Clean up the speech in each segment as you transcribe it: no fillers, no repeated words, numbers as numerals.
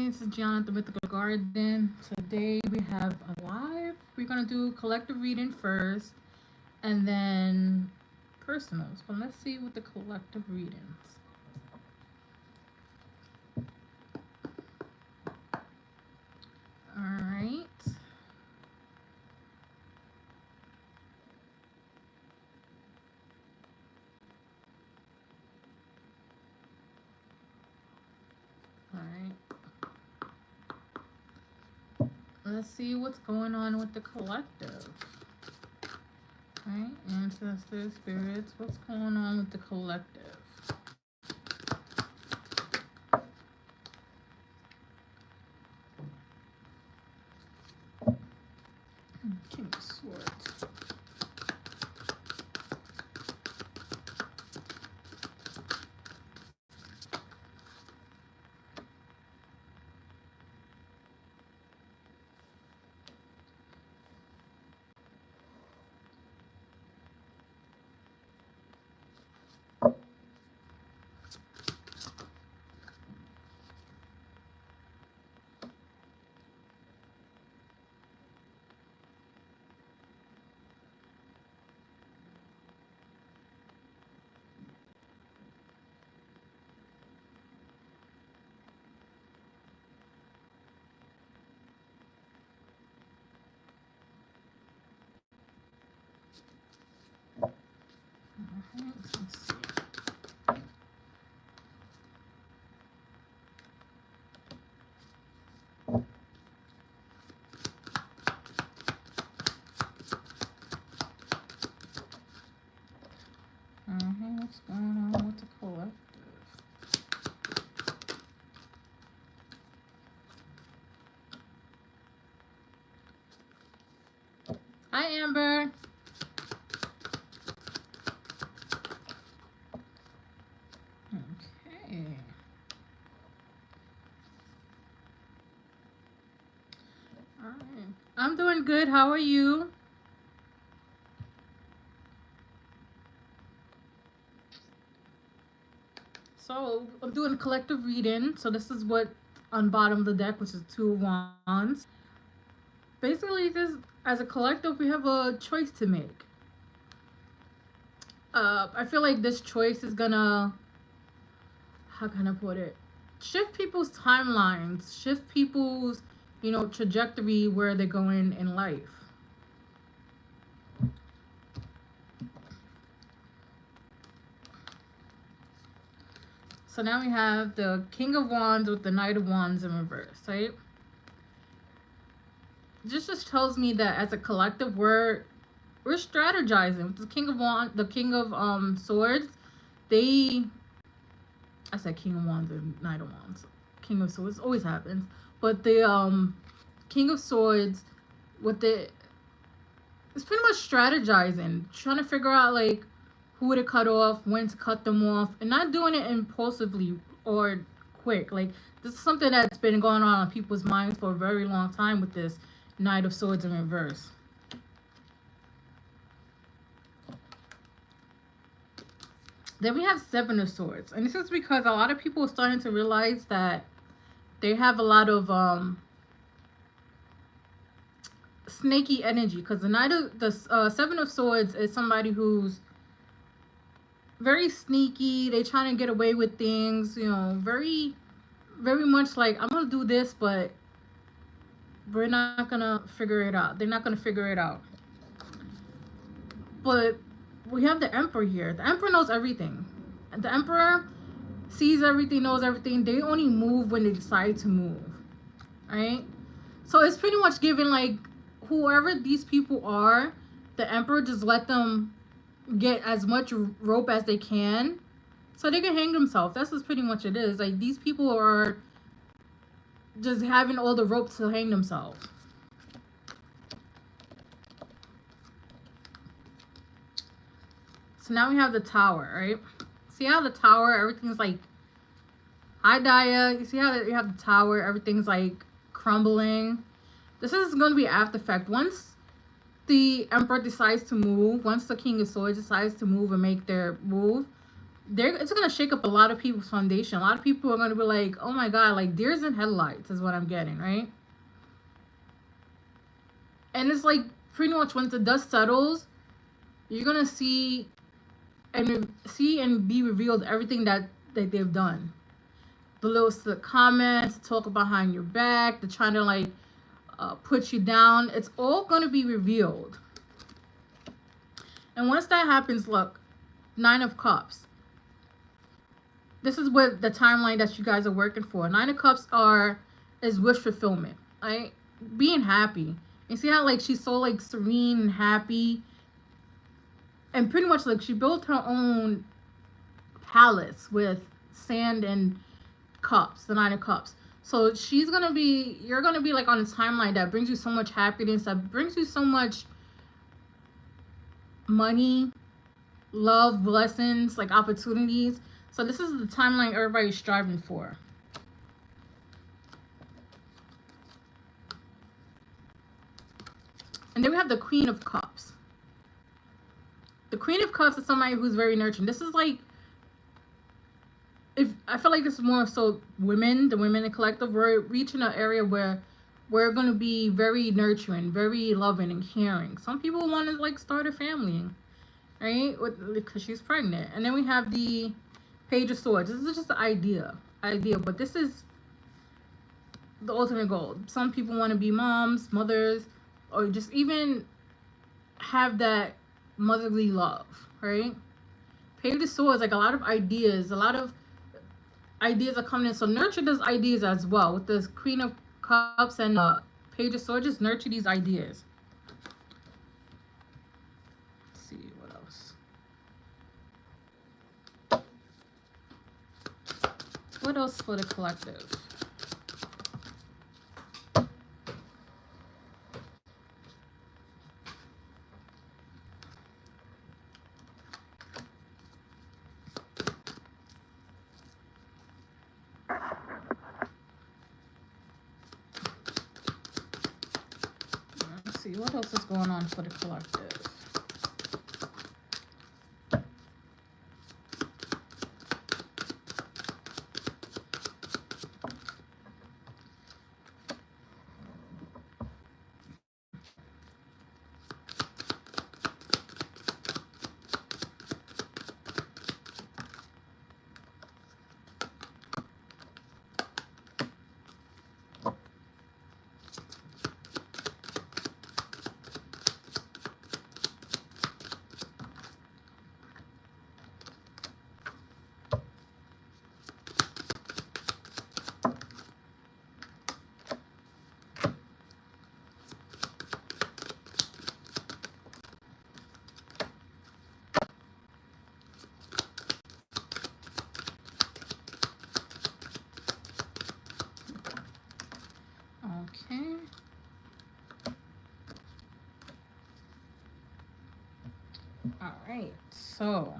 This is Gianna at the Mythical Garden. Today we have a live. We're going to do collective reading first and then personals. But let's see what the collective readings. Alright. Let's see what's going on with the collective. Right? Ancestors, spirits, what's going on with the collective? King of Swords. Let's see. What's going on with the collective? Hi, Amber. Okay. All right. I'm doing good. How are you? So I'm doing a collective reading. So this is what on bottom of the deck, which is Two of Wands. Basically, this as a collective, we have a choice to make. I feel like this choice is gonna, how can I put it? Shift people's timelines, shift people's, trajectory where they're going in life. So now we have the King of Wands with the Knight of Wands in reverse, right? This just tells me that as a collective, we're strategizing. With the King of Wands, the King of Swords, I said King of Wands and Knight of Wands. King of Swords always happens, but the King of Swords it's pretty much strategizing, trying to figure out like who to cut off, when to cut them off, and not doing it impulsively or quick. Like, this is something that's been going on people's minds for a very long time with this Knight of Swords in reverse. Then we have Seven of Swords, and this is because a lot of people are starting to realize that they have a lot of snaky energy, because the Seven of Swords is somebody who's very sneaky. They trying to get away with things, very, very much like, I'm gonna do this, but we're not gonna figure it out. They're not gonna figure it out. But we have the Emperor here. The Emperor knows everything. The Emperor sees everything, knows everything. They only move when they decide to move, right? So it's pretty much given like, whoever these people are, the Emperor just let them get as much rope as they can so they can hang themselves. That's just pretty much it is. Like, these people are just having all the rope to hang themselves. So now we have the Tower, right? See how the Tower, everything's like, hi Daya, you see how you have the Tower, everything's like crumbling. This is going to be after effect. Once the Emperor decides to move, once the King of Swords decides to move and make their move, it's gonna shake up a lot of people's foundation. A lot of people are gonna be like, oh my god, like deers in headlights is what I'm getting, right? And it's like pretty much once the dust settles, you're gonna see and be revealed everything that they've done. The little comments, talk behind your back, they're trying to like put you down. It's all gonna be revealed. And once that happens, look, 9 of Cups. This is what the timeline that you guys are working for. 9 of Cups is wish fulfillment, right? Being happy. You see how like she's so like serene and happy, and pretty much like she built her own palace with sand and cups, the 9 of Cups. So you're gonna be like on a timeline that brings you so much happiness, that brings you so much money, love, blessings, like opportunities. So this is the timeline everybody's striving for. And then we have the Queen of Cups. The Queen of Cups is somebody who's very nurturing. This is like, I feel like this is more so women, the women in collective. We're reaching an area where we're going to be very nurturing, very loving and caring. Some people want to like start a family, right? Because she's pregnant. And then we have the Page of Swords. This is just the idea, but this is the ultimate goal. Some people want to be moms, mothers, or just even have that motherly love, right? Page of Swords, like a lot of ideas are coming in. So nurture those ideas as well. With this Queen of Cups and Page of Swords, just nurture these ideas. Let's see what else. What else for the collective? Let's see what else is going on for the collective. Okay. All right. So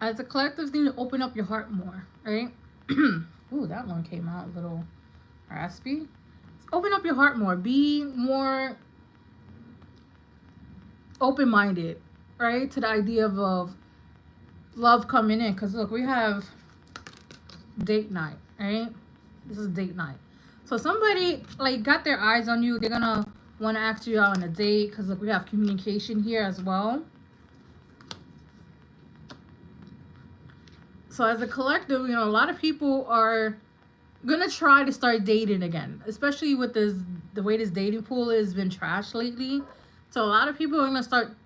as a collective, you need to open up your heart more, right? Ooh, that one came out a little raspy. Open up your heart more. Be more open-minded, right, to the idea of love coming in. Because look, we have date night, right? This is date night. So somebody like got their eyes on you. They're gonna want to ask you out on a date. Because look, we have communication here as well. So as a collective, you know, a lot of people are gonna try to start dating again, especially with the way this dating pool has been trashed lately. So a lot of people are gonna start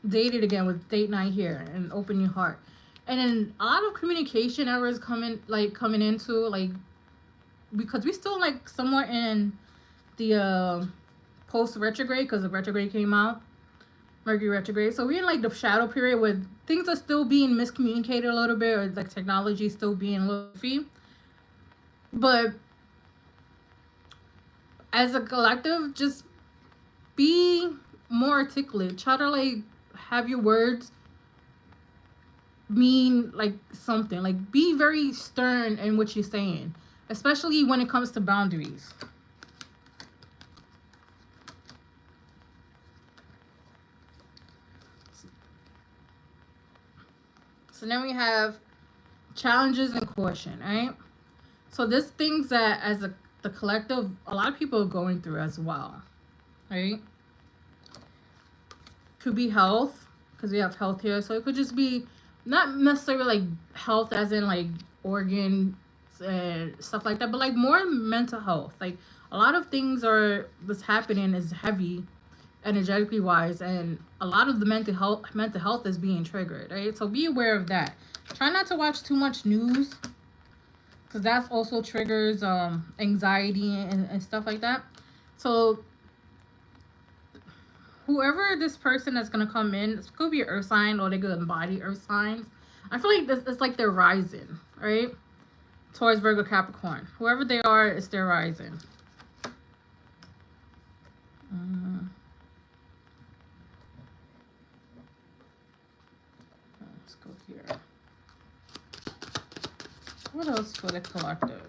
dating again with date night here and open your heart. And then a lot of communication errors coming into like, because we still like somewhat in the post retrograde, because the retrograde came out, Mercury retrograde. So we're in like the shadow period where things are still being miscommunicated a little bit, or like technology still being a little iffy. But as a collective, just be more articulate. Try to like have your words mean like something. Like be very stern in what you're saying, especially when it comes to boundaries. So then we have challenges and caution, right? So there's things that as the collective, a lot of people are going through as well, right? Could be health, because we have health here. So it could just be not necessarily like health as in like organ and stuff like that, but like more mental health. Like a lot of things are that's happening is heavy energetically wise, and a lot of the mental health is being triggered, right? So be aware of that. Try not to watch too much news, because that also triggers anxiety and stuff like that. So whoever this person that's gonna come in, it could be an earth sign or they could embody earth signs. I feel like this it's like they're rising, right? Taurus, Virgo, Capricorn. Whoever they are, it's their rising. Let's go here. What else for the collective?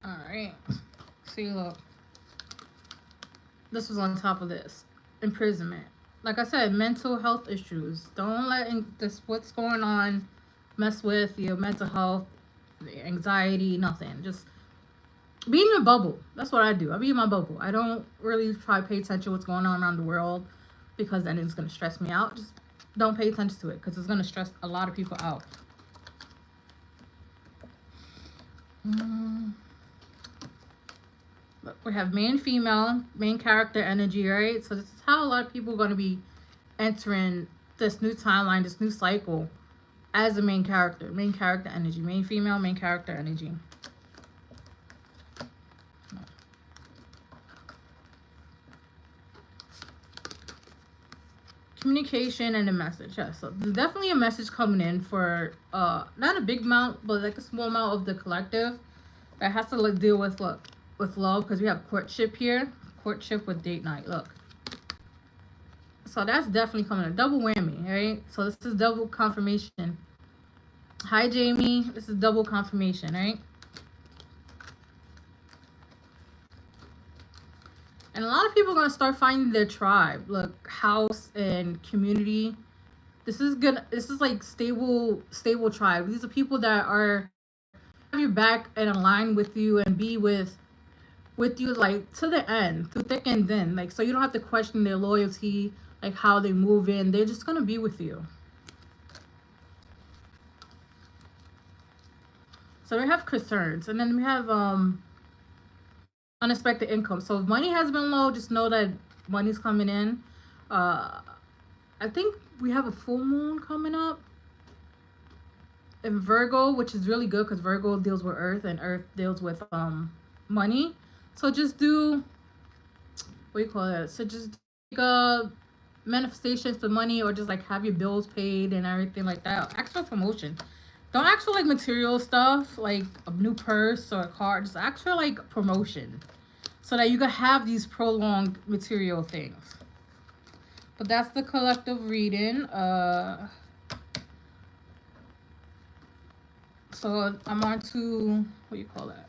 Alright. See, look. This was on top of this. Imprisonment. Like I said, mental health issues. Don't let this what's going on mess with your mental health, anxiety, nothing. Just be in your bubble. That's what I do. I be in my bubble. I don't really try to pay attention to what's going on around the world, because then it's going to stress me out. Just don't pay attention to it, because it's going to stress a lot of people out. We have main female, main character energy, right? So this is how a lot of people are going to be entering this new timeline, this new cycle as a main character energy, main female, main character energy. Communication and a message. Yeah, so there's definitely a message coming in for not a big amount, but like a small amount of the collective that has to like deal with with love, because we have courtship here. Courtship with date night. Look. So that's definitely coming. A double whammy, right? So this is double confirmation. Hi, Jamie. This is double confirmation, right? And a lot of people are going to start finding their tribe. Look, house and community. This is good. This is like stable tribe. These are people that are have your back and align with you and be with you like to the end, through thick and thin. Like, so you don't have to question their loyalty, like how they move in. They're just gonna be with you. So we have concerns, and then we have unexpected income. So if money has been low, just know that money's coming in. I think we have a full moon coming up in Virgo, which is really good because Virgo deals with earth and earth deals with money. So just do, what do you call it? So just do manifestations for money, or just like have your bills paid and everything like that. Ask for promotion. Don't ask for like material stuff, like a new purse or a car. Just ask for like promotion, so that you can have these prolonged material things. But that's the collective reading. So I'm on to, what do you call that?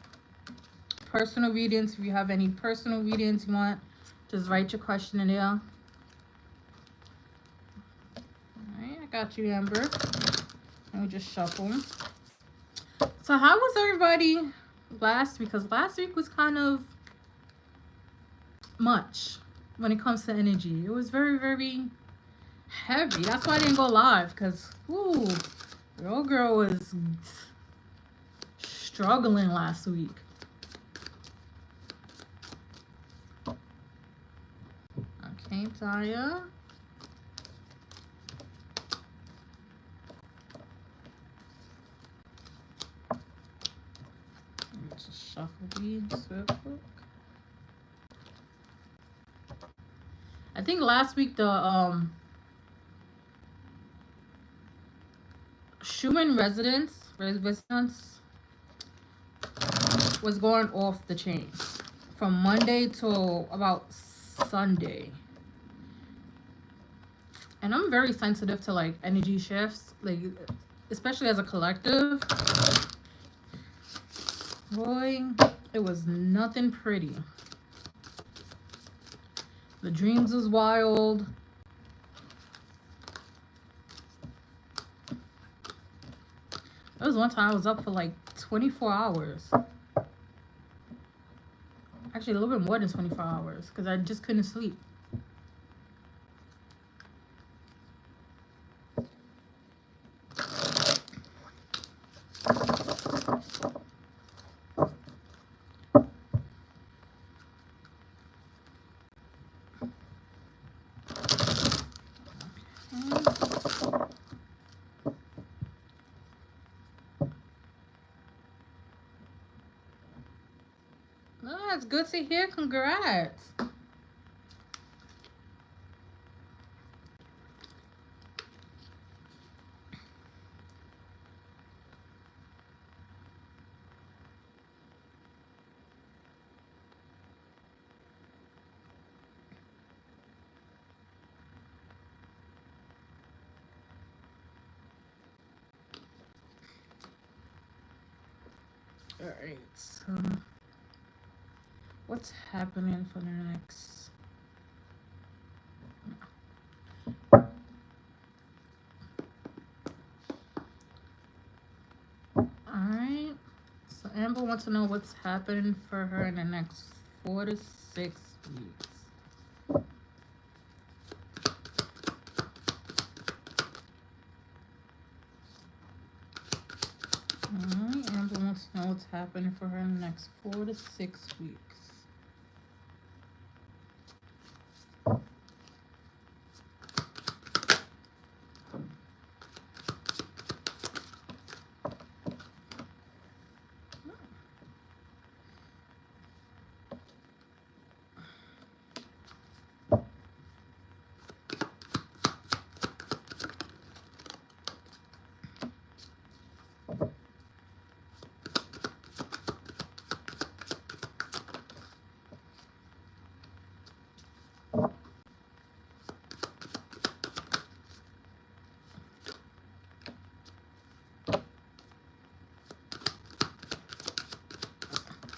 Personal readings. If you have any personal readings you want, just write your question in there. All right, I got you, Amber. Let me just shuffle. So how was everybody last week? Because last week was kind of much when it comes to energy. It was very, very heavy. That's why I didn't go live, because, ooh, your girl was struggling last week. Okay, Taya. Just shuffle these real quick. I think last week the Schumann residence was going off the chain from Monday till about Sunday. And I'm very sensitive to like energy shifts, like especially as a collective. Boy, it was nothing pretty. The dreams was wild. There was one time I was up for like 24 hours. Actually, a little bit more than 24 hours because I just couldn't sleep. Oh, that's good to hear. Congrats. All right, so what's happening for the next? All right, so Amber wants to know what's happening for her in the next 4 to 6 weeks. Alright, Amber wants to know what's happening for her in the next 4 to 6 weeks.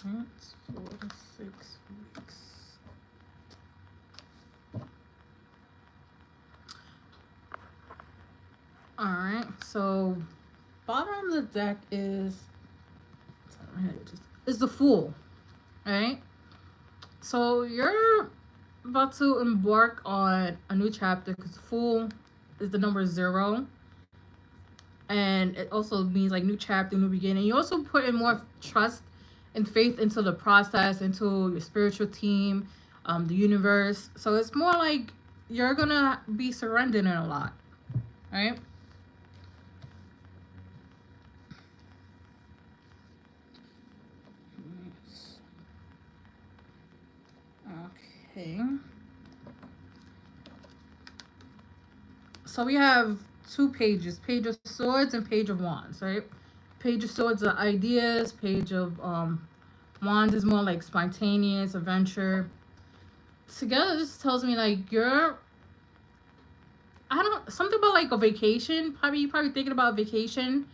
That's 4 to 6 weeks. Alright, so bottom of the deck is the Fool. Alright? So you're about to embark on a new chapter because Fool is the number 0. And it also means like new chapter, new beginning. You also put in more trust and faith into the process, into your spiritual team, the universe. So it's more like you're gonna be surrendering a lot, right? Okay. So we have 2 pages, Page of Swords and Page of Wands, right? Page of Swords are ideas, Page of Wands is more like spontaneous adventure. Together, this tells me like you're, something about like a vacation. You're probably thinking about vacation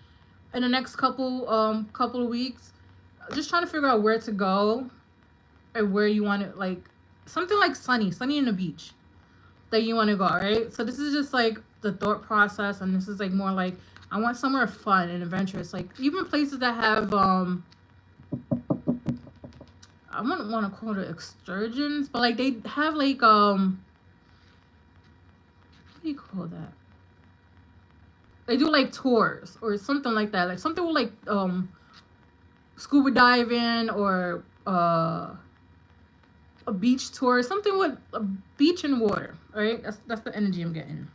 in the next couple of weeks. Just trying to figure out where to go and where you want to, like something like sunny in the beach that you want to go, right? So this is just like the thought process, and this is like more like I want somewhere fun and adventurous, like even places that have I wouldn't want to call it excursions, but like they have like what do you call that? They do like tours or something like that, like something with like scuba diving or a beach tour, something with a beach and water, right? That's the energy I'm getting.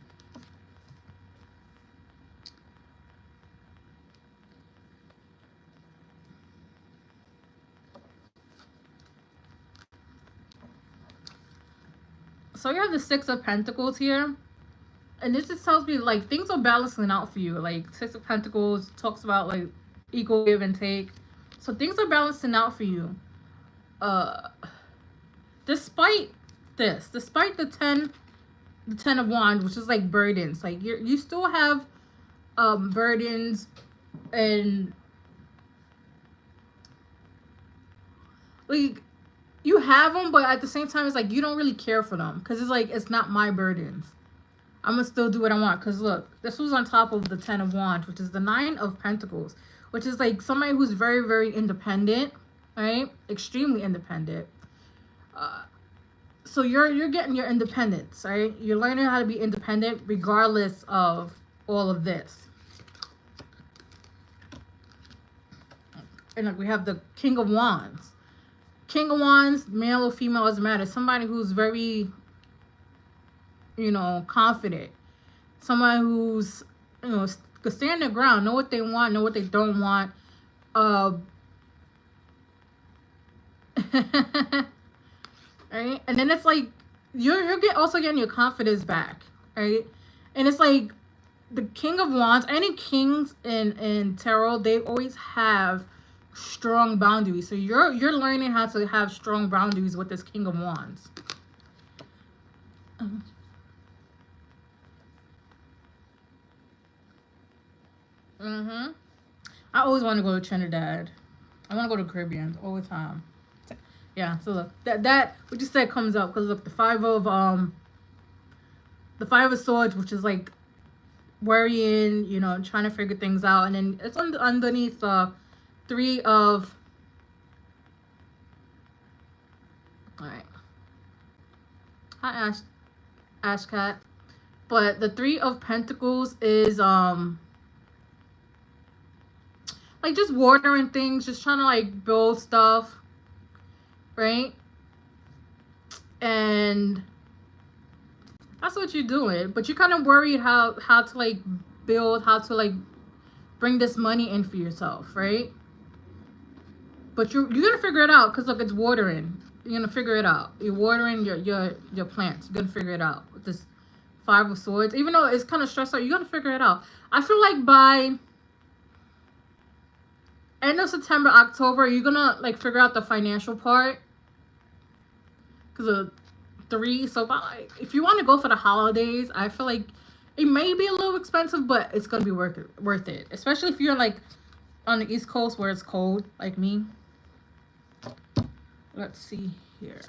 So you have the 6 of Pentacles here, and this just tells me like things are balancing out for you. Like Six of Pentacles talks about like equal give and take. So things are balancing out for you. Despite this, despite the 10 of Wands, which is like burdens, like you still have burdens, and like you have them, but at the same time it's like you don't really care for them because it's like it's not my burdens. I'm gonna still do what I want. Because look, this was on top of the 10 of Wands, which is the 9 of Pentacles, which is like somebody who's very, very independent, right? Extremely independent. So you're getting your independence, right? You're learning how to be independent regardless of all of this. And like we have the King of Wands. King of Wands, male or female, doesn't matter. Somebody who's very, you know, confident. Somebody who's, you know, could stand their ground, know what they want, know what they don't want. Right? And then it's like you're also getting your confidence back, right? And it's like the King of Wands, any kings in tarot, they always have strong boundaries. So you're learning how to have strong boundaries with this King of Wands. I always want to go to Trinidad. I want to go to Caribbean all the time. Yeah, so look, that what you said comes up because look, the five of swords, which is like worrying, you know, trying to figure things out, and then it's underneath the 3 of, all right, hi Ash Cat, but the 3 of Pentacles is like just watering things, just trying to like build stuff, right? And that's what you're doing, but you're kind of worried how to like build, how to like bring this money in for yourself, right? But you're gonna figure it out because look, it's watering. You're gonna figure it out. You're watering your plants. You're gonna figure it out with this 5 of Swords. Even though it's kind of stressed out, you're gonna figure it out. I feel like by end of September, October, you're gonna like figure out the financial part because of 3. So about, like, if you want to go for the holidays, I feel like it may be a little expensive, but it's gonna be worth it. Especially if you're like on the East Coast where it's cold, like me. Let's see here.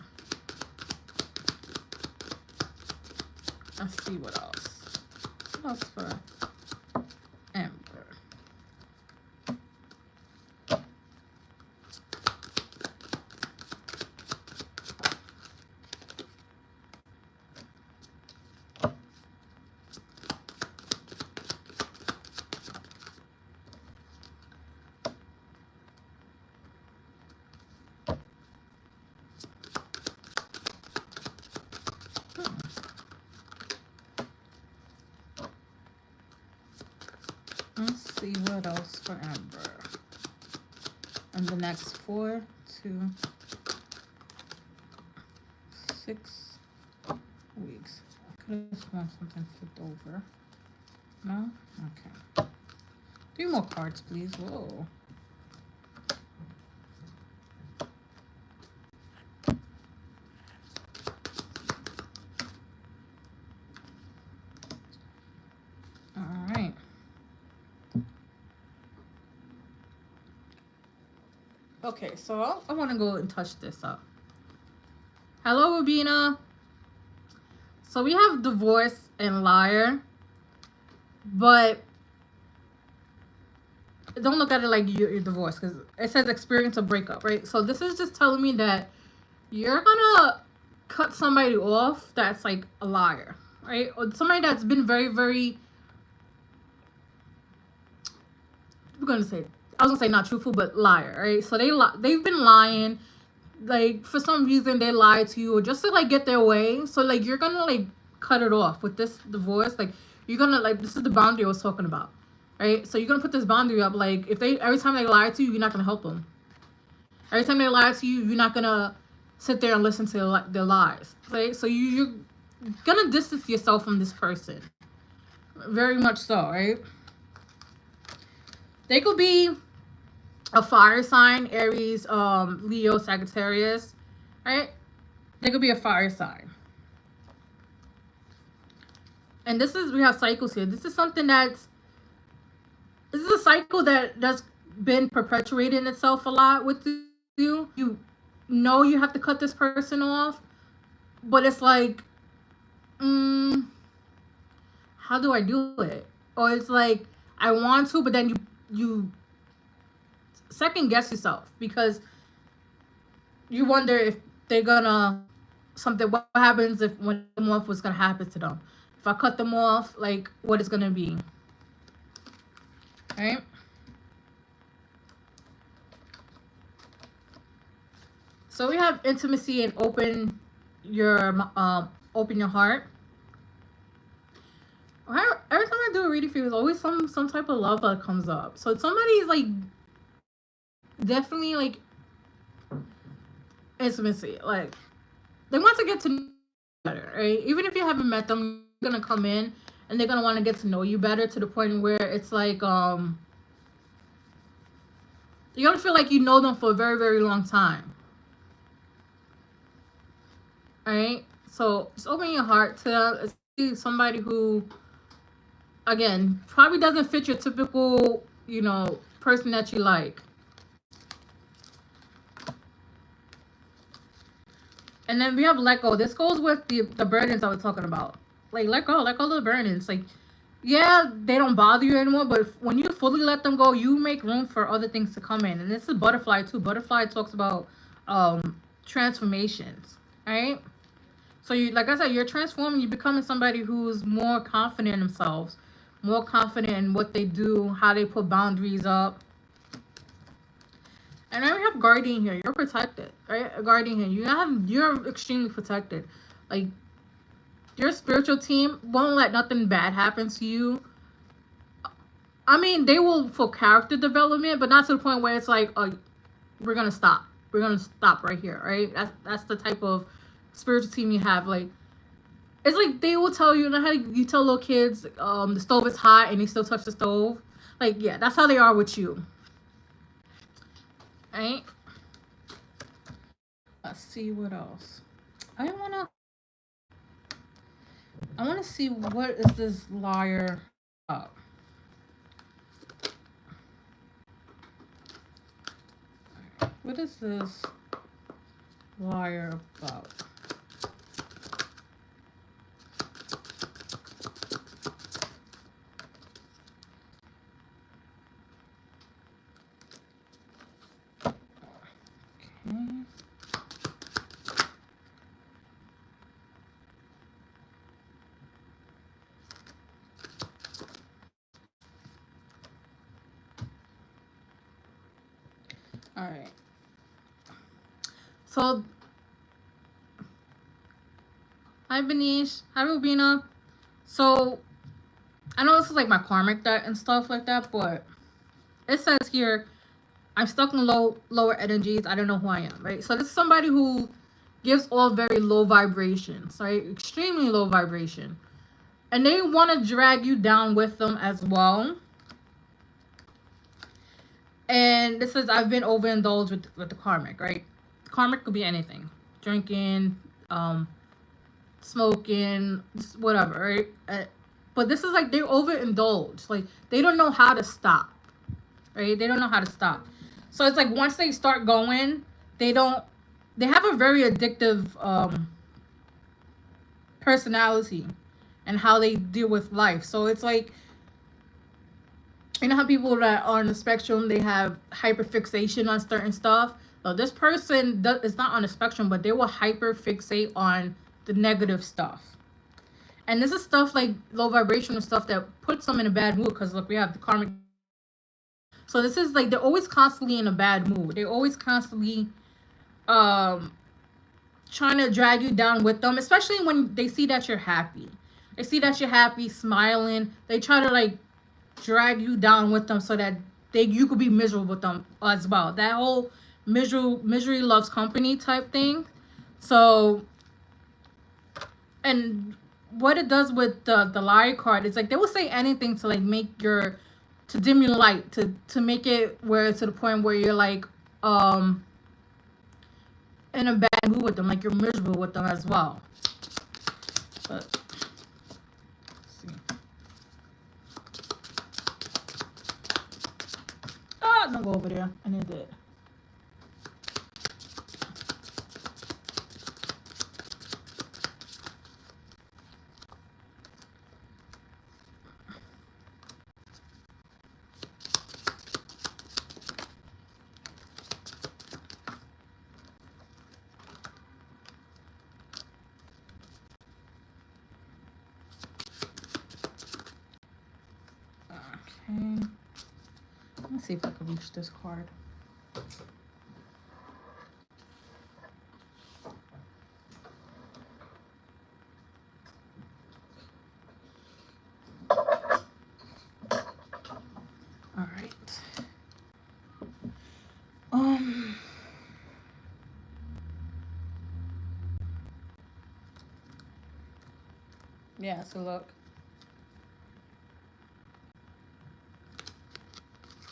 Let's see what else. What else for Emperor? Let's see what else for Amber. In the next 4 to 6 weeks. I could just want something flipped over. No? Okay. 3 more cards, please. Whoa. Alright. Okay, so I want to go and touch this up. Hello, Rubina. So we have divorce and liar, but don't look at it like you're divorced because it says experience a breakup, right? So this is just telling me that you're gonna cut somebody off that's like a liar, right? Or somebody that's been very, very, I was gonna say not truthful, but liar, right? So they've been lying, like for some reason they lied to you or just to like get their way. So like you're gonna like cut it off with this divorce. Like you're gonna like, this is the boundary I was talking about, right? So you're gonna put this boundary up. Like if they, every time they lie to you, you're not gonna help them. Every time they lie to you, you're not gonna sit there and listen to their lies, right? So you're gonna distance yourself from this person, Very much so, right? They could be a fire sign, Aries, Leo, Sagittarius, right? They could be a fire sign. And this is, we have cycles here. This is something that's, this is a cycle that's been perpetuating itself a lot with you. You know you have to cut this person off, but it's like, how do I do it? Or it's like, I want to, but then you second guess yourself because you wonder if they're gonna something. What happens if when them off? What's gonna happen to them? If I cut them off, like what is gonna be? Right? So we have intimacy and open your heart. Every time I do a reading for you, there's always some type of love that comes up. So somebody's like definitely like intimacy, like they want to get to know you better, right? Even if you haven't met them, you're gonna come in and they're gonna want to get to know you better to the point where it's like you're gonna feel like you know them for a very, very long time. All right, so just open your heart to somebody who, again, probably doesn't fit your typical, person that you like. And then we have let go. This goes with the burdens I was talking about. Like, let go of the burdens. Like, yeah, they don't bother you anymore, but when you fully let them go, you make room for other things to come in. And this is butterfly too. Butterfly talks about transformations, right? So you, like I said, you're transforming. You're becoming somebody who's more confident in themselves, more confident in what they do, how they put boundaries up. And then we have guardian here. You're protected, right? A guardian here. You're extremely protected. Like, your spiritual team won't let nothing bad happen to you. I mean, they will for character development, but not to the point where it's like, oh, we're gonna stop. We're gonna stop right here, right? That's the type of spiritual team you have. Like, it's like they will tell you, how you tell little kids, the stove is hot and they still touch the stove. Like, yeah, that's how they are with you. Right? Let's see what else. I wanna see what is this liar up. What is this liar about? All right. So, hi Benish, hi Rubina. So, I know this is like my karmic deck and stuff like that, but it says here, I'm stuck in lower energies. I don't know who I am, right? So this is somebody who gives all very low vibrations, right? Extremely low vibration. And they want to drag you down with them as well. And this says, I've been overindulged with the karmic, right? Karmic could be anything. Drinking, smoking, whatever, right? But this is like, they overindulge. Like, they don't know how to stop, right? They don't know how to stop. So it's like, once they start going, they have a very addictive personality and how they deal with life. So it's like, you know how people that are on the spectrum, they have hyperfixation on certain stuff? So this person is not on the spectrum, but they will hyperfixate on the negative stuff. And this is stuff like low vibrational stuff that puts them in a bad mood, because look, we have the karmic. So this is like, they're always constantly in a bad mood. They're always constantly trying to drag you down with them, especially when they see that you're happy. They see that you're happy, smiling. They try to like drag you down with them so that you could be miserable with them as well. That whole misery loves company type thing. So, and what it does with the liar card is like they will say anything to like make your to dim your light, to make it where to the point where you're like in a bad mood with them, like you're miserable with them as well. But let's see. Ah, don't go over there. I need it. Okay. Let's see if I can reach this card. All right. Yeah, so look.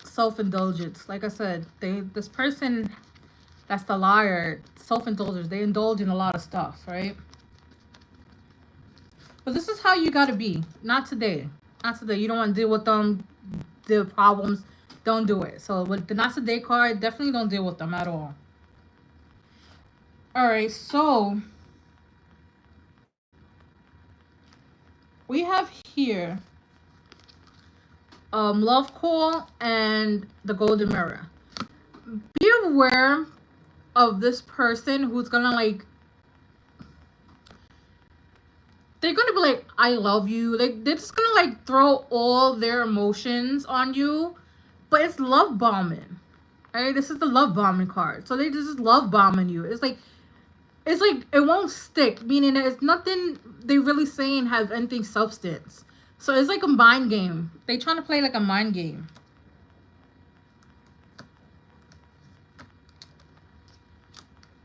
Self-indulgence. Like I said, this person that's the liar, self-indulgence, they indulge in a lot of stuff, right? But this is how you gotta be. Not today. Not today. You don't want to deal with them, their problems. Don't do it. So with the not today card, definitely don't deal with them at all. Alright, so we have here Love Call and the Golden Mirror. Be aware of this person who's gonna like, they're gonna be like, I love you. Like they're just gonna like throw all their emotions on you, but it's love bombing. Alright, this is the love bombing card. So they just love bombing you. It's like it won't stick, meaning that it's nothing they really saying has anything substance. So it's like a mind game. They trying to play like a mind game.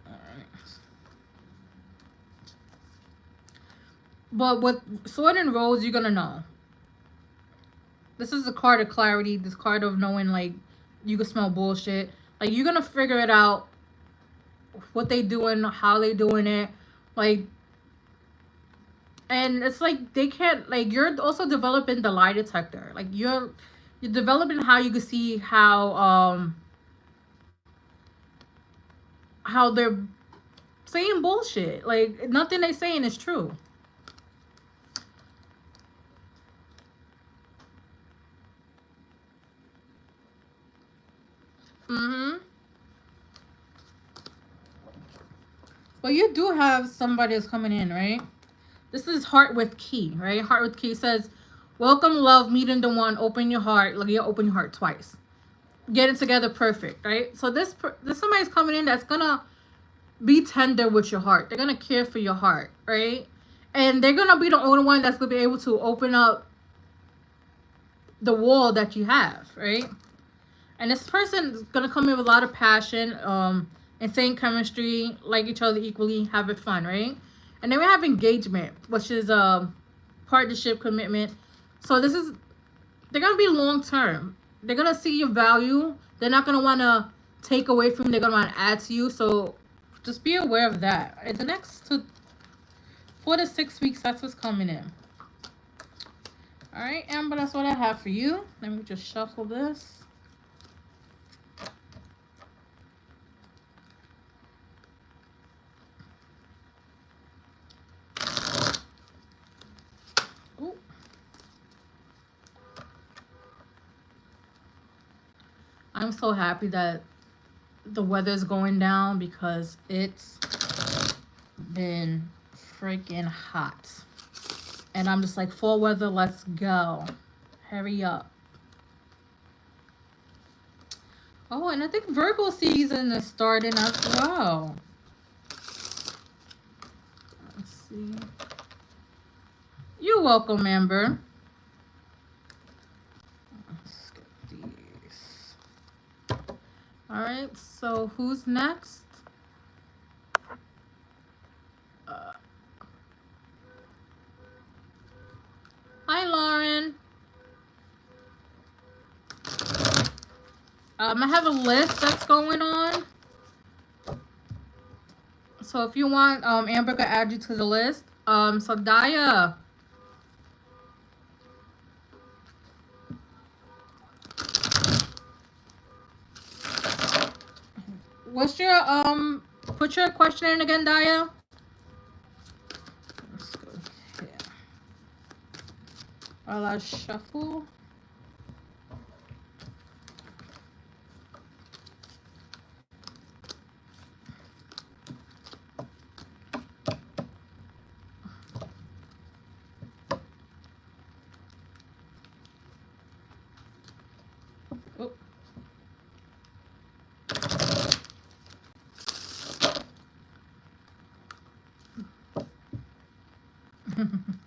Alright. But with Sword and Rose, you're gonna know. This is a card of clarity. This card of knowing, like, you can smell bullshit. Like, you're gonna figure it out. What they doing, how they doing it. Like, and it's like they can't, like, you're also developing the lie detector. Like you're developing how you can see how they're saying bullshit. Like nothing they saying is true. But you do have somebody that's coming in, right? This is Heart with Key, right? Heart with Key says, welcome, love, meeting the one, open your heart. Like, you open your heart twice. Get it together perfect, right? So this somebody's coming in that's gonna be tender with your heart. They're gonna care for your heart, right? And they're gonna be the only one that's gonna be able to open up the wall that you have, right? And this person is gonna come in with a lot of passion, insane chemistry, like each other equally, have it fun, right? And then we have engagement, which is a partnership commitment. So this is, they're gonna be long term. They're gonna see your value. They're not gonna want to take away from you. They're gonna want to add to you. So just be aware of that. In the next 4 to 6 weeks, that's what's coming in. All right, Amber, that's what I have for you. Let me just shuffle this. I'm so happy that the weather's going down because it's been freaking hot. And I'm just like, fall weather, let's go. Hurry up. Oh, and I think Virgo season is starting as well. Let's see. You're welcome, Amber. Let's get these. All right, so who's next? Hi, Lauren. I have a list that's going on. So if you want, Amber could add you to the list. So Daya. What's your, put your question in again, Daya. Let's go here. I'll shuffle. Oh.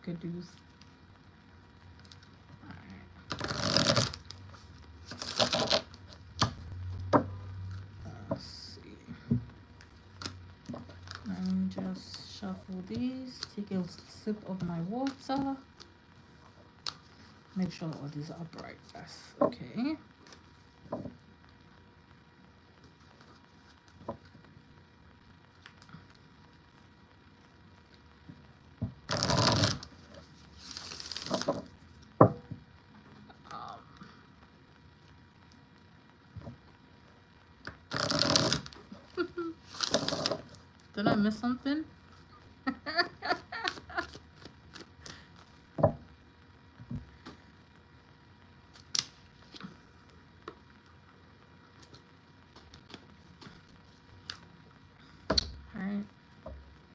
Good news. Let's see. Let me just shuffle these. Take a sip of my water. Make sure all these are upright. Yes. Okay. Did I miss something? Alright.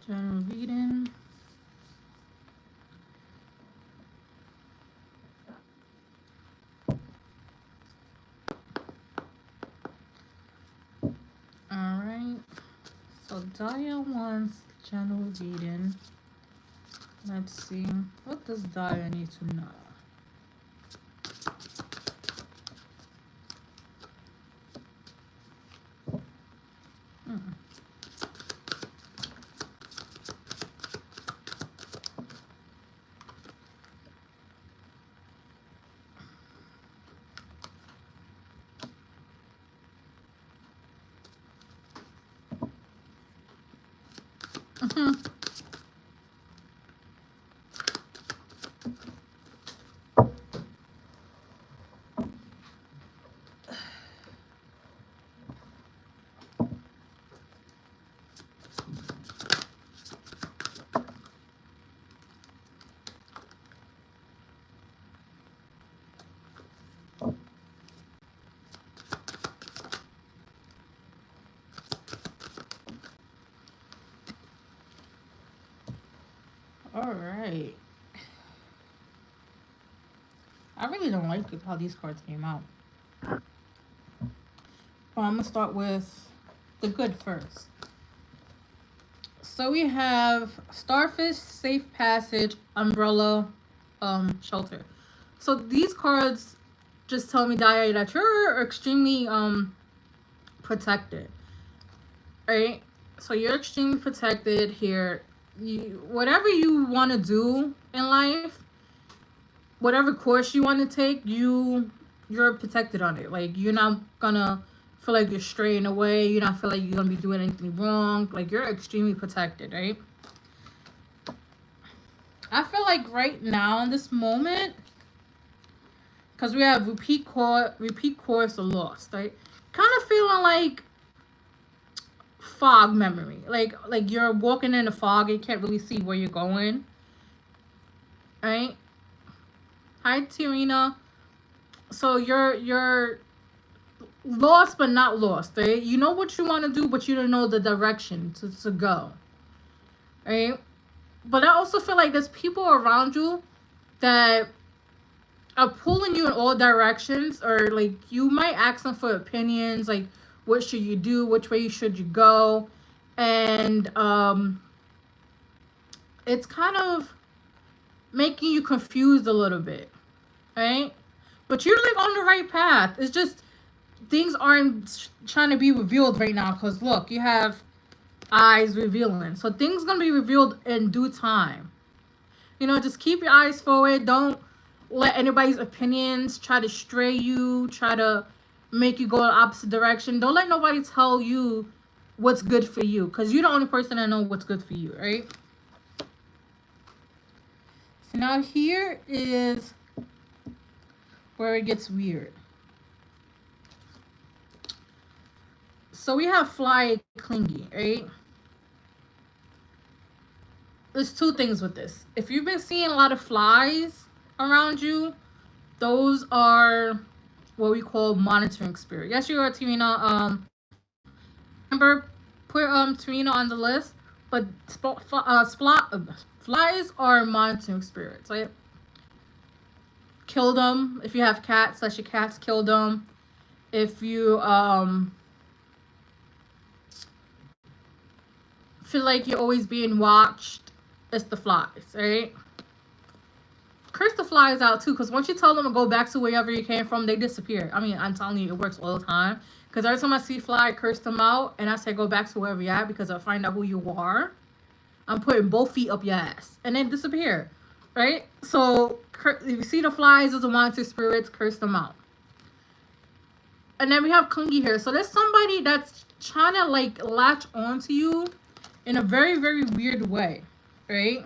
General reading. Alright. So Daya wants general reading. Let's see. What does Daya need to know? Alright. I really don't like how these cards came out. But I'm going to start with the good first. So we have Starfish, Safe Passage, Umbrella, Shelter. So these cards just tell me, Daya, that you're extremely protected. Right? So you're extremely protected here. Whatever you want to do in life, whatever course you want to take, you're protected on it. Like, you're not gonna feel like you're straying away. You're not feel like you're gonna be doing anything wrong. Like, you're extremely protected, right? I feel like right now in this moment, because we have repeat course or lost, right? Kind of feeling like fog memory, like you're walking in a fog and you can't really see where you're going, right? Hi, Tirina. So you're lost but not lost, right? You know what you want to do, but you don't know the direction to go, right? But I also feel like there's people around you that are pulling you in all directions, or like you might ask them for opinions, like what should you do, which way should you go, and it's kind of making you confused a little bit, right? But you're like on the right path. It's just things aren't trying to be revealed right now, because look, you have eyes revealing, so things gonna be revealed in due time. You know, just keep your eyes forward. Don't let anybody's opinions try to stray you, try to make you go in the opposite direction. Don't let nobody tell you what's good for you, because you're the only person that know what's good for you, right? So now here is where it gets weird. So we have fly, clingy, right? There's two things with this. If you've been seeing a lot of flies around you, those are what we call monitoring spirit. Yes, you are, Tarina. Remember, put Tarina on the list. But flies are monitoring spirits. Right? Kill them. If you have cats, let your cats kill them. If you feel like you're always being watched, it's the flies, right? Curse the flies out too, because once you tell them to go back to wherever you came from, they disappear. I mean, I'm telling you, it works all the time. Because every time I see fly, I curse them out, and I say go back to wherever you're at, because I find out who you are. I'm putting both feet up your ass, and they disappear, right? So if you see the flies as a monster spirits, curse them out. And then we have clingy here. So there's somebody that's trying to like latch onto you in a very, very weird way, right?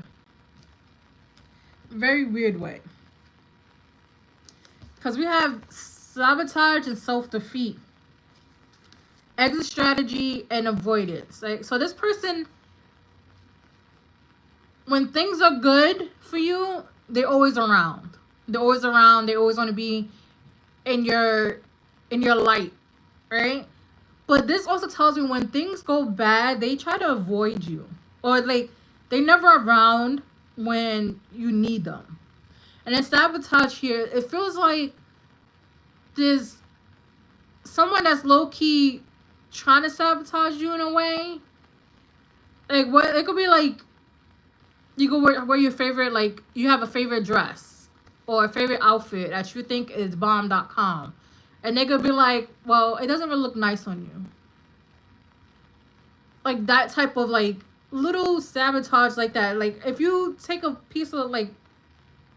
Very weird way. Because we have sabotage and self-defeat, exit strategy, and avoidance. Right? So this person, when things are good for you, they're always around. They're always around. They always want to be in your light, right? But this also tells me when things go bad, they try to avoid you, or like they're never around when you need them. And then sabotage here, it feels like there's someone that's low-key trying to sabotage you in a way. Like, what it could be like, you go wear your favorite, like you have a favorite dress or a favorite outfit that you think is bomb.com, and they could be like, well, it doesn't really look nice on you. Like that type of like little sabotage like that. Like if you take a piece of like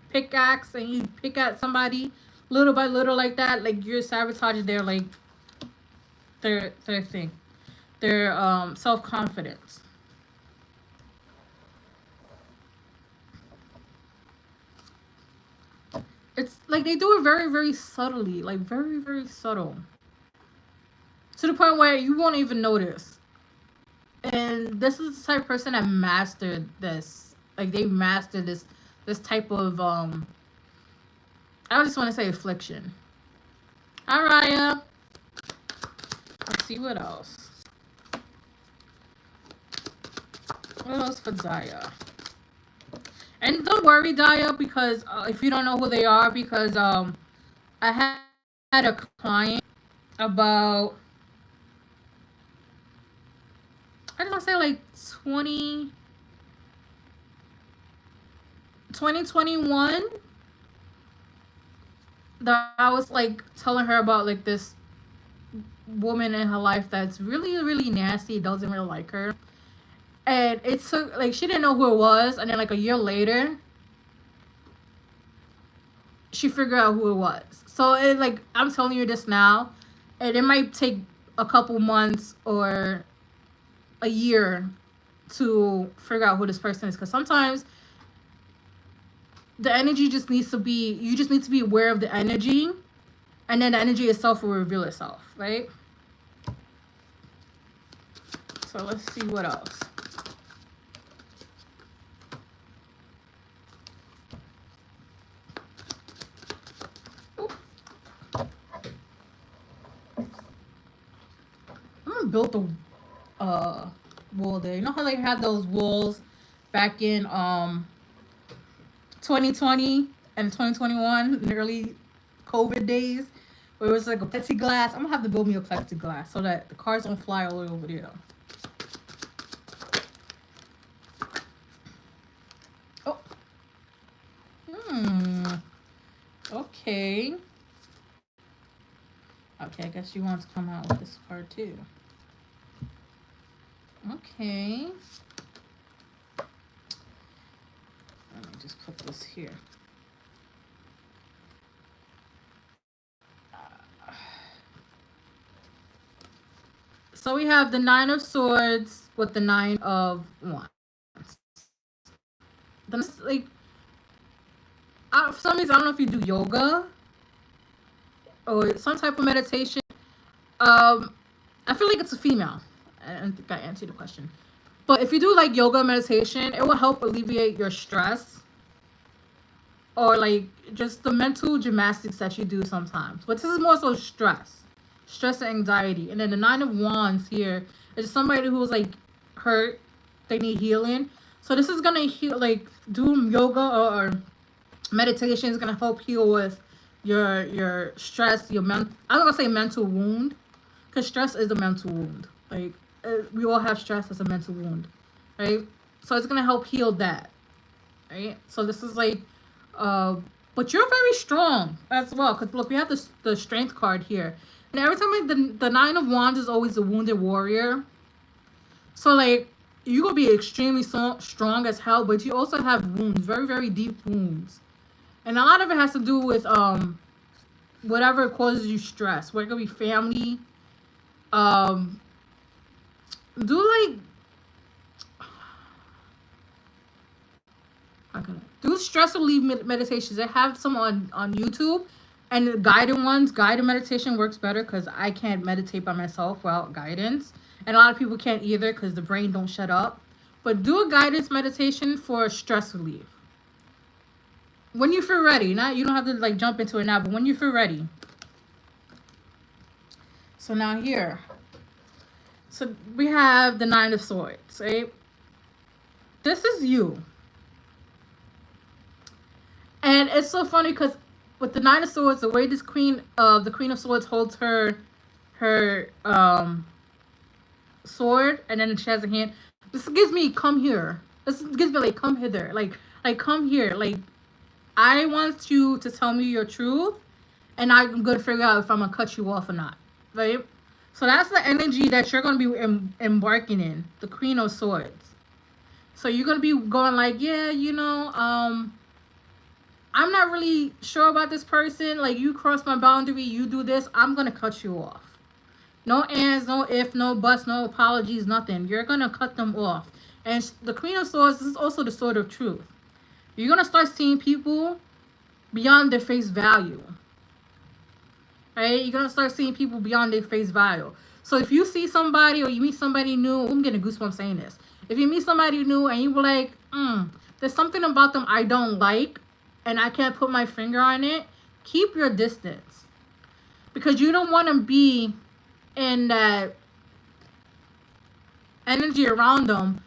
pickaxe and you pick at somebody little by little like that, like you're sabotaging their like their thing, their self-confidence. It's like they do it very, very subtly, like very, very subtle, to the point where you won't even notice. And this is the type of person that mastered this. Like they mastered this type of I just want to say affliction. All right, let's see what else. What else for Daya? And don't worry, Daya, because if you don't know who they are, because I had a client about, I don't want to say like 2021, that I was like telling her about like this woman in her life that's really, really nasty, doesn't really like her. And it took, like, she didn't know who it was, and then like a year later she figured out who it was. So it, like, I'm telling you this now, and it might take a couple months or a year to figure out who this person is, because sometimes the energy just needs to be, you just need to be aware of the energy, and then the energy itself will reveal itself, right? So let's see what else. I'm gonna build the wall there. You know how they had those walls back in 2020 and 2021 in the early COVID days, where it was like a plexiglass? I'm gonna have to build me a plexiglass so that the cars don't fly all the way over there. Oh. Okay. Okay, I guess you want to come out with this part too. Okay. Let me just put this here. So we have the Nine of Swords with the Nine of Wands. Like, for some reason, I don't know if you do yoga or some type of meditation. I feel like it's a female. I don't think I answered the question. But if you do like yoga meditation, it will help alleviate your stress or like just the mental gymnastics that you do sometimes. But this is more so stress and anxiety. And then the Nine of Wands here is somebody who's like hurt, they need healing. So this is gonna heal, like doing yoga or meditation is gonna help heal with your stress, I'm not gonna say mental wound, because stress is a mental wound. Like we all have stress as a mental wound, right? So it's gonna help heal that, right? So this is like, but you're very strong as well, because look, we have the strength card here, and every time the Nine of Wands is always a wounded warrior. So like you gonna be extremely strong as hell, but you also have wounds, very very deep wounds, and a lot of it has to do with whatever causes you stress. Whether it could be family, do like do stress relief meditations. I have some on YouTube, and the guided meditation works better because I can't meditate by myself without guidance, and a lot of people can't either because the brain don't shut up. But do a guidance meditation for stress relief when you feel ready. Not, you don't have to like jump into it now, but when you feel ready. So now here, so we have the Nine of Swords, right? This is you. And it's so funny because with the Nine of Swords, the way this the Queen of Swords holds her sword, and then she has a hand. This gives me come here. This gives me like come hither, like come here. Like I want you to tell me your truth, and I'm gonna figure out if I'm gonna cut you off or not, right? So that's the energy that you're gonna be embarking in, the Queen of Swords. So you're gonna be going like, yeah, you know, I'm not really sure about this person. Like, you cross my boundary, you do this, I'm gonna cut you off. No ands, no if, no buts, no apologies, nothing. You're gonna cut them off. And the Queen of Swords, this is also the sword of truth. You're gonna start seeing people beyond their face value. Right? You're gonna start seeing people beyond their face value. So if you see somebody or you meet somebody new, I'm getting goosebumps saying this. If you meet somebody new and you were like, there's something about them I don't like, and I can't put my finger on it, keep your distance. Because you don't want to be in that energy around them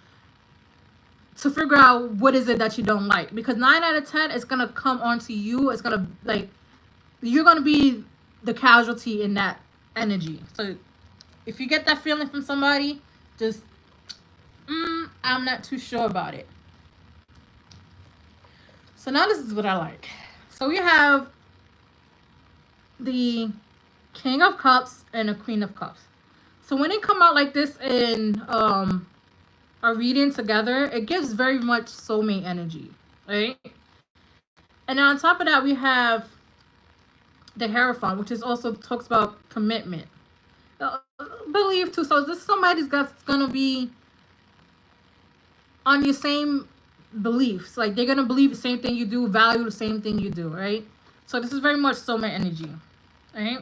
to figure out what is it that you don't like. Because 9 out of 10, it's going to come onto you. It's going to, like, you're going to be the casualty in that energy. So if you get that feeling from somebody, just, I'm not too sure about it. So now this is what I like. So we have the King of Cups and the Queen of Cups. So when they come out like this in a reading together, it gives very much soulmate energy, right? And on top of that, we have the Hierophant, which is also talks about commitment. Believe too. So this is somebody's that's gonna be on your same beliefs. Like, they're gonna believe the same thing you do, value the same thing you do, right? So this is very much soulmate energy, right?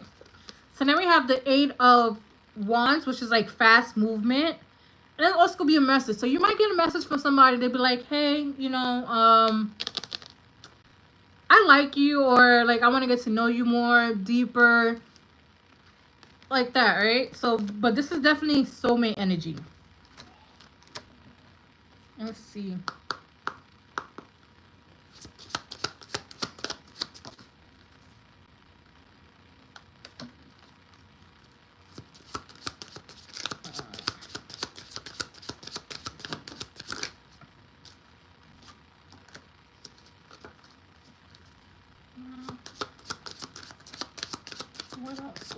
So then we have the 8 of Wands, which is like fast movement, and then also could be a message. So you might get a message from somebody. They'd be like, hey, you know, I like you, or like I want to get to know you more deeper, like that, right? So but this is definitely soulmate energy. Let's see. What else?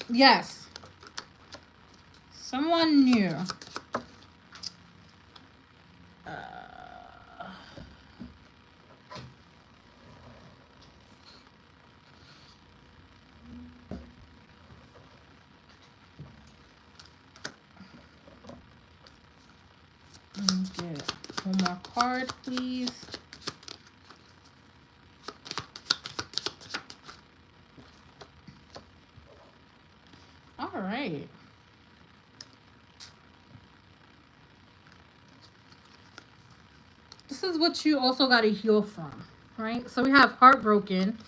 Yes. Someone new. Get one more card, please. All right. This is what you also got to heal from, right? So we have heartbroken,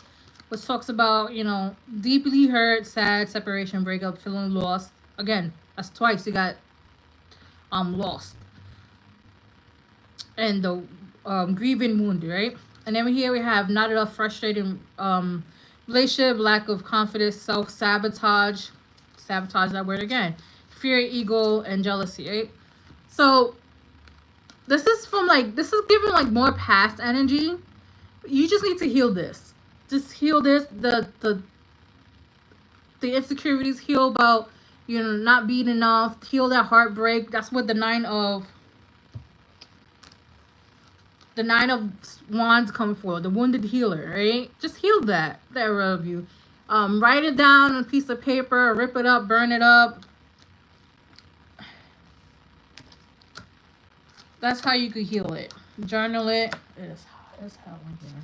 which talks about, you know, deeply hurt, sad, separation, breakup, feeling lost. Again, that's twice you got lost. And the grieving wound, right? And then here we have not enough, frustrating relationship, lack of confidence, self-sabotage. Sabotage, that word again. Fear, ego, and jealousy, right? So this is from like, this is giving like more past energy. You just need to heal this. Just heal this. The insecurities, heal about, you know, not being enough, heal that heartbreak. That's what the nine of wands come for, the wounded healer, right? Just heal that area of you. Write it down on a piece of paper, rip it up, burn it up. That's how you could heal it. Journal it. It's hot as hell in here.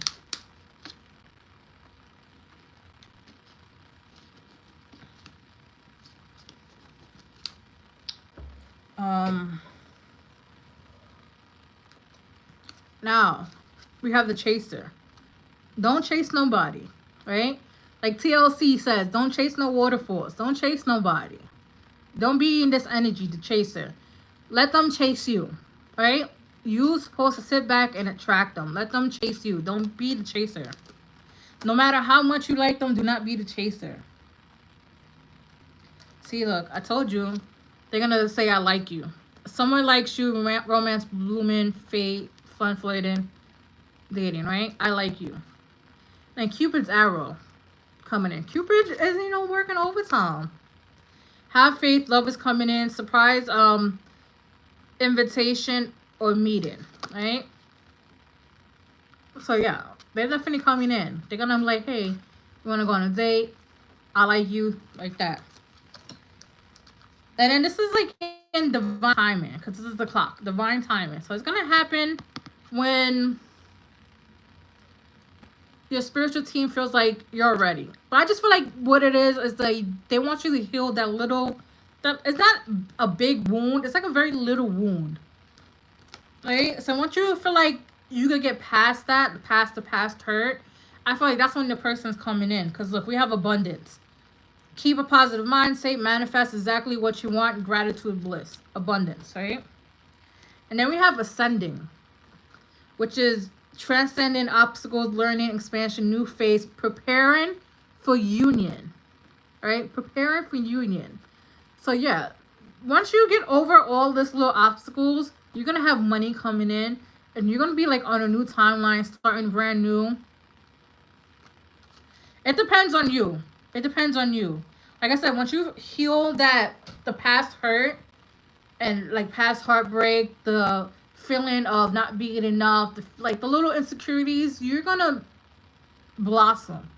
Now we have the chaser. Don't chase nobody, right? Like TLC says, don't chase no waterfalls. Don't chase nobody. Don't be in this energy, the chaser. Let them chase you, right? You're supposed to sit back and attract them. Let them chase you. Don't be the chaser. No matter how much you like them, do not be the chaser. See, look, I told you. They're going to say, I like you. Someone likes you, romance blooming, fate, fun flirting, dating, right? I like you. And Cupid's arrow coming in. Cupid is, you know, working overtime. Have faith, love is coming in. Surprise invitation or meeting, right? So yeah, they're definitely coming in. They're gonna be like, hey, you wanna go on a date? I like you, like that. And then this is like in divine timing, because this is the clock, divine timing. So it's gonna happen when your spiritual team feels like you're ready. But I just feel like what it is like they want you to heal that little, that it's not a big wound, it's like a very little wound, right? So once you feel like you could get past that, past the past hurt, I feel like that's when the person's coming in. Because look, we have abundance. Keep a positive mindset, manifest exactly what you want, gratitude, bliss, abundance, right? And then we have ascending, which is transcending obstacles, learning, expansion, new phase, preparing for union, right? Preparing for union. So yeah, once you get over all this little obstacles, you're going to have money coming in, and you're going to be like on a new timeline, starting brand new. It depends on you. It depends on you. Like I said, once you heal that, the past hurt and like past heartbreak, the feeling of not being enough, like the little insecurities, you're gonna blossom,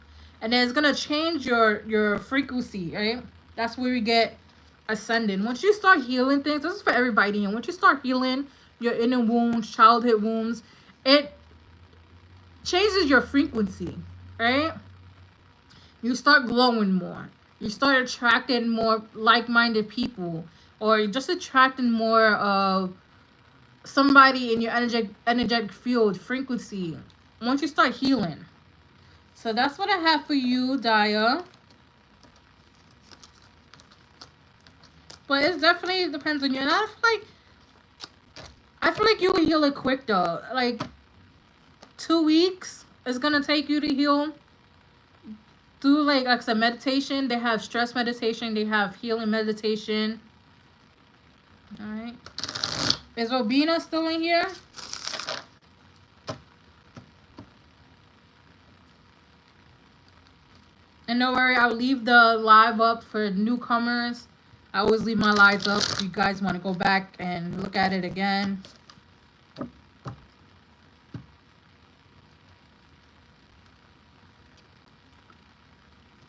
and then it's gonna change your frequency, right? That's where we get ascending. Once you start healing things, this is for everybody, and once you start healing your inner wounds, childhood wounds, it changes your frequency, right? You start glowing more. You start attracting more like-minded people, or just attracting more of somebody in your energetic field, frequency, once you start healing. So that's what I have for you, Daya. But it definitely depends on you. And I feel like you will heal it quick though. Like 2 weeks is gonna take you to heal. Do like I said, meditation. They have stress meditation. They have healing meditation. All right. Is Robina still in here? And And don't worry, I'll leave the live up for newcomers. I always leave my lives up if you guys want to go back and look at it again.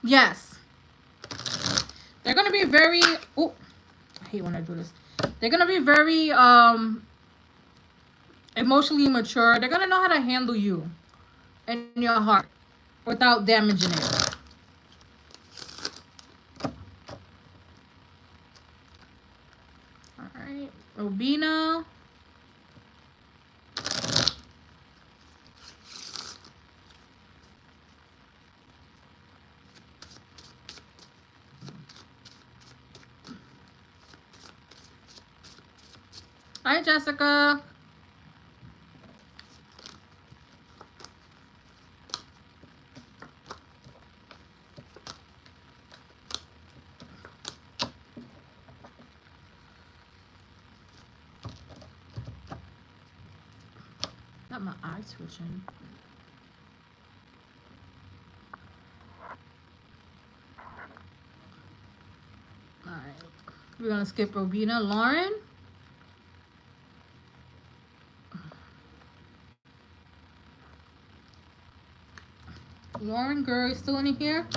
Yes. They're going to be very... Oh, I hate when I do this. They're going to be very emotionally mature. They're going to know how to handle you and your heart without damaging it. Alright, Robina. Hi, Jessica. Got my eye twitching. Alright. We're gonna skip Robina. Lauren. Lauren, girl, you still in here?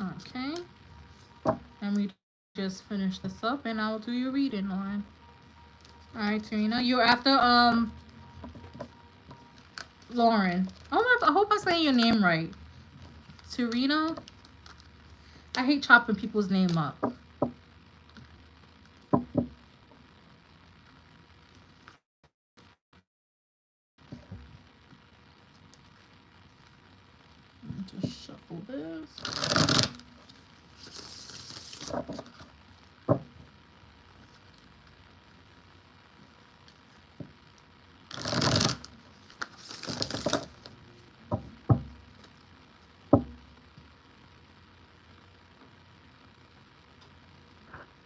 Okay. And we just finished this up and I'll do your reading, Lauren. Alright, Tarina. You're after Lauren. Oh, I hope I'm saying your name right. Tarina. I hate chopping people's name up. Just shuffle this.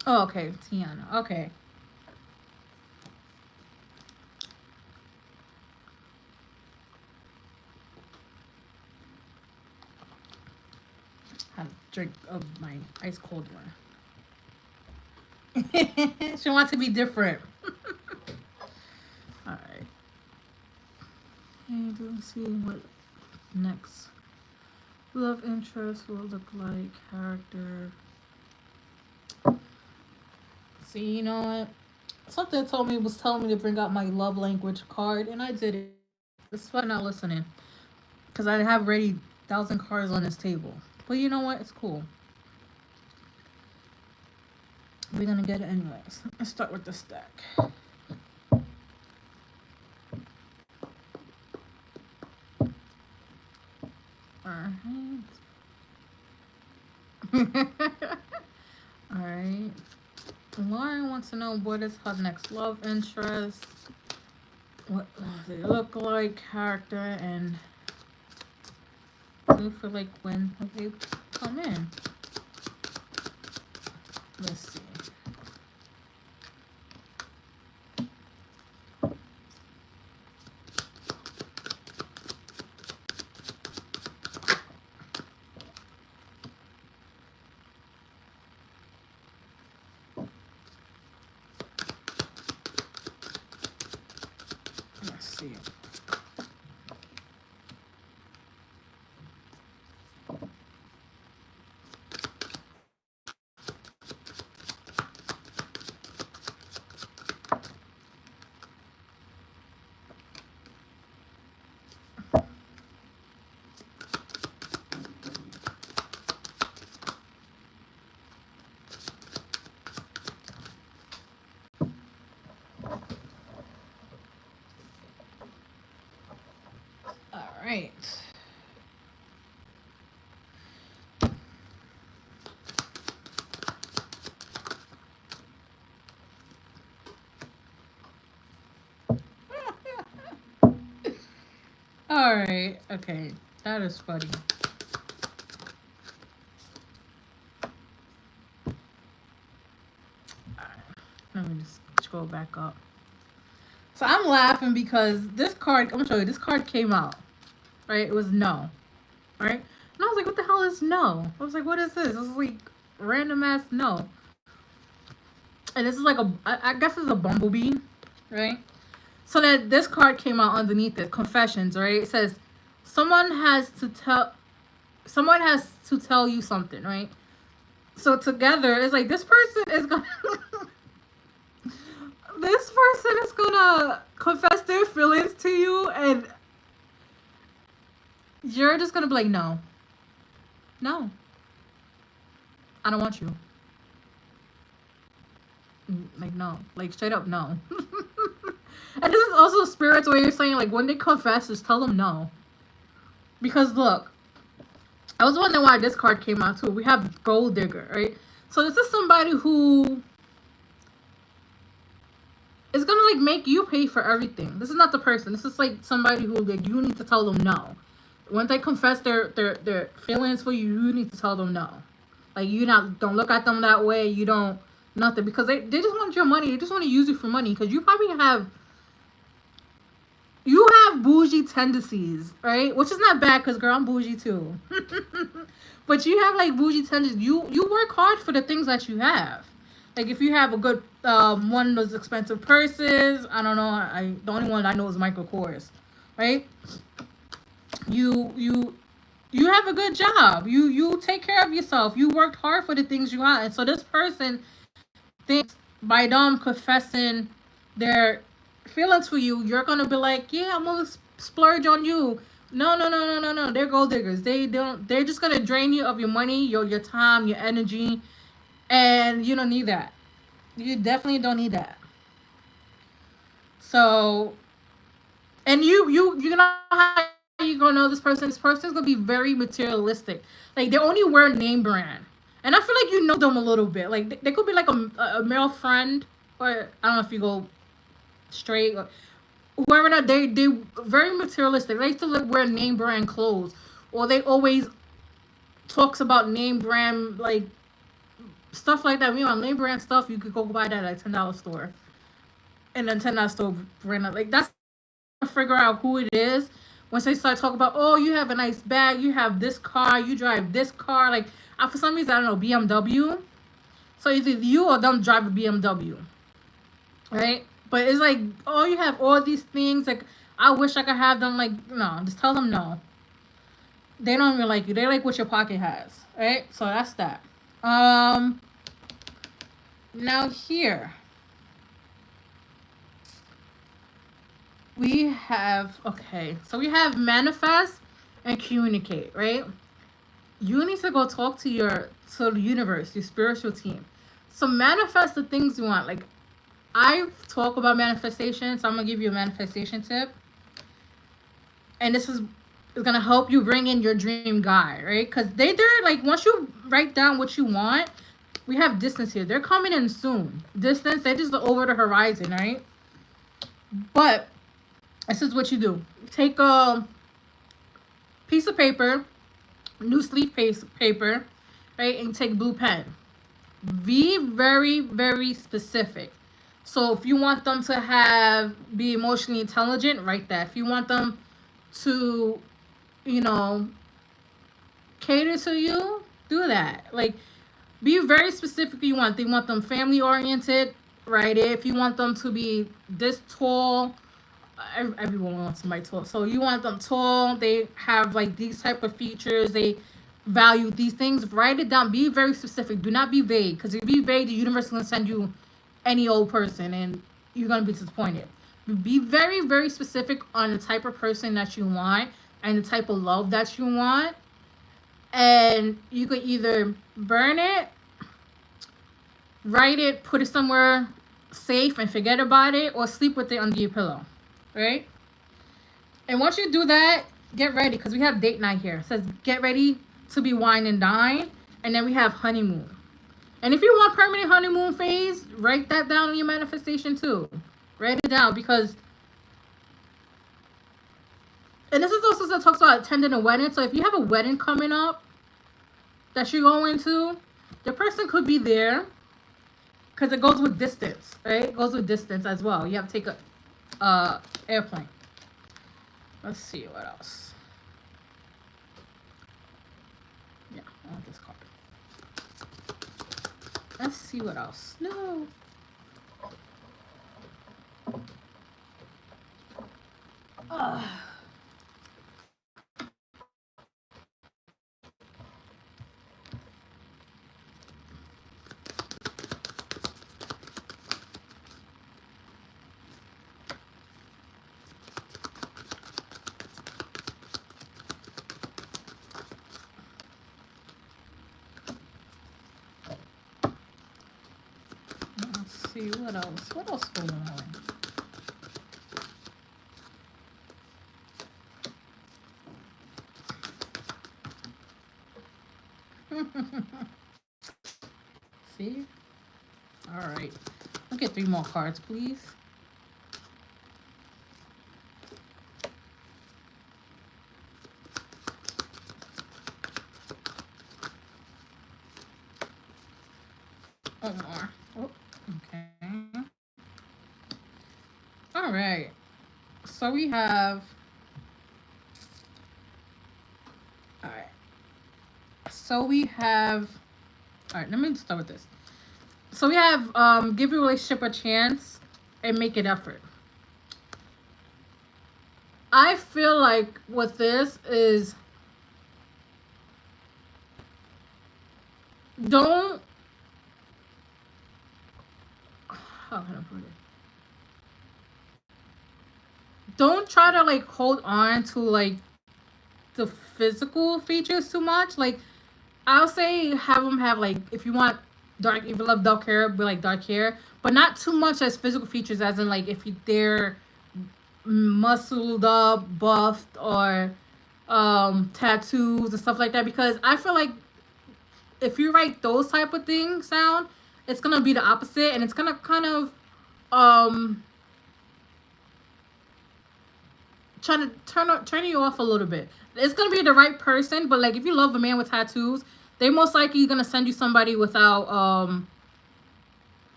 Oh, okay, Tiana. Okay. Have a drink of my ice cold one. She wants to be different. All right. And let's see what next love interest will look like. Character. See, you know what? Something told me was telling me to bring out my love language card, and I did it. That's why I'm not listening, because I have already 1,000 cards on this table. But you know what? It's cool. We're gonna get it anyways. Let's start with the stack. Alright. Alright. Lauren wants to know what is her next love interest, what they look like, character, and do for like when they come in. Let's see. Let's see. All right. Alright. Okay. That is funny. Let me just scroll back up. So I'm laughing because this card, I'm gonna show you, this card came out. Right? It was no. Right? And I was like, what the hell is no? I was like, what is this? This is like random ass no. And this is like I guess it's a bumblebee, right? So that this card came out underneath it, confessions, right? It says someone has to tell you something, right? So together, it's like this person is gonna this person is gonna confess their feelings to you, and you're just gonna be like, no, I don't want you. Like, no, like straight up no. And this is also spirits where you're saying, like, when they confess, just tell them no. Because look, I was wondering why this card came out too. We have gold digger, right? So this is somebody who is gonna like make you pay for everything. This is not the person. This is like somebody who like you need to tell them no. When they confess their feelings for you, you need to tell them no. Like, don't look at them that way. You don't nothing, because they just want your money. They just want to use you for money, because you probably have bougie tendencies, right? Which is not bad, because girl, I'm bougie too. But you have like bougie tendencies. You work hard for the things that you have. Like, if you have a good one of those expensive purses, I don't know. The only one I know is Michael Kors, right? You have a good job. You take care of yourself. You worked hard for the things you have. And so this person thinks by them confessing their feelings for you, you're gonna be like, yeah, I'm gonna splurge on you. No. They're gold diggers. They're just gonna drain you of your money, your time, your energy, and you don't need that. You definitely don't need that. So, and you know how you gonna know this person? This person's gonna be very materialistic. Like, they only wear name brand. And I feel like you know them a little bit. Like, they could be like a male friend, or I don't know if you go straight, or whoever. Not, they very materialistic. They used to like wear name brand clothes, or they always talks about name brand, like stuff like that. You know, name brand stuff you could go buy that at $10 store, and then $10 store brand. Like, that's to figure out who it is. Once they start talking about, oh, you have a nice bag, you have this car, you drive this car, like, for some reason, I don't know, BMW. So either you or them drive a BMW, right? But it's like, oh, you have all these things, like, I wish I could have them. Like, no, just tell them no. They don't even like you. They like what your pocket has, right? So that's that. Now here we have, okay, so we have manifest and communicate, right? You need to go talk to the universe, your spiritual team. So manifest the things you want. Like, I talk about manifestation, so I'm gonna give you a manifestation tip. And this is gonna help you bring in your dream guy, right? Because they're like, once you write down what you want, we have distance here. They're coming in soon. Distance, they just over the horizon, right? But this is what you do. Take a piece of paper, loose leaf paper, right? And take blue pen. Be very, very specific. So if you want them to be emotionally intelligent, write that. If you want them to, cater to you, do that. Like, be very specific. You want them family oriented, write it. If you want them to be this tall, everyone wants somebody tall. So you want them tall, they have like these type of features, they value these things, write it down. Be very specific. Do not be vague, because if you be vague, the universe is going to send you any old person and you're going to be disappointed. Be very, very specific on the type of person that you want and the type of love that you want. And you could either burn it, write it, put it somewhere safe and forget about it, or sleep with it under your pillow, right? And once you do that, get ready, because we have date night here. It says get ready to be wine and dine. And then we have honeymoon. And if you want permanent honeymoon phase, write that down in your manifestation too. Write it down, because And this is also that talks about attending a wedding. So if you have a wedding coming up that you're going to, the person could be there because it goes with distance, right? It goes with distance as well. You have to take a airplane. Let's see what else. Yeah, I want this card. Let's see what else. No. Let's see what else. What else going on? See? All right. I'll get 3 more cards, please. One more. Oh, okay. All right. So we have. All right. So we have. All right. Let me start with this. So we have give your relationship a chance and make an effort. I feel like with this is don't. How can I put it? Don't try to like hold on to like the physical features too much. Like I'll say have them have like if you want dark, if you love dark hair, be like dark hair, but not too much as physical features, as in like if they're muscled up, buffed, or tattoos and stuff like that. Because I feel like if you write those type of things down, it's gonna be the opposite, and it's gonna kind of trying to turn you off a little bit. It's gonna be the right person, but like if you love a man with tattoos, they most likely gonna send you somebody without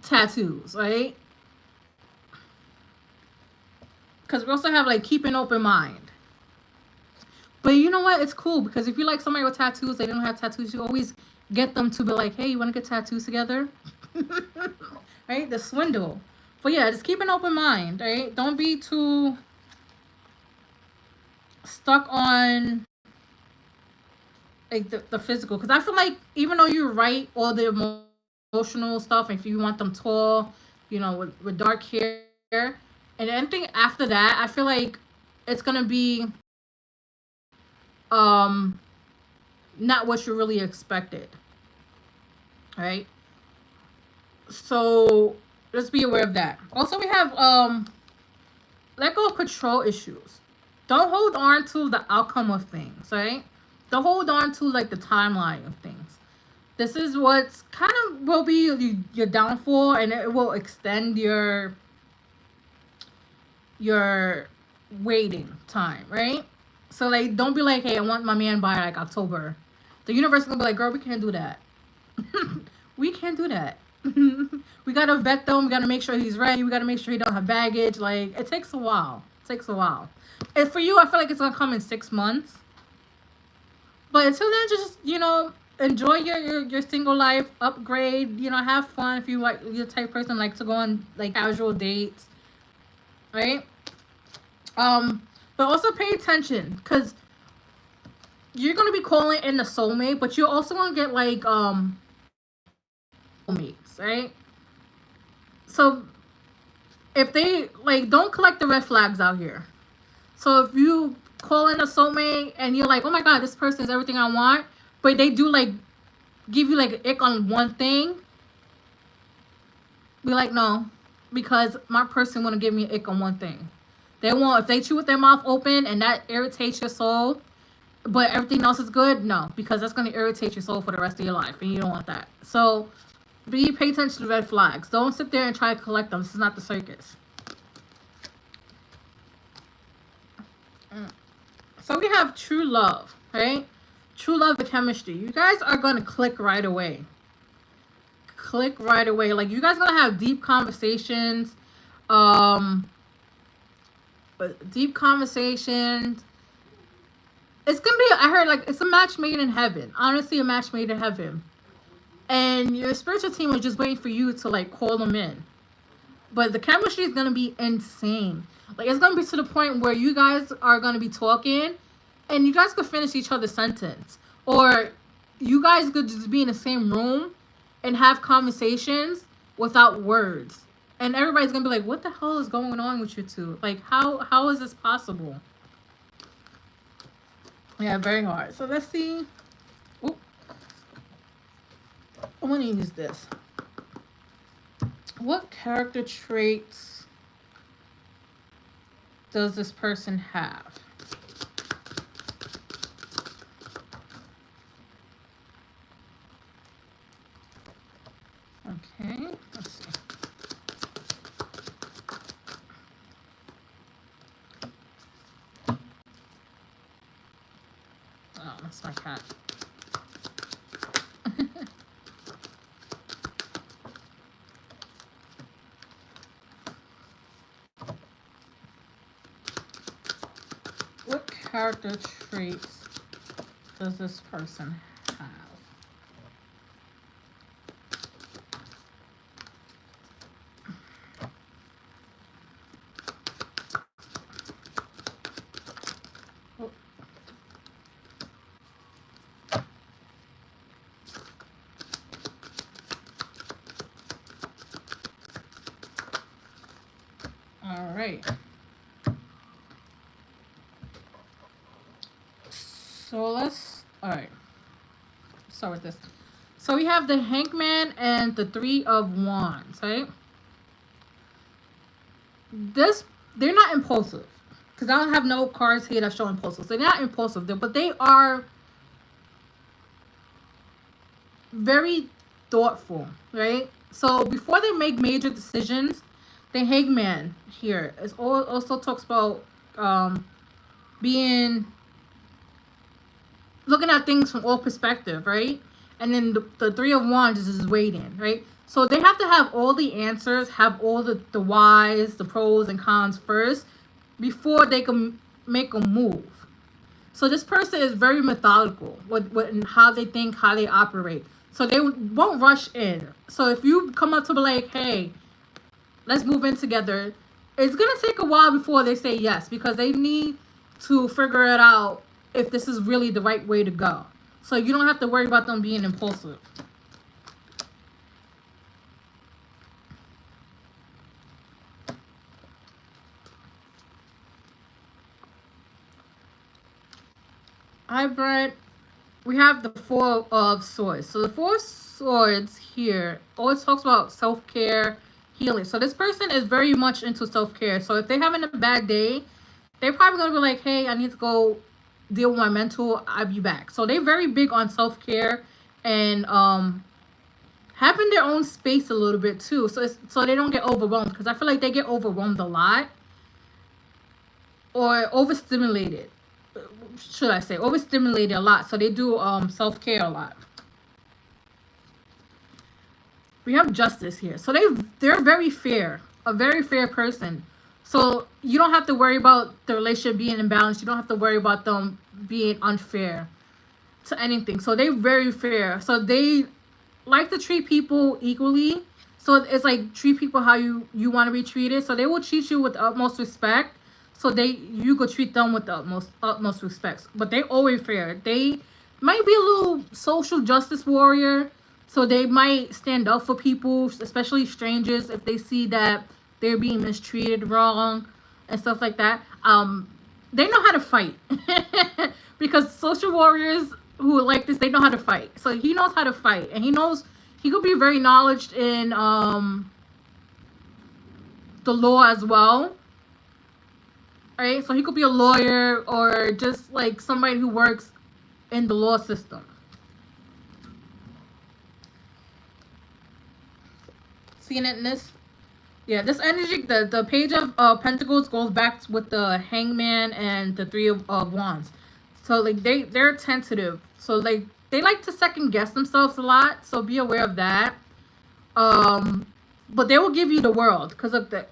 tattoos, right? Because we also have like keep an open mind. But you know what? It's cool because if you like somebody with tattoos, they don't have tattoos, you always get them to be like, hey, you want to get tattoos together? Right? The swindle. But yeah, just keep an open mind, right? Don't be too stuck on like the physical. Because I feel like even though you write all the emotional stuff, if you want them tall, you know, with dark hair, and anything after that, I feel like it's going to be not what you really expected, right? So let's be aware of that. Also, we have let go of control issues. Don't hold on to the outcome of things, right? Don't hold on to like the timeline of things. This is what's kind of will be your downfall, and it will extend your waiting time, right? So like don't be like, hey, I want my man by like October. The universe is gonna be like, girl, we can't do that. We can't do that. We gotta vet them, we gotta make sure he's ready, we gotta make sure he don't have baggage. Like it takes a while. It takes a while. And for you, I feel like it's gonna come in 6 months. But until then, just, you know, enjoy your single life, upgrade, you know, have fun if you like you're the type of person like to go on like casual dates. Right? But also pay attention because you're gonna be calling in the soulmate, but you're also gonna get like soulmates, right? So if they like don't collect the red flags out here. So if you call in a soulmate and you're like, oh my god, this person is everything I want, but they do like give you like an ick on one thing, be like, no, because my person want to give me an ick on one thing. They won't, if they chew with their mouth open and that irritates your soul, but everything else is good, no, because that's going to irritate your soul for the rest of your life, and you don't want that. So pay attention to red flags. Don't sit there and try to collect them. This is not the circus. So we have true love, right? True love and chemistry. You guys are going to click right away. Click right away. Like, you guys are going to have deep conversations. Deep conversations. It's going to be, I heard, like, it's a match made in heaven. Honestly, a match made in heaven. And your spiritual team is just waiting for you to, like, call them in. But the chemistry is going to be insane. Like, it's going to be to the point where you guys are going to be talking and you guys could finish each other's sentence. Or you guys could just be in the same room and have conversations without words. And everybody's going to be like, what the hell is going on with you two? Like, how is this possible? Yeah, very hard. So let's see. Oop. I want to use this. What character traits does this person have? Okay, let's see. Oh, that's my cat. What character traits does this person have? Oh. All right. So all right, start with this. So we have the Hangman and the Three of Wands, right? They're not impulsive, because I don't have no cards here that show impulsive. They're not impulsive, but they are very thoughtful, right? So before they make major decisions, the Hangman here also talks about looking at things from all perspective, right? And then the Three of Wands is just waiting, right? So they have to have all the answers, have all the whys, the pros and cons first before they can make a move. So this person is very methodical with how they think, how they operate. So they won't rush in. So if you come up to be like, hey, let's move in together, it's going to take a while before they say yes, because they need to figure it out if this is really the right way to go. So you don't have to worry about them being impulsive. Hi, Brent. We have the Four of Swords. So the Four of Swords here always talks about self-care, healing. So this person is very much into self-care. So if they're having a bad day, they're probably going to be like, hey, I need to go deal with my mental. I'll be back. So they're very big on self-care and having their own space a little bit too. So they don't get overwhelmed, because I feel like they get overwhelmed a lot or overstimulated. Should I say overstimulated a lot. So they do self-care a lot. We have Justice here. So they're very fair. A very fair person. So you don't have to worry about the relationship being imbalanced. You don't have to worry about them being unfair to anything. So they're very fair. So they like to treat people equally. So it's like treat people how you want to be treated. So they will treat you with the utmost respect. So you could treat them with the utmost respect. But they're always fair. They might be a little social justice warrior. So they might stand up for people, especially strangers, if they see that they're being mistreated wrong and stuff like that. They know how to fight. Because social warriors who are like this, they know how to fight. So he knows how to fight. And he could be very knowledgeable in the law as well. Right? So he could be a lawyer or just like somebody who works in the law system. Seeing it in this? Yeah, this energy, the page of pentacles goes back with the hangman and the three of wands. So like they're tentative. So like they like to second guess themselves a lot. So be aware of that. Um, but they will give you the world because of the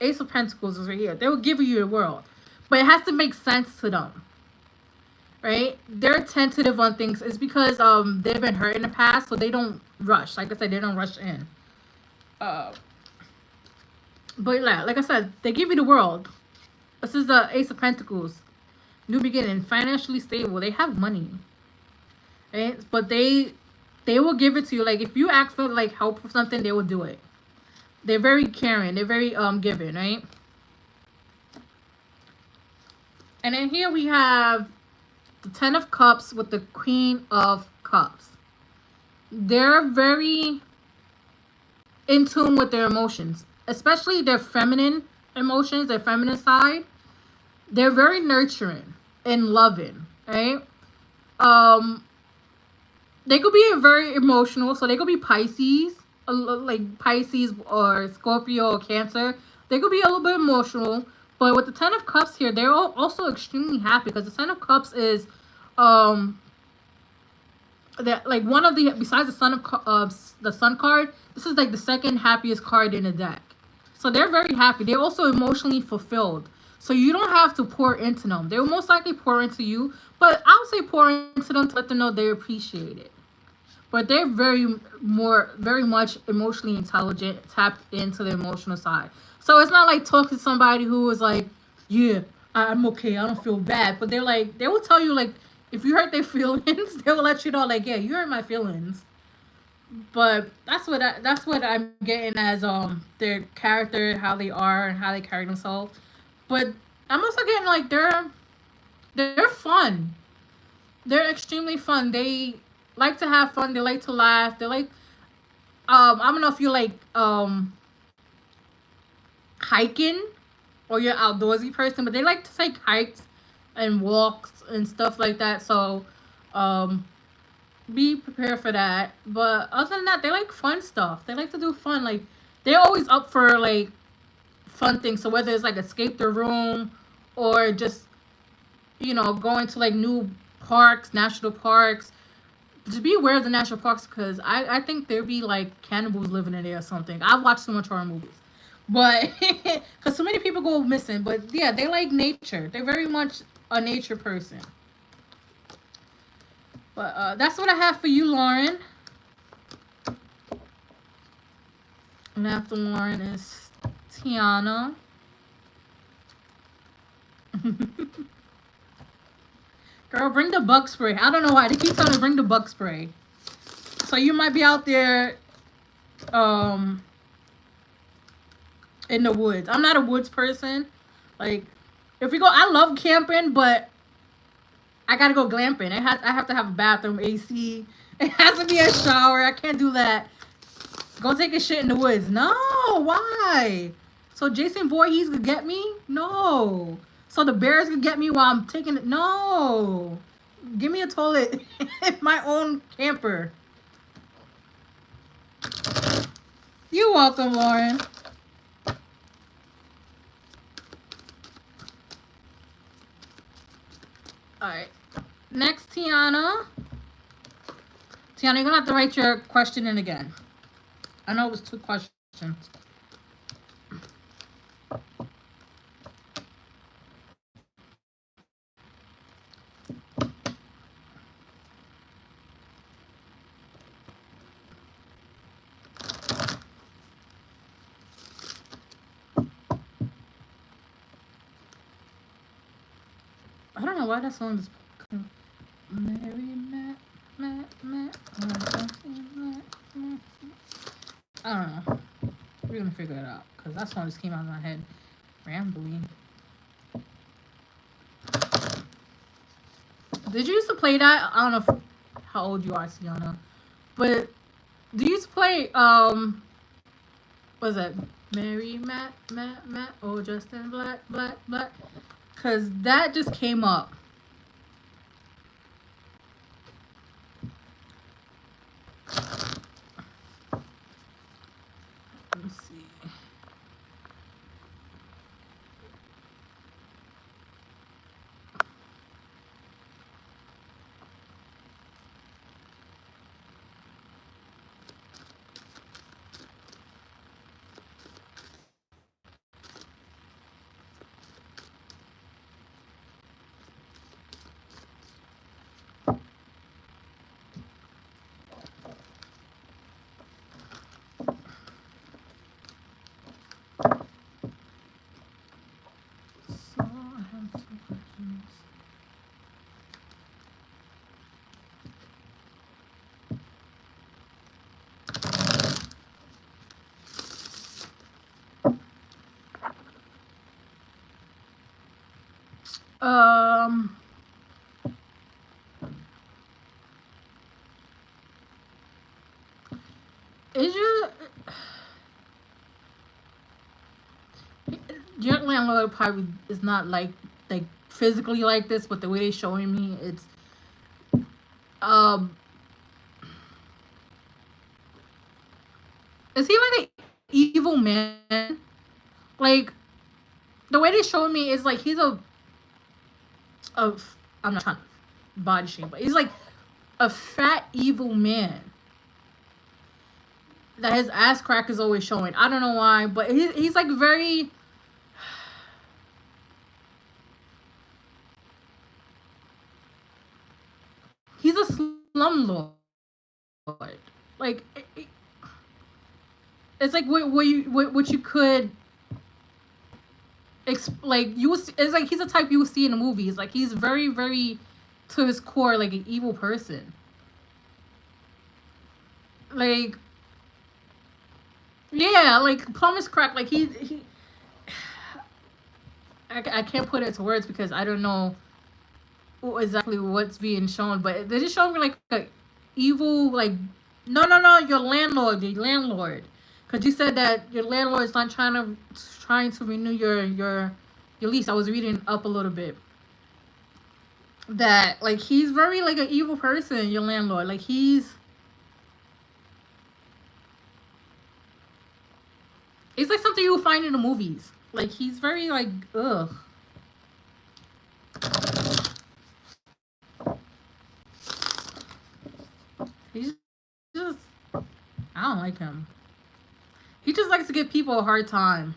ace of pentacles is right here. They will give you the world, but it has to make sense to them, right? They're tentative on things. It's because they've been hurt in the past, so they don't rush. Like I said, they don't rush in. Uh, but yeah, like I said, they give you the world. This is the ace of pentacles. New beginning, financially stable. They have money, right? But they will give it to you. Like if you ask for like help for something, they will do it. They're very caring. They're very giving, right? And then here we have the Ten of Cups with the Queen of Cups. They're very in tune with their emotions, especially their feminine emotions, their feminine side. They're very nurturing and loving, right? Um, they could be very emotional, so they could be Pisces, like Pisces or Scorpio or Cancer. They could be a little bit emotional, but with the Ten of Cups here, they're also extremely happy because the Ten of Cups is, that like one of the besides the Sun card, this is like the second happiest card in the deck. So they're very happy. They're also emotionally fulfilled. So you don't have to pour into them. They will most likely pour into you, but I would say pour into them to let them know they appreciate it. But they're very much emotionally intelligent, tapped into the emotional side. So it's not like talking to somebody who is like, yeah, I'm okay, I don't feel bad. But they're like, they will tell you like, if you hurt their feelings, they will let you know like, yeah, you hurt my feelings. But that's what I'm getting as their character, how they are, and how they carry themselves. But I'm also getting like they're fun. They're extremely fun. They like to have fun. They like to laugh. They like I don't know if you like hiking or you're an outdoorsy person, but they like to take hikes and walks and stuff like that. So um be prepared for that. But other than that, they like fun stuff. They like to do fun. Like they're always up for like fun things. So whether it's like escape the room or just going to like new parks, national parks. Just be aware of the national parks because I think there be like cannibals living in there or something. I've watched so much horror movies, but because so many people go missing. But yeah, they like nature. They're very much a nature person. But that's what I have for you, Lauren. And after Lauren is Tiana. Girl, bring the bug spray. I don't know why. They keep telling me bring the bug spray. So you might be out there in the woods. I'm not a woods person. Like, if we go, I love camping, but I gotta go glamping. I have to have a bathroom, AC. It has to be a shower. I can't do that. Go take a shit in the woods. No, why? So Jason Voorhees could get me? No. So the bears could get me while I'm taking it? No. Give me a toilet in my own camper. You're welcome, Lauren. Alright. Next, Tiana. Tiana, you're gonna have to write your question in again. I know it was 2 questions. I don't know why that song is. I don't know. We're gonna figure it out because that song just came out of my head. Rambling. Did you used to play that? I don't know how old you are, Gianna, but do you used to play what is that? Mary Matt, oh Justin Black, cause that just came up. Let me see. Um, it's just your landlord probably is not like physically like this, but the way they showing me, it's um, is he like an evil man? Like the way they showing me is like he's a I'm not trying to body shame, but he's like a fat evil man that his ass crack is always showing. I don't know why, but he's like very. He's a slumlord. Like it's like what you could like you. It's like he's a type you would see in the movies. Like he's very very to his core like an evil person. Like yeah, like plumber's crack. Like he. I can't put it into words because I don't know exactly what's being shown, but they just showing me like a evil like no your landlord the landlord because you said that your landlord is not trying to renew your lease. I was reading up a little bit that like he's very like an evil person. Your landlord like he's like something you will find in the movies. Like he's very like ugh. He's just I don't like him. He just likes to give people a hard time.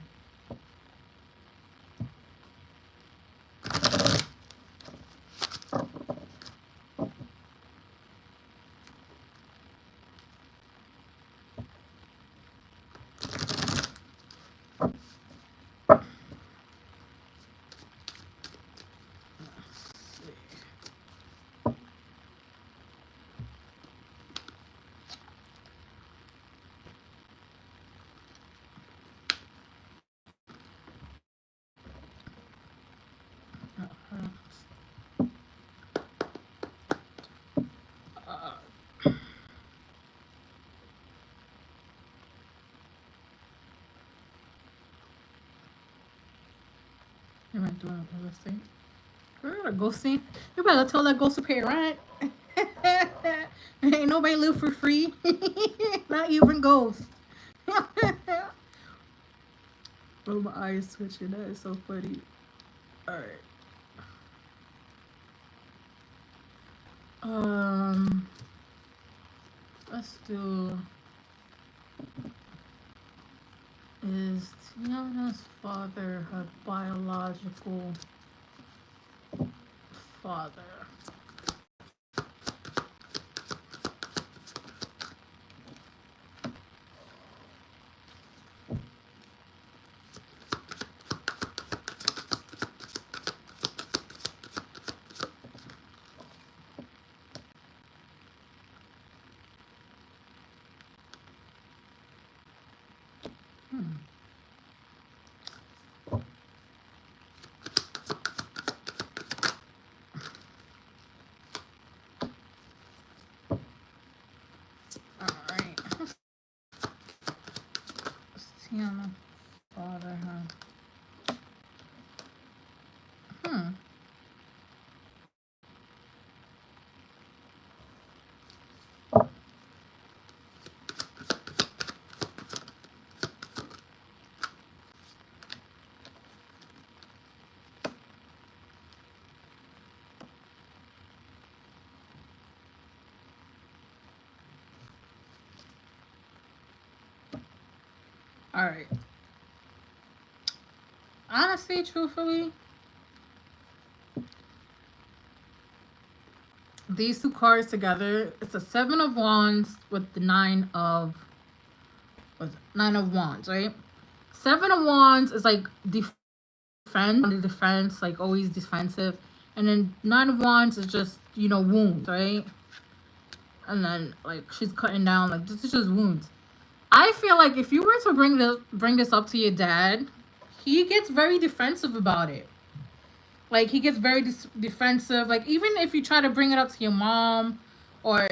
You might doing a ghost thing. A ghost thing. You better tell that ghost to pay rent. Ain't nobody live for free. Not even ghosts. Oh, my eyes twitching. That is so funny. Alright. Let's do. Is Gianna's father her biological father? Alright. Gianna's father her. Alright. Honestly, truthfully, these two cards together, it's a 7 of Wands with the 9 of Wands, right? 7 of Wands is like defense, like always defensive. And then 9 of Wands is just, wounds, right? And then like she's cutting down, like this is just wounds. I feel like if you were to bring this up to your dad, he gets very defensive about it. Like he gets very defensive. Like even if you try to bring it up to your mom, or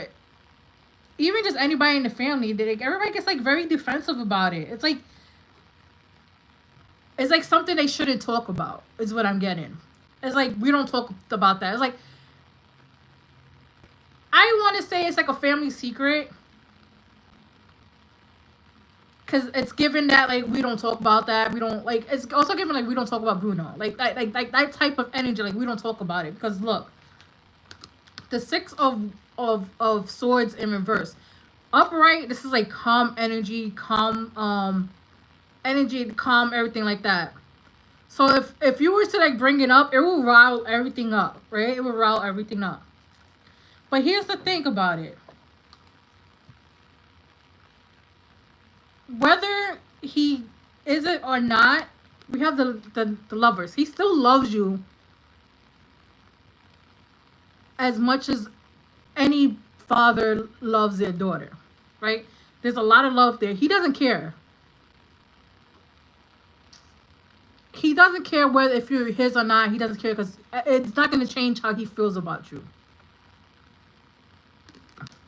even just anybody in the family, like everybody gets like very defensive about it. It's like something they shouldn't talk about. Is what I'm getting. It's like we don't talk about that. It's like I want to say it's like a family secret, because it's given that like we don't talk about that. We don't like. It's also given like we don't talk about Bruno. Like that type of energy. Like we don't talk about it because look, the six of swords in reverse, upright. This is like calm energy, calm energy, calm everything like that. So if you were to like bring it up, it will rile everything up, right? It will rile everything up. But here's the thing about it. Whether he is it or not, we have the lovers. He still loves you as much as any father loves their daughter, right? There's a lot of love there. He doesn't care. He doesn't care whether if you're his or not. He doesn't care because it's not going to change how he feels about you,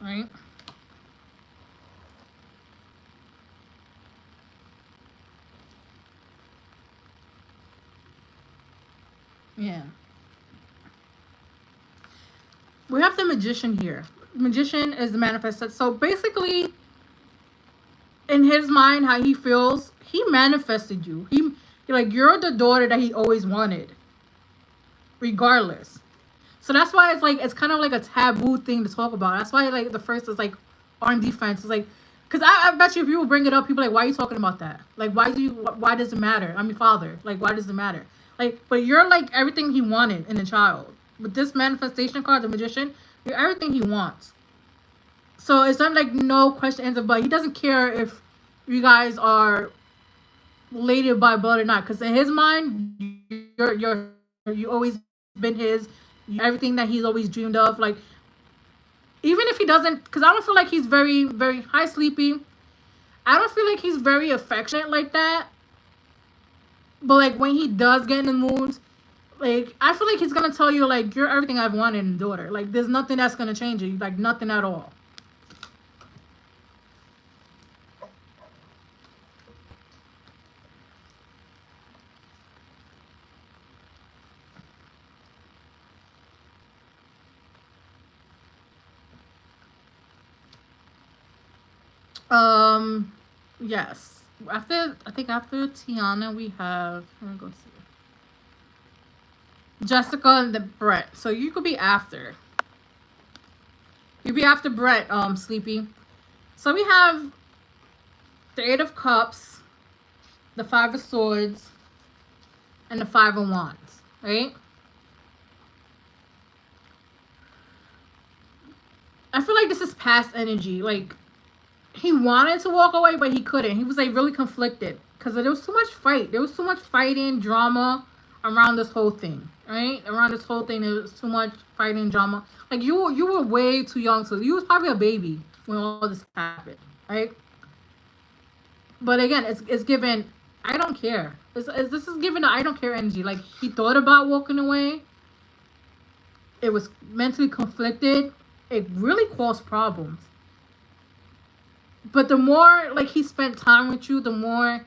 right? Yeah. We have the magician here. Magician is the manifested. So basically, in his mind, how he feels, he manifested you. You're the daughter that he always wanted, regardless. So that's why it's kind of like a taboo thing to talk about. That's why like the first is like on defense. It's like, because I bet you if you would bring it up, people are like, why are you talking about that? Like, why does it matter? I'm your father. Like, why does it matter? Like, but you're like everything he wanted in a child. With this manifestation card, the magician, you're everything he wants. So it's not like no question answer, but he doesn't care if you guys are related by blood or not. Because in his mind, you always been his. Everything that he's always dreamed of. Like, even if he doesn't, because I don't feel like he's very, very high sleepy. I don't feel like he's very affectionate like that. But like when he does get in the mood, like I feel like he's gonna tell you like you're everything I've wanted in a daughter. Like there's nothing that's gonna change it. Like nothing at all. Yes. I think after Tiana we have. Let me go see. Jessica and the Brett. So you could be after. You'd be after Brett, Sleepy. So we have the Eight of Cups, the Five of Swords, and the Five of Wands, right? I feel like this is past energy. Like, he wanted to walk away, but he couldn't. He was, like, really conflicted. Because there was too much fight. There was too much fighting, drama around this whole thing, right? Around this whole thing, there was too much fighting, drama. Like, you were way too young. So you was probably a baby when all this happened, right? But again, it's given, I don't care. This is given the I don't care energy. Like, he thought about walking away. It was mentally conflicted. It really caused problems. But the more, like, he spent time with you, the more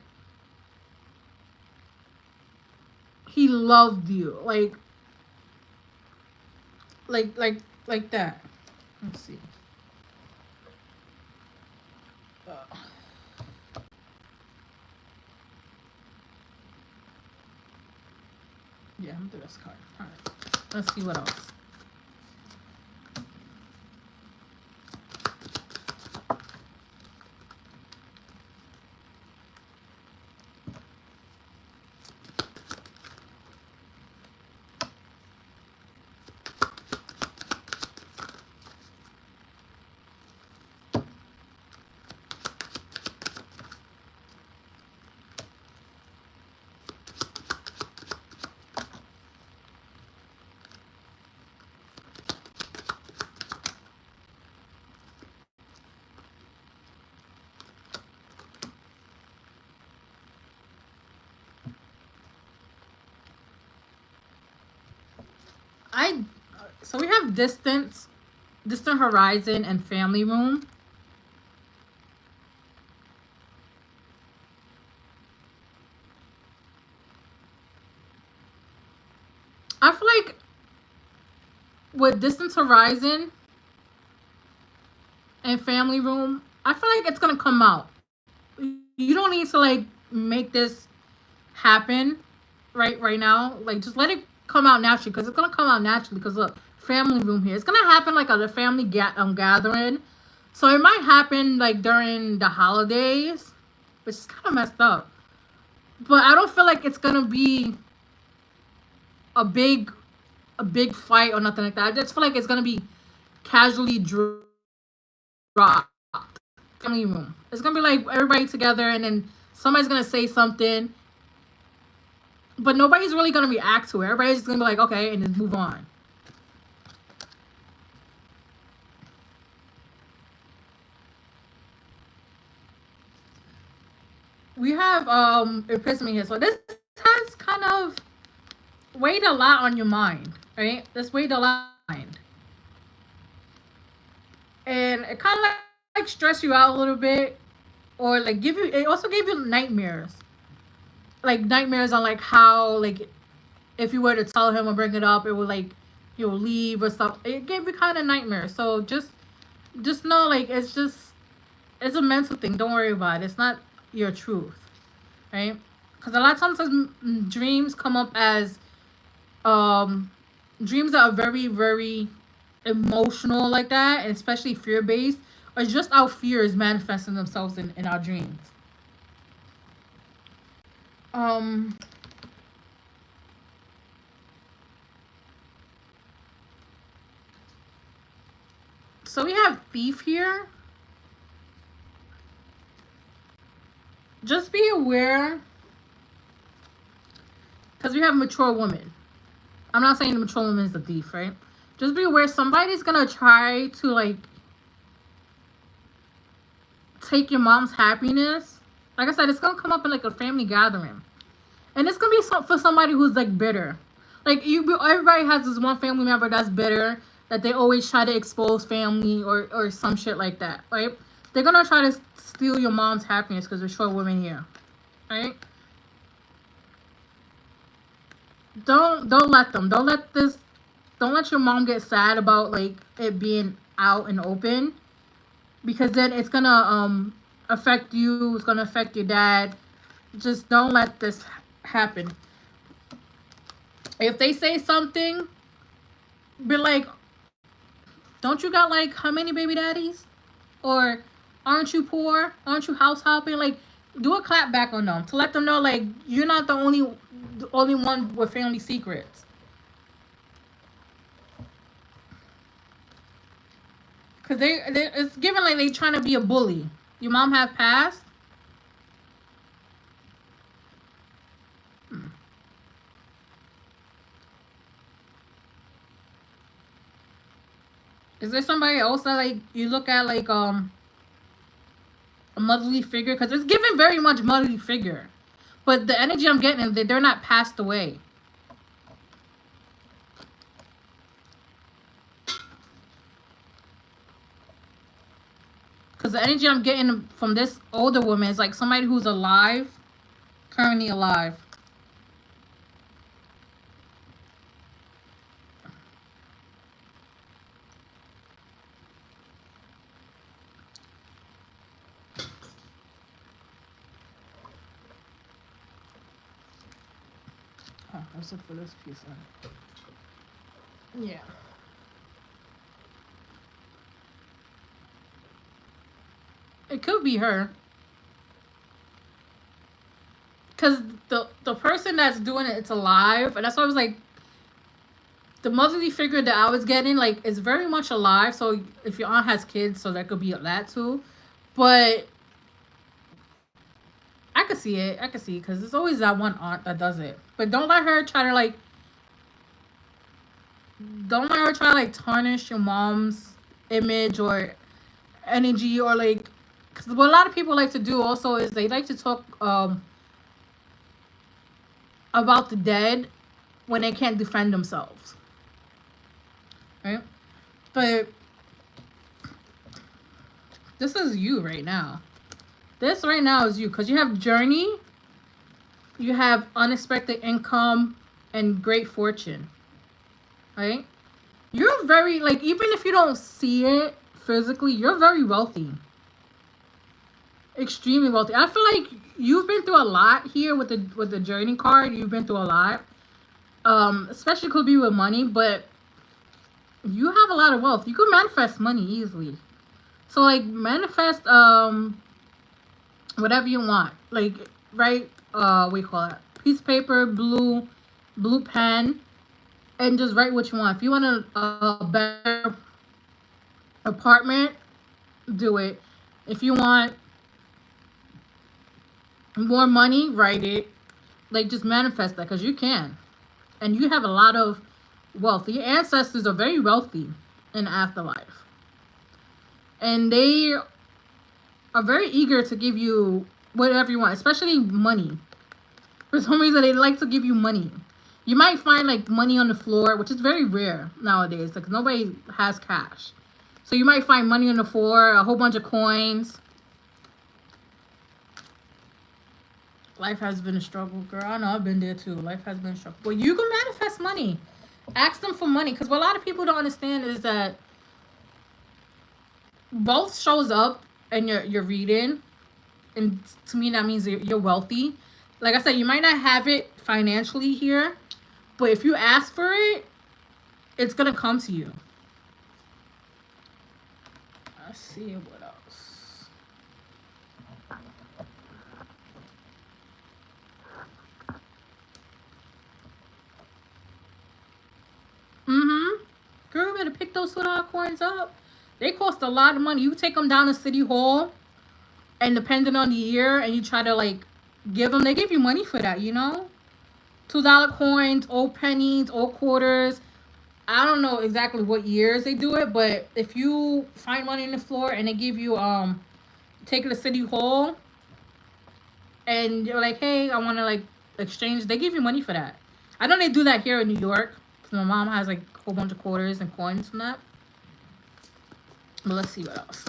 he loved you. Like that. Let's see. Yeah, I'm gonna do this card. All right. Let's see what else. I so we have distant horizon, and family room. I feel like with distant horizon and family room, I feel like it's gonna come out. You don't need to like make this happen right now. Like just let it come out naturally, because it's gonna come out naturally. Because look, family room here. It's gonna happen like at a family gathering. So it might happen like during the holidays, which is kind of messed up. But I don't feel like it's gonna be a big a big fight or nothing like that. I just feel like it's gonna be casually dropped. Family room. It's gonna be like everybody together, and then somebody's gonna say something, but nobody's really gonna react to it. Everybody's just gonna be like, okay, and then move on. We have imprisonment here, so this has kind of weighed a lot on your mind, right? This weighed a lot on your mind, and it kind of like stress you out a little bit, or like give you. It also gave you nightmares, like nightmares on like how like if you were to tell him or bring it up, it would like he'll leave or stuff. It gave you kind of nightmares. So just know like it's a mental thing. Don't worry about it. It's not your truth, right? Because a lot of times dreams come up as dreams that are very very emotional like that, and especially fear based, or just our fears manifesting themselves in our dreams. Um, so we have thief here. Just be aware, because we have mature woman. I'm not saying the mature woman is the thief, right? Just be aware somebody's gonna try to like take your mom's happiness. Like I said, it's gonna come up in like a family gathering, and it's gonna be for somebody who's like bitter. Like everybody has this one family member that's bitter, that they always try to expose family or some shit like that, right? They're gonna try to steal your mom's happiness because there's short women here, right? Don't let them. Don't let your mom get sad about like it being out and open, because then it's gonna affect you. It's gonna affect your dad. Just don't let this happen. If they say something, be like, don't you got like how many baby daddies? Or aren't you poor? Aren't you house hopping? Like, do a clap back on them to let them know like you're not the only one with family secrets. Cause it's given like they trying to be a bully. Your mom have passed. Is there somebody else that like you look at like a motherly figure? Because it's given very much motherly figure, but the energy I'm getting is that they're not passed away. Because the energy I'm getting from this older woman is like somebody who's alive, currently alive. Oh, let's look for this piece. Yeah. It could be her. Because the person that's doing it, it's alive. And that's why I was like, the motherly figure that I was getting, like, is very much alive. So if your aunt has kids, so that could be that too. But I could see it. I could see it. Because there's always that one aunt that does it. But don't let her try to, like, tarnish your mom's image or energy, or like, because what a lot of people like to do also is they like to talk about the dead when they can't defend themselves. right? But this is you right now. This right now is you, because you have journey, you have unexpected income, and great fortune, right? You're very, like, even if you don't see it physically, you're very wealthy. Extremely wealthy. I feel like you've been through a lot here with the journey card. You've been through a lot. Especially could be with money, but you have a lot of wealth. You can manifest money easily. So like manifest whatever you want. Like write what do you call it? Piece of paper, blue pen, and just write what you want. If you want a better apartment, do it. If you want more money, write it. Like just manifest that, because you can. And you have a lot of wealth. Your ancestors are very wealthy in the afterlife. And they are very eager to give you whatever you want, especially money. For some reason, they like to give you money. You might find like money on the floor, which is very rare nowadays. Like nobody has cash. So you might find money on the floor, a whole bunch of coins. Life has been a struggle, girl. I know, I've been there too. Life has been a struggle. But you can manifest money. Ask them for money. Because what a lot of people don't understand is that wealth shows up in your reading. And to me, that means you're wealthy. Like I said, you might not have it financially here. But if you ask for it, it's going to come to you. Let's see what else. Girl, you better pick those $2 coins up. They cost a lot of money. You take them down to City Hall, and depending on the year, and you try to like give them, they give you money for that, you know? $2 coins, old pennies, old quarters. I don't know exactly what years they do it, but if you find money on the floor and they give you take it to City Hall, and you're like, hey, I want to like exchange, they give you money for that. I know they do that here in New York. My mom has like a whole bunch of quarters and coins from that. But let's see what else.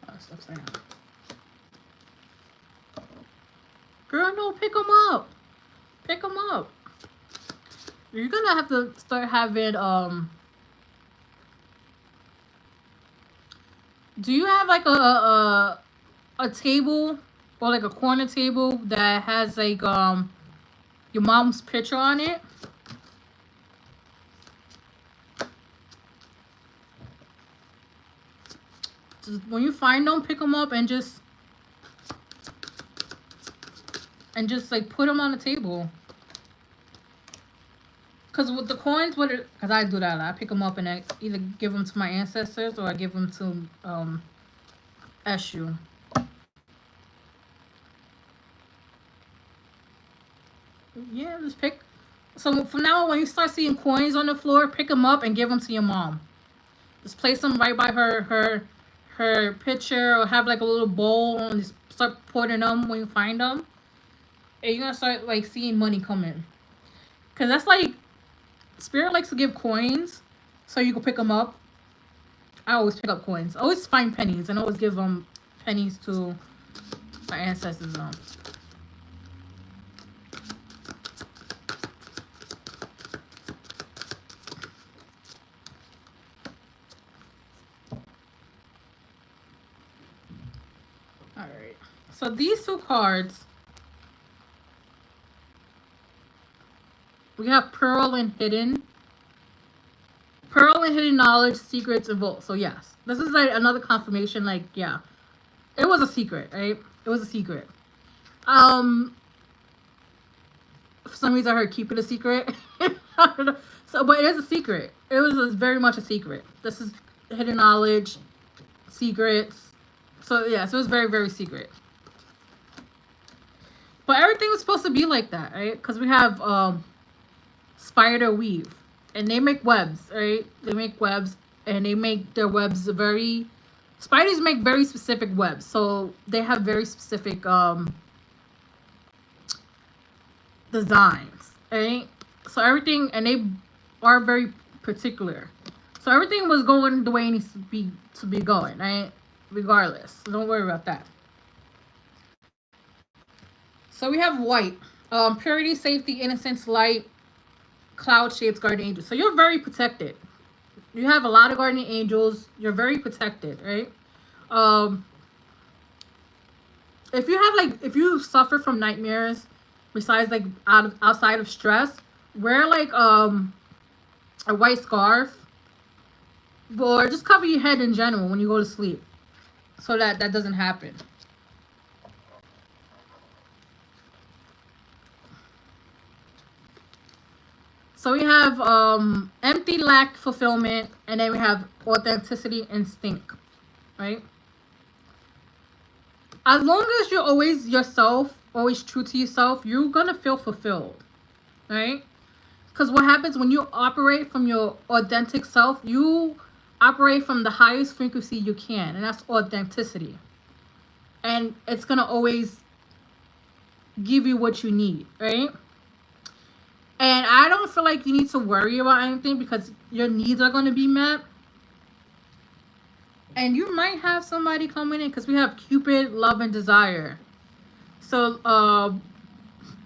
Oh, stuff's there. Girl, no, pick them up. Pick them up. You're gonna have to start having do you have like a table or like a corner table that has like your mom's picture on it? Just, when you find them, pick them up and just like put them on the table. Because with the coins, because I do that, I pick them up and I either give them to my ancestors or I give them to Eshu. Yeah, just pick. So from now on, when you start seeing coins on the floor, pick them up and give them to your mom. Just place them right by her picture, or have like a little bowl and just start putting them when you find them. And you're gonna start like seeing money come in. Because that's like, Spirit likes to give coins so you can pick them up. I always pick up coins. I always find pennies and always give them pennies to my ancestors. Alright. So these two cards, we have Pearl and Hidden. Pearl and Hidden Knowledge, Secrets, and Vault. So yes, this is like another confirmation. Like, yeah, it was a secret, right? It was a secret. For some reason I heard keep it a secret. So, but it is a secret. It was very much a secret. This is Hidden Knowledge, Secrets. So yeah, so it was very, very secret. But everything was supposed to be like that, right? Because we have spider weave, and they make webs, right? They make webs, and they make their webs very. Spiders make very specific webs, so they have very specific designs, right? So everything, and they are very particular. So everything was going the way it needs to be going, right? Regardless, so don't worry about that. So we have white, purity, safety, innocence, light, cloud shapes, guardian angels. So you're very protected. You have a lot of guardian angels. You're very protected, right? Um, if you have like, if you suffer from nightmares, besides like outside of stress, wear like a white scarf, or just cover your head in general when you go to sleep, so that that doesn't happen. So we have empty, lack, fulfillment, and then we have authenticity, instinct, right? As long as you're always yourself, always true to yourself, you're gonna feel fulfilled, right? Because what happens when you operate from your authentic self, you operate from the highest frequency you can, and that's authenticity. And it's gonna always give you what you need, right? And I don't feel like you need to worry about anything because your needs are going to be met. And you might have somebody coming in because we have Cupid, love, and desire. So,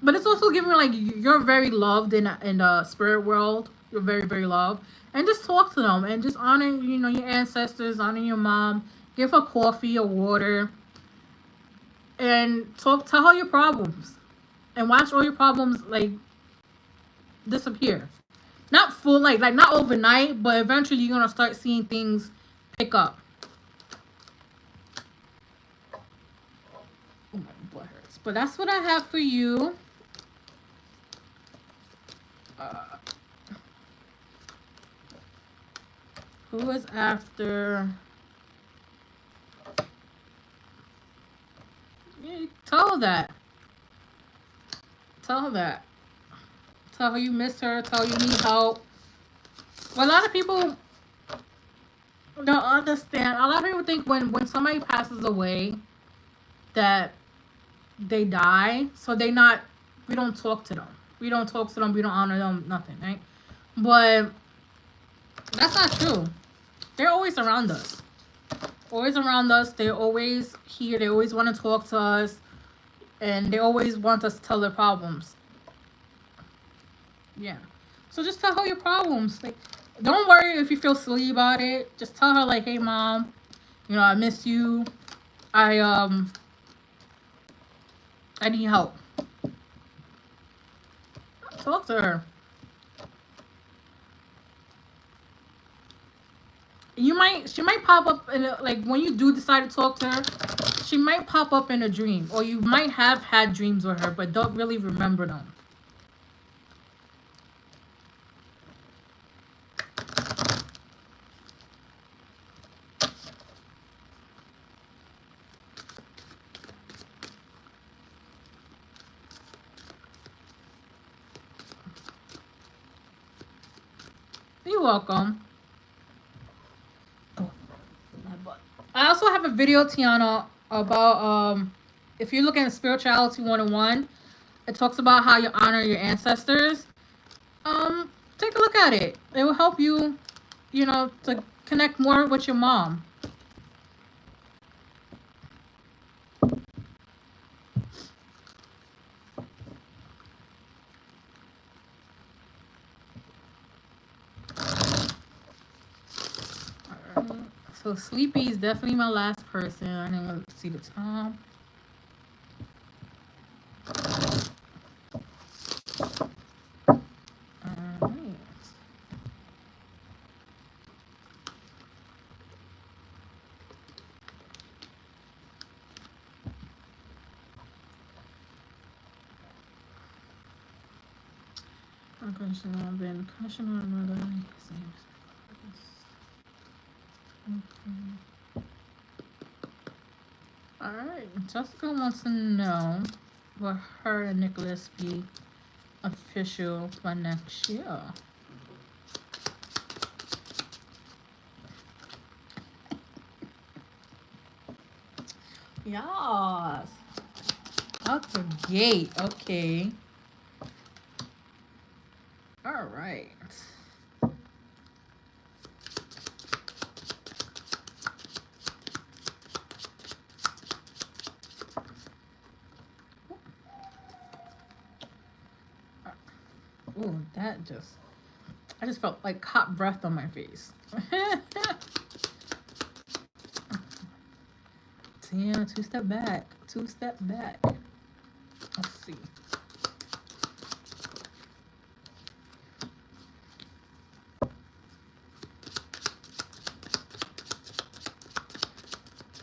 but it's also giving like you're very loved in the spirit world. You're very, very loved. And just talk to them and just honor, you know, your ancestors, honor your mom. Give her coffee or water. And tell her your problems. And watch all your problems like disappear. Not full, like not overnight, but eventually you're gonna start seeing things pick up. Oh, my butt hurts. But that's what I have for you. Who is after? Yeah, tell her that. Tell her that. Tell her you miss her. Tell her you need help. Well, a lot of people don't understand. A lot of people think when somebody passes away that they die. So we don't talk to them. We don't talk to them. We don't honor them. Nothing, right? But that's not true. They're always around us. Always around us. They're always here. They always want to talk to us. And they always want us to tell their problems. Yeah. So just tell her your problems. Like, don't worry if you feel silly about it. Just tell her like, hey mom, you know, I miss you. I need help. Talk to her. She might pop up in like when you do decide to talk to her, she might pop up in a dream, or you might have had dreams with her, but don't really remember them. You're welcome. Oh, my butt. I also have a video, Tiana, about if you're looking at Spirituality 101, it talks about how you honor your ancestors. Take a look at it. It will help you, you know, to connect more with your mom. So Sleepy is definitely my last person. I didn't want to see the time. I've been crushing on another. Alright, Jessica wants to know will her and Nicholas be official for next year? Yes. Out the gate. Okay. All right. Ooh, that just... I just felt like hot breath on my face. Yeah, two-step back. Two-step back. Let's see.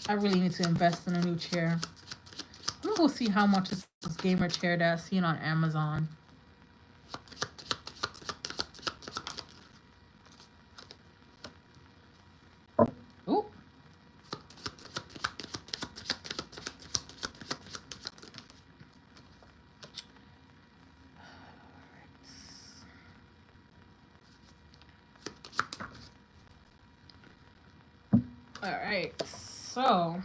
I really need to invest in a new chair. I'm gonna go see how much is this gamer chair that I've seen on Amazon. Oh. All right. So,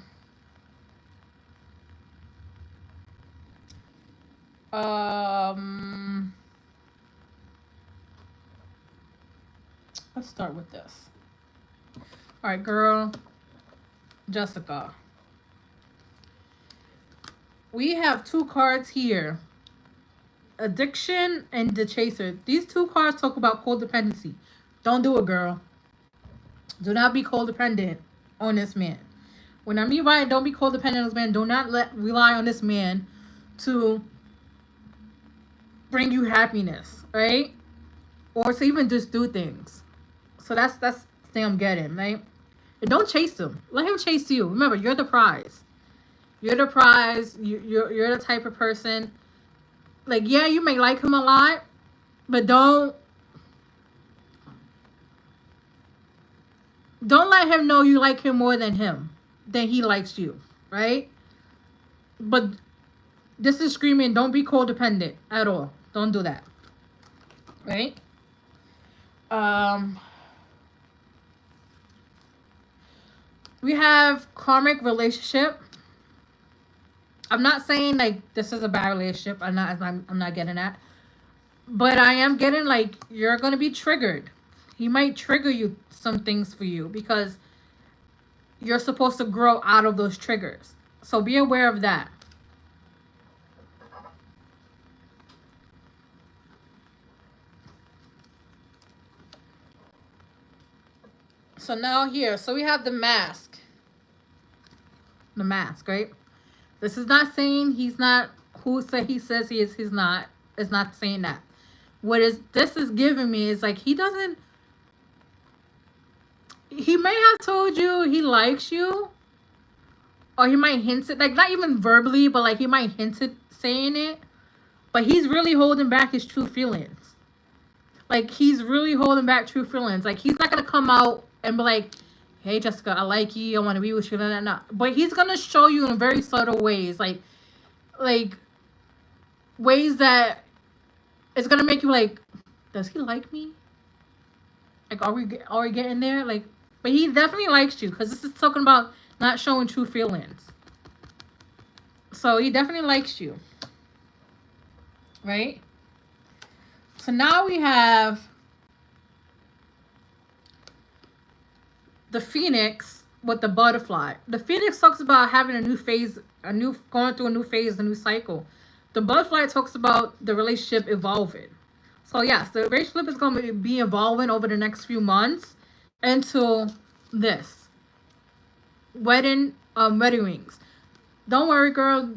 let's start with this. All right, girl, Jessica. We have two cards here. Addiction and the Chaser. These two cards talk about codependency. Don't do it, girl. Do not be codependent on this man. When I mean by don't be codependent on this man, do not rely on this man to bring you happiness, right? Or to even just do things. So that's the thing I'm getting, right? And don't chase him. Let him chase you. Remember, you're the prize. You're the prize. You're the type of person. Like, yeah, you may like him a lot, but don't let him know you like him more than he likes you, right? But this is screaming, don't be codependent at all. Don't do that, right? We have karmic relationship. I'm not saying like this is a bad relationship. I'm not getting that. But I am getting like you're gonna be triggered. He might trigger you some things for you because you're supposed to grow out of those triggers. So be aware of that. So now here, so we have the mask. The mask, right? This is not saying he's not who he says he is, he's not. It's not saying that. This is giving me is like he may have told you he likes you. Or he might hint it, like not even verbally, but like he might hint it saying it. But he's really holding back his true feelings. Like he's really holding back true feelings. Like he's not gonna come out and be like, hey Jessica, I like you, I wanna be with you, no. But he's gonna show you in very subtle ways, like ways that it's gonna make you like, does he like me? Like are we getting there? Like, but he definitely likes you because this is talking about not showing true feelings. So he definitely likes you. Right? So now we have the Phoenix with the butterfly. The Phoenix talks about having a new phase, going through a new phase, a new cycle. The butterfly talks about the relationship evolving. So yes, the relationship is going to be evolving over the next few months until this wedding rings. Don't worry, girl.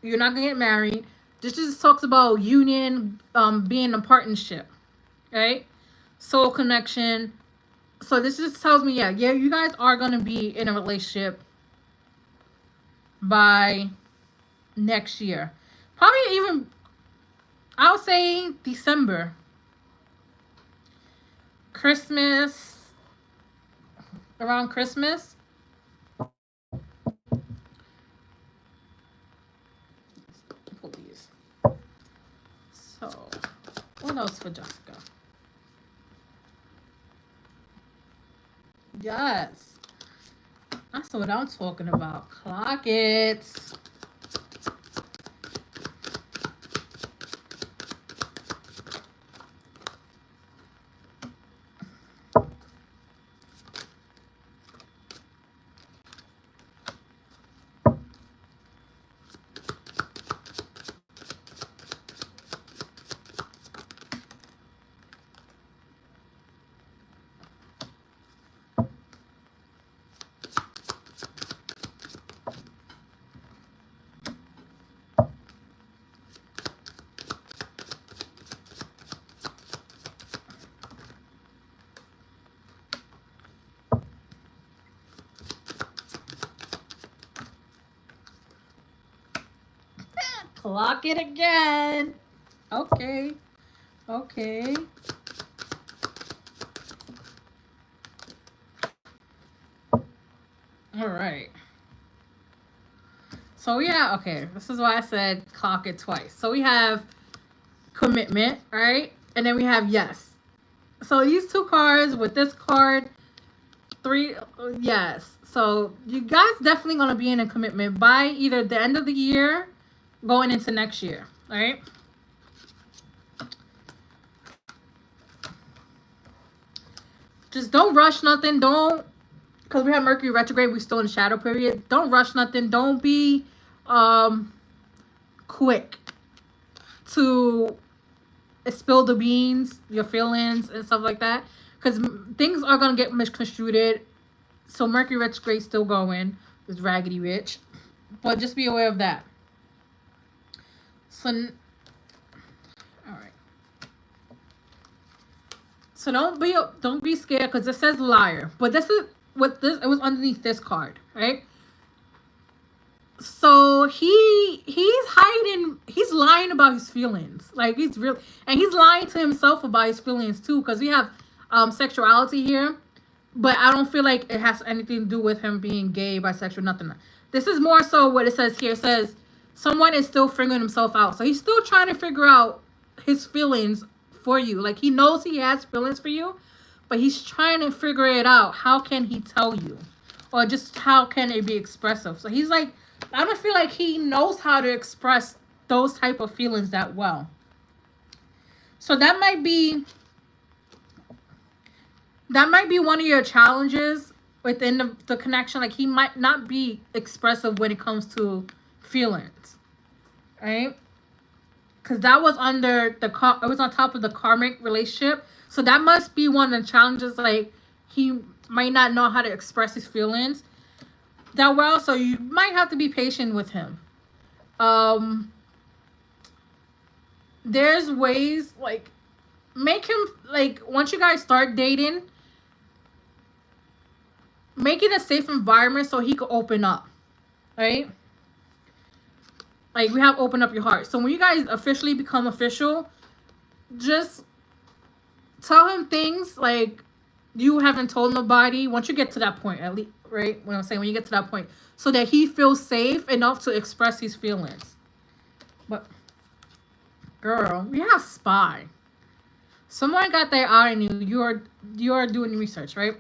You're not gonna get married. This just talks about union, being a partnership, right? Soul connection. So this just tells me, yeah, you guys are gonna be in a relationship by next year. Probably even, I'll say December. Christmas, around Christmas. Pull these. So, what else for Jessica? Yes. That's what I'm talking about. Clock it. Clock it again. Okay. Okay. All right. So yeah, okay. This is why I said clock it twice. So we have commitment, right? And then we have yes. So these two cards with this card, three, yes. So you guys definitely gonna be in a commitment by either the end of the year, going into next year, all right? Just don't rush nothing. Don't, because we have Mercury retrograde. We're still in shadow period. Don't rush nothing. Don't be quick to spill the beans, your feelings and stuff like that, because things are gonna get misconstrued. So Mercury retrograde still going. It's raggedy rich, but just be aware of that. So, all right. So don't be scared, because it says liar, but this is what this, it was underneath this card, right? So he's hiding, he's lying about his feelings, like he's real, and he's lying to himself about his feelings too, because we have sexuality here, but I don't feel like it has anything to do with him being gay, bisexual, nothing. This is more so what it says here. It says someone is still figuring himself out, so he's still trying to figure out his feelings for you. Like, he knows he has feelings for you, but he's trying to figure it out. How can he tell you, or just how can it be expressive? So he's like, I don't feel like he knows how to express those type of feelings that well. So that might be one of your challenges within the connection. Like, he might not be expressive when it comes to feelings, right? Because that was under it was on top of the karmic relationship. So that must be one of the challenges. Like, he might not know how to express his feelings that well, so you might have to be patient with him. There's ways, like, make him, like, once you guys start dating, make it a safe environment so he could open up, right? Like, we have open up your heart. So when you guys officially become official, just tell him things like you haven't told nobody. Once you get to that point, at least, right? What I'm saying, when you get to that point, so that he feels safe enough to express his feelings. But girl, we have spy. Someone got their eye on you. You're doing research, right?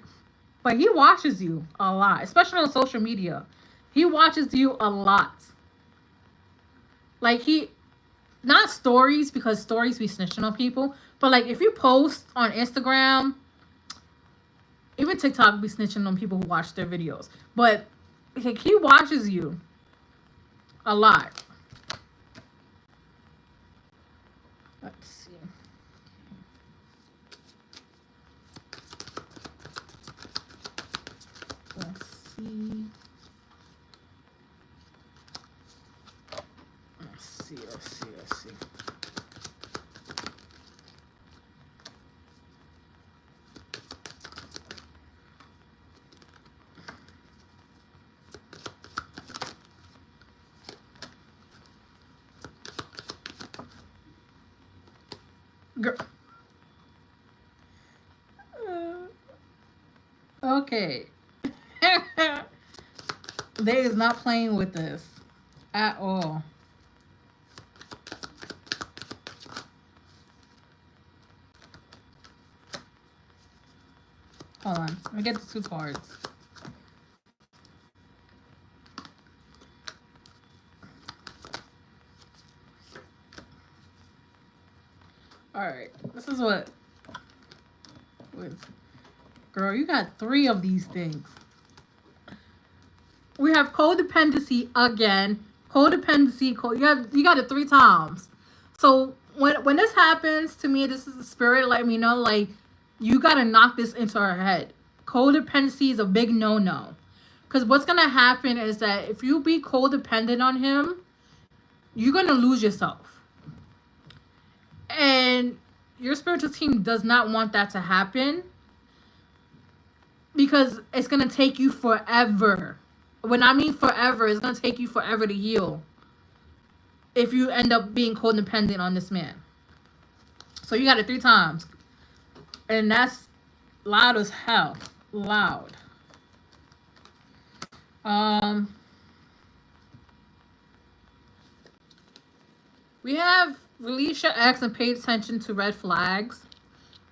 But he watches you a lot, especially on social media. He watches you a lot. Like, not stories, because stories be snitching on people, but like if you post on Instagram, even TikTok be snitching on people who watch their videos. But like, he watches you a lot. Let's see. Let's see. Let's see. Girl. Okay. They is not playing with this at all. Hold on. Let me get the two cards. is what... Girl, you got 3 of these things. We have codependency again. Codependency. You got it 3 times. So when this happens to me, this is the spirit letting me know, like, you got to knock this into her head. Codependency is a big no-no. Because what's going to happen is that if you be codependent on him, you're going to lose yourself. And your spiritual team does not want that to happen. Because it's going to take you forever. When I mean forever, it's going to take you forever to heal. If you end up being codependent on this man. So you got it 3 times. And that's loud as hell. Loud. We have release your ex and pay attention to red flags.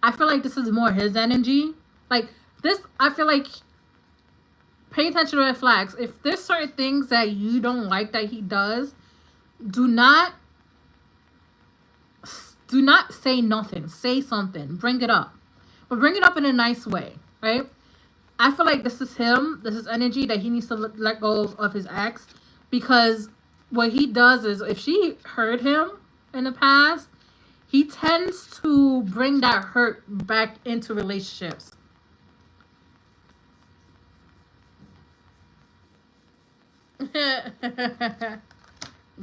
I feel like this is more his energy. Like this, I feel like pay attention to red flags. If there's certain things that you don't like that he does, do not say nothing. Say something. Bring it up. But bring it up in a nice way, right? I feel like this is him. This is energy that he needs to let go of his ex. Because what he does is, if she hurt him in the past, he tends to bring that hurt back into relationships.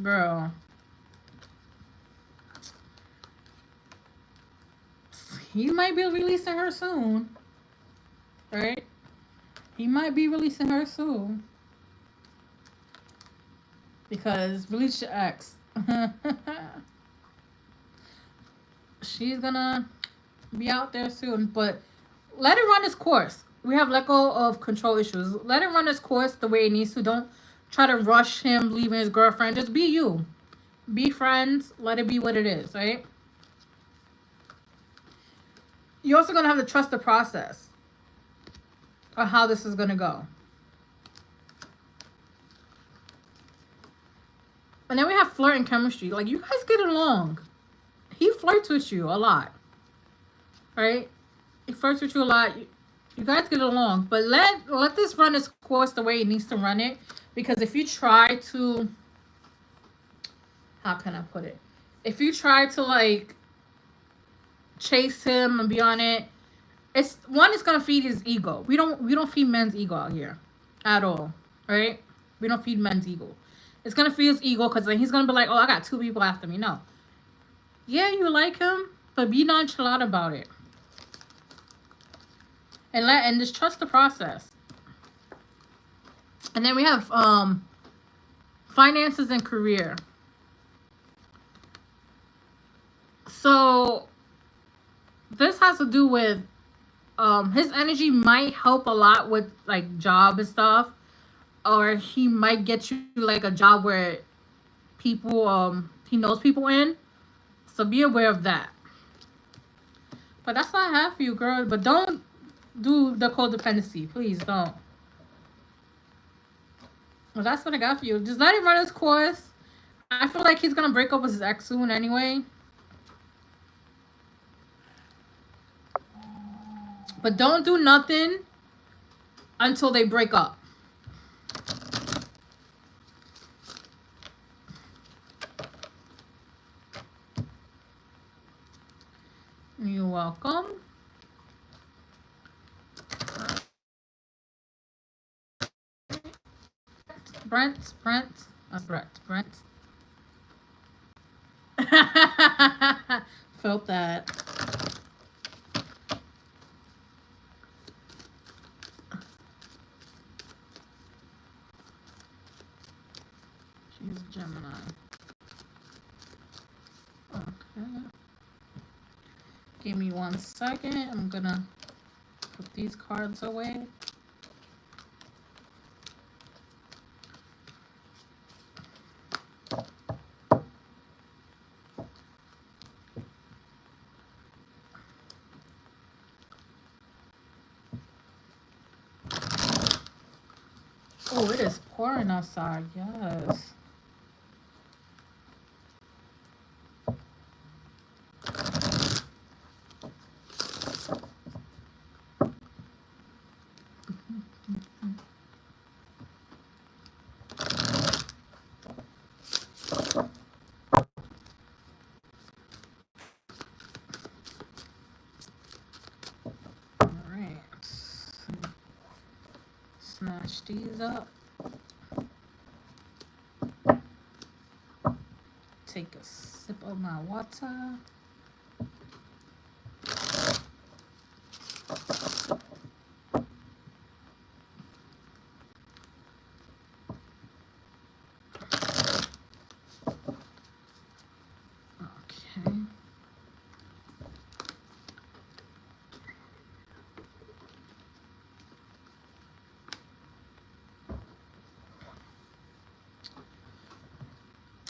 Girl. He might be releasing her soon. Right? He might be releasing her soon. Because release your ex. She's gonna be out there soon. But let it run its course. We have let go of control issues. Let it run its course the way it needs to. Don't try to rush him leaving his girlfriend. Just be you. Be friends. Let it be what it is, right? You're also going to have to trust the process of how this is going to go. And then we have flirt and chemistry. Like, you guys get along. He flirts with you a lot. Right? He flirts with you a lot. You guys get along. But let this run its course the way it needs to run it. Because if you try to... How can I put it? If you try to, like, chase him and be on it, it's gonna feed his ego. We don't feed men's ego out here at all, right? We don't feed men's ego. It's gonna feed his ego because then he's gonna be like, oh, I got 2 people after me. No, yeah, you like him, but be nonchalant about it, and just trust the process. And then we have finances and career. So this has to do with his energy might help a lot with like job and stuff, or he might get you like a job where people he knows people in. So be aware of that. But that's what I have for you, girl. But don't do the codependency, please don't. Well, that's what I got for you. Just let it run its course. I feel like he's gonna break up with his ex soon anyway. But don't do nothing until they break up. You're welcome. Brent. Felt that. She's a Gemini. Okay. Give me 1 second. I'm gonna put these cards away. Oh, it is pouring outside. Yes. Match these up. Take a sip of my water.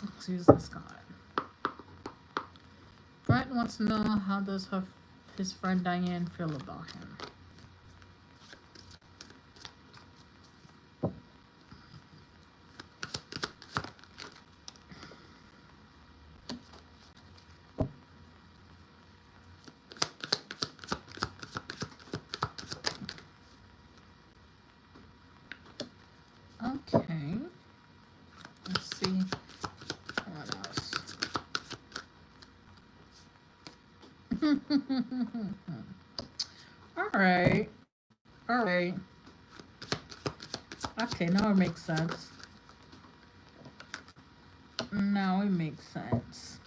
Let's use this card. Brent wants to know, how does his friend Diane feel about him? Okay. Let's see. What else? Alright. Alright. Okay, now it makes sense. Now it makes sense.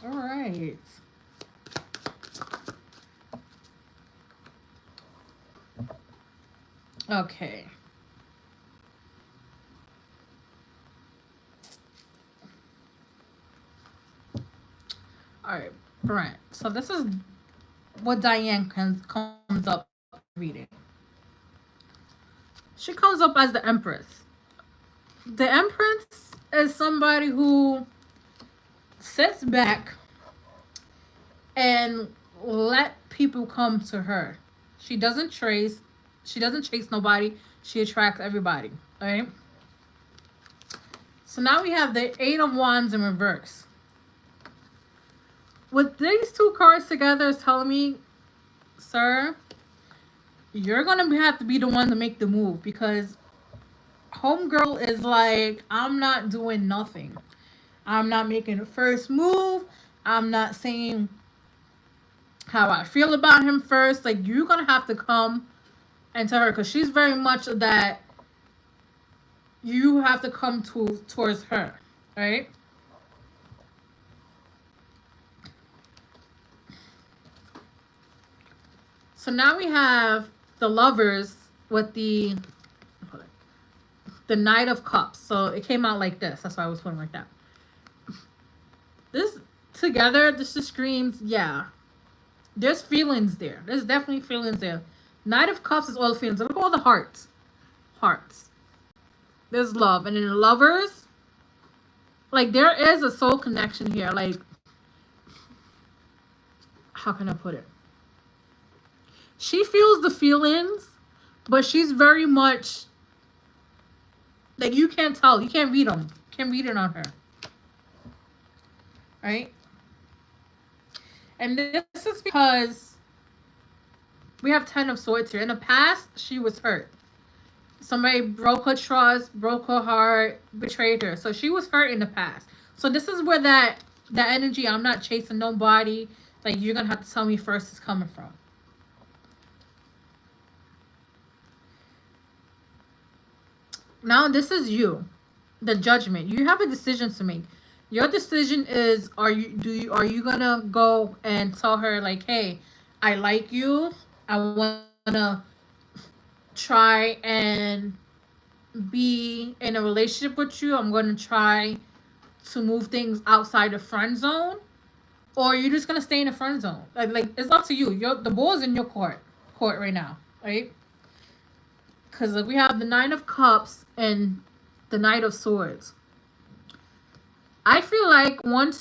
All right. Okay. All right, Brent. So this is what Diane comes up reading. She comes up as the Empress. The Empress is somebody who sits back and let people come to her. She doesn't chase nobody. She attracts everybody. All right. So now we have the Eight of Wands in reverse. What these two cards together is telling me, sir, you're gonna have to be the one to make the move, because homegirl is like, I'm not doing nothing. I'm not making the first move. I'm not saying how I feel about him first. Like, you're going to have to come and tell her, because she's very much that you have to come towards her, right? So now we have the Lovers with the Knight of Cups. So it came out like this. That's why I was putting like that. This together, this just screams, yeah. There's feelings there. There's definitely feelings there. Knight of Cups is all the feelings. Look at all the hearts. Hearts. There's love. And in the Lovers, like, there is a soul connection here. Like, how can I put it? She feels the feelings, but she's very much, like, you can't tell. You can't read them. You can't read it on her. Right? And this is because we have 10 of Swords here. In the past, she was hurt. Somebody broke her trust, broke her heart, betrayed her. So she was hurt in the past. So this is where that energy, I'm not chasing nobody, like, you're going to have to tell me first, is coming from. Now, this is you. The Judgment. You have a decision to make. Your decision is, are you gonna go and tell her, like, hey, I like you, I wanna try and be in a relationship with you, I'm gonna try to move things outside the friend zone, or you're just gonna stay in the friend zone? Like it's up to you. The ball's in your court right now, right? Because we have the Nine of Cups and the Knight of Swords. I feel like when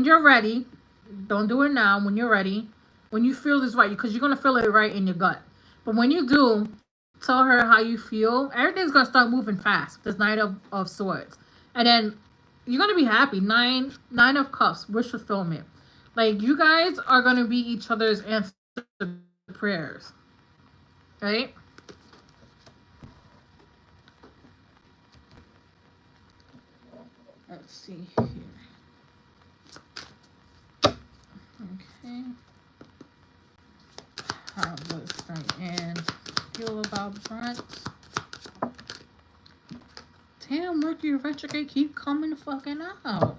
you're ready, don't do it now, when you're ready, when you feel this right, because you're going to feel it right in your gut. But when you do, tell her how you feel, everything's going to start moving fast. This Knight of Swords. And then you're going to be happy. Nine of Cups, wish fulfillment. Like, you guys are going to be each other's answer to prayers. Right? Let's see here. Okay. How does Diane feel about Brent? Damn, Mercury retrograde keep coming fucking out.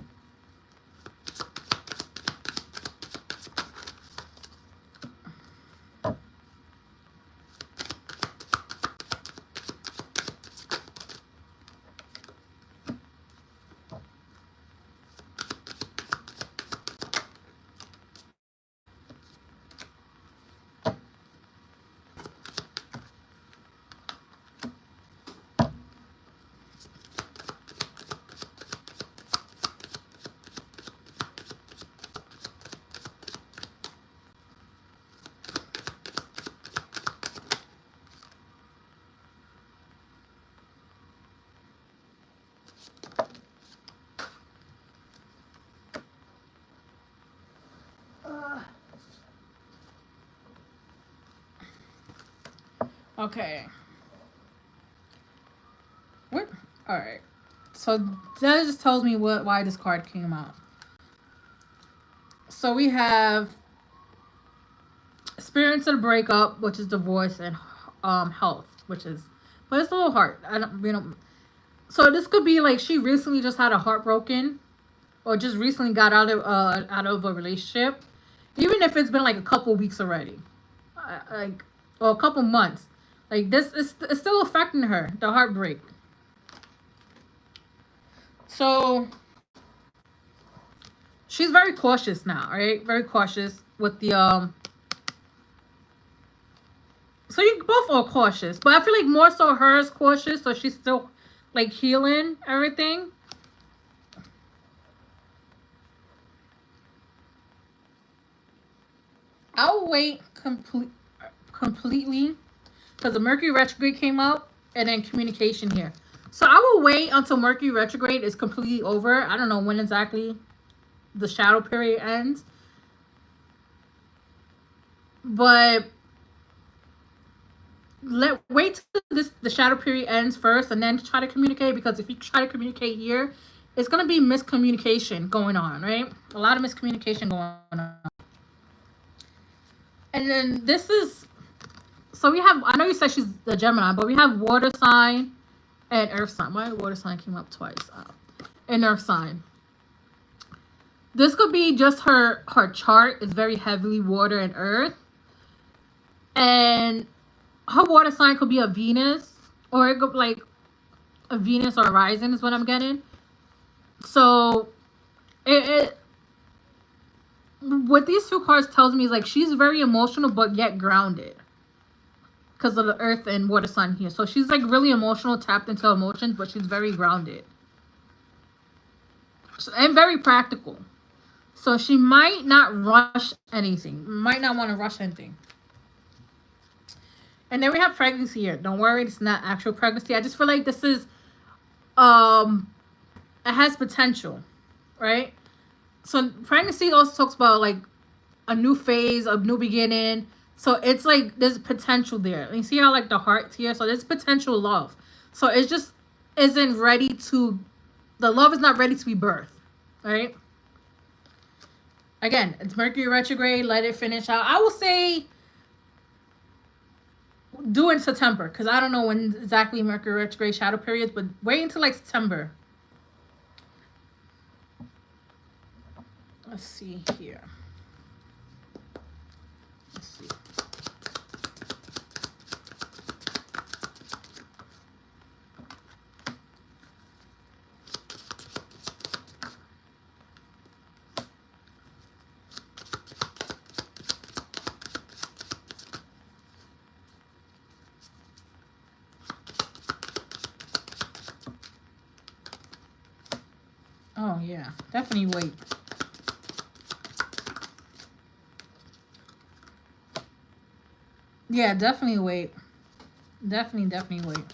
Okay. What? All right. So that just tells me why this card came out. So we have experience of the breakup, which is divorce, and health, which is, but it's a little hard. So this could be like she recently just had a heart broken, or just recently got out of a relationship, even if it's been like a couple weeks already, like, or a couple months. Like, this is it's still affecting her, the heartbreak. So she's very cautious now, right? Very cautious with the So you both are cautious, but I feel like more so her is cautious, so she's still like healing everything. I'll wait completely because the Mercury retrograde came out, and then communication here. So I will wait until Mercury retrograde is completely over. I don't know when exactly the shadow period ends, but wait till the shadow period ends first, and then try to communicate, because if you try to communicate here, it's going to be miscommunication going on, right? A lot of miscommunication going on. And then this is, so we have, I know you said she's the Gemini, but we have water sign and earth sign. Why water sign came up twice? And earth sign. This could be just her chart is very heavily water and earth. And her water sign could be a Venus, or it could be like a Venus or a rising is what I'm getting. So what these two cards tells me is like she's very emotional but yet grounded because of the earth and water sign here. So she's like really emotional, tapped into emotions, but she's very grounded and very practical. So she might not rush anything, might not want to rush anything. And then we have pregnancy here. Don't worry, it's not actual pregnancy. I just feel like this is it has potential, right? So pregnancy also talks about like a new phase, a new beginning. So it's like there's potential there. And you see how like the heart's here? So there's potential love. So it just isn't ready to, the love is not ready to be birthed, right? Again, it's Mercury retrograde. Let it finish out. I will say do it in September, because I don't know when exactly Mercury retrograde shadow periods, but wait until like September. Let's see here. Let's see. Oh yeah, definitely wait. Yeah, definitely wait. Definitely wait.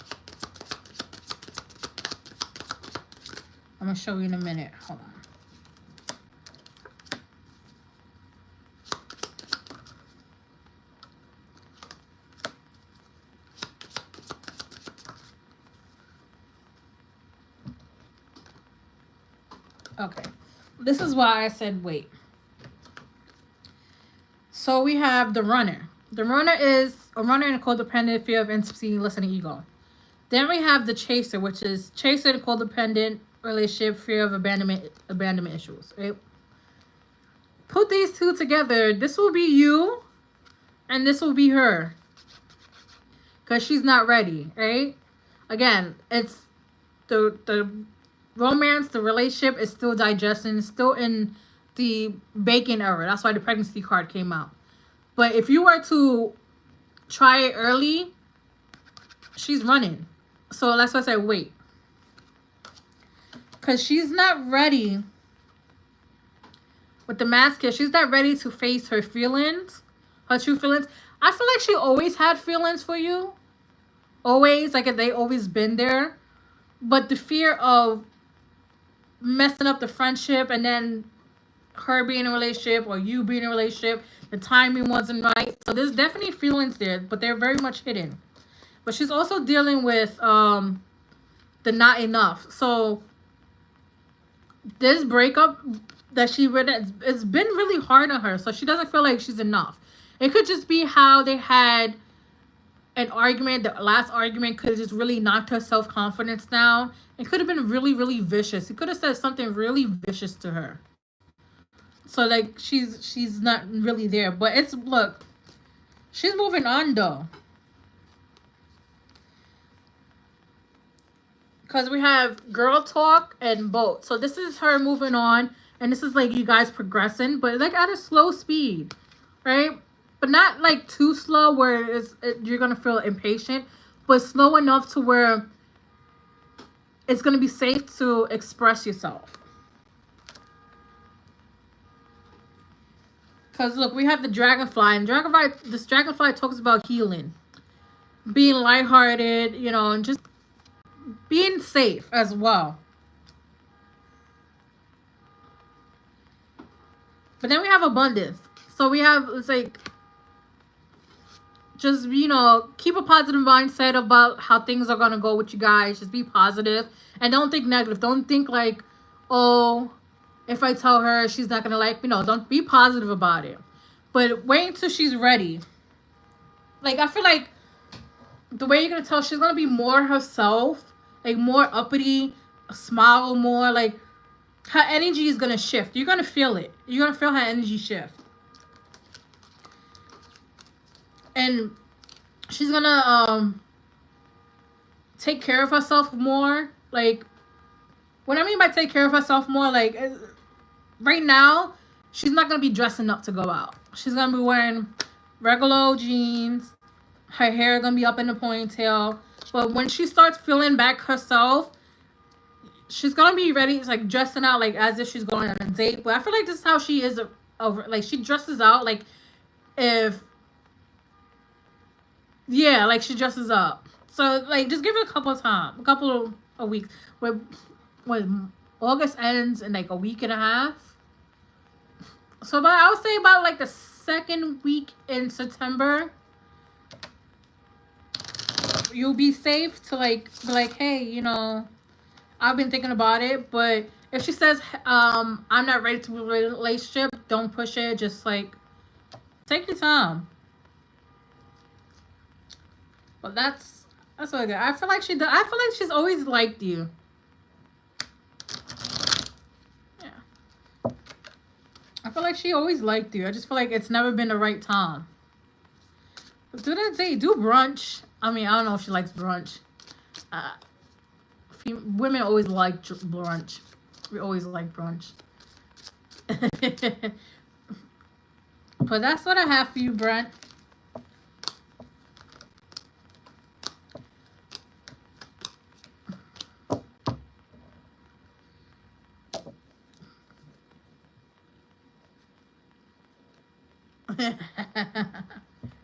I'm gonna show you in a minute. Hold on. Okay. This is why I said wait. So we have the runner. The runner is a runner in a codependent, fear of intimacy, listening ego. Then we have the chaser, which is chaser in a codependent relationship, fear of abandonment issues. Right? Put these two together. This will be you, and this will be her, because she's not ready. Right? Again, it's the romance, the relationship is still digesting, it's still in the baking era. That's why the pregnancy card came out. But if you were to try it early, she's running. So that's why I say wait. Because she's not ready with the mask here. She's not ready to face her feelings, her true feelings. I feel like she always had feelings for you. Always. Like they always been there. But the fear of messing up the friendship and then her being in a relationship or you being in a relationship, the timing wasn't right. So there's definitely feelings there, but they're very much hidden. But she's also dealing with the not enough. So this breakup that she read, it's been really hard on her. So she doesn't feel like she's enough. It could just be how they had an argument. The last argument could have just really knocked her self-confidence down. It could have been really, really vicious. He could have said something really vicious to her. So like she's not really there. But it's, look, she's moving on though. Because we have girl talk and boat. So this is her moving on. And this is like you guys progressing. But like at a slow speed. Right? But not like too slow where you're going to feel impatient. But slow enough to where it's going to be safe to express yourself. Because look, we have the dragonfly. And this dragonfly talks about healing. Being lighthearted, you know, and just being safe as well. But then we have abundance. So we have, it's like, just, you know, keep a positive mindset about how things are going to go with you guys. Just be positive. And don't think negative. Don't think like, oh, if I tell her she's not going to like me. No, don't be positive about it. But wait until she's ready. Like, I feel like the way you're going to tell, she's going to be more herself. Like, more uppity, smile more. Like, her energy is going to shift. You're going to feel it. You're going to feel her energy shift. And she's going to take care of herself more. Like, what I mean by take care of herself more, like, right now, she's not going to be dressing up to go out. She's going to be wearing regular jeans. Her hair going to be up in a ponytail. But when she starts feeling back herself, she's going to be ready. It's like dressing out like as if she's going on a date. But I feel like this is how she is. Like she dresses out like if... Yeah, like she dresses up. So like just give it a couple of weeks. When August ends in like a week and a half. So about, I would say about like the second week in September, you'll be safe to like be like, hey, you know, I've been thinking about it. But if she says I'm not ready to be in a relationship, don't push it. Just like take your time. But that's what I got. I feel like she does. I feel like she's always liked you. Yeah. I feel like she always liked you. I just feel like it's never been the right time. But do that date. Do brunch. I mean, I don't know if she likes brunch. Women always like brunch. We always like brunch. But that's what I have for you, Brent.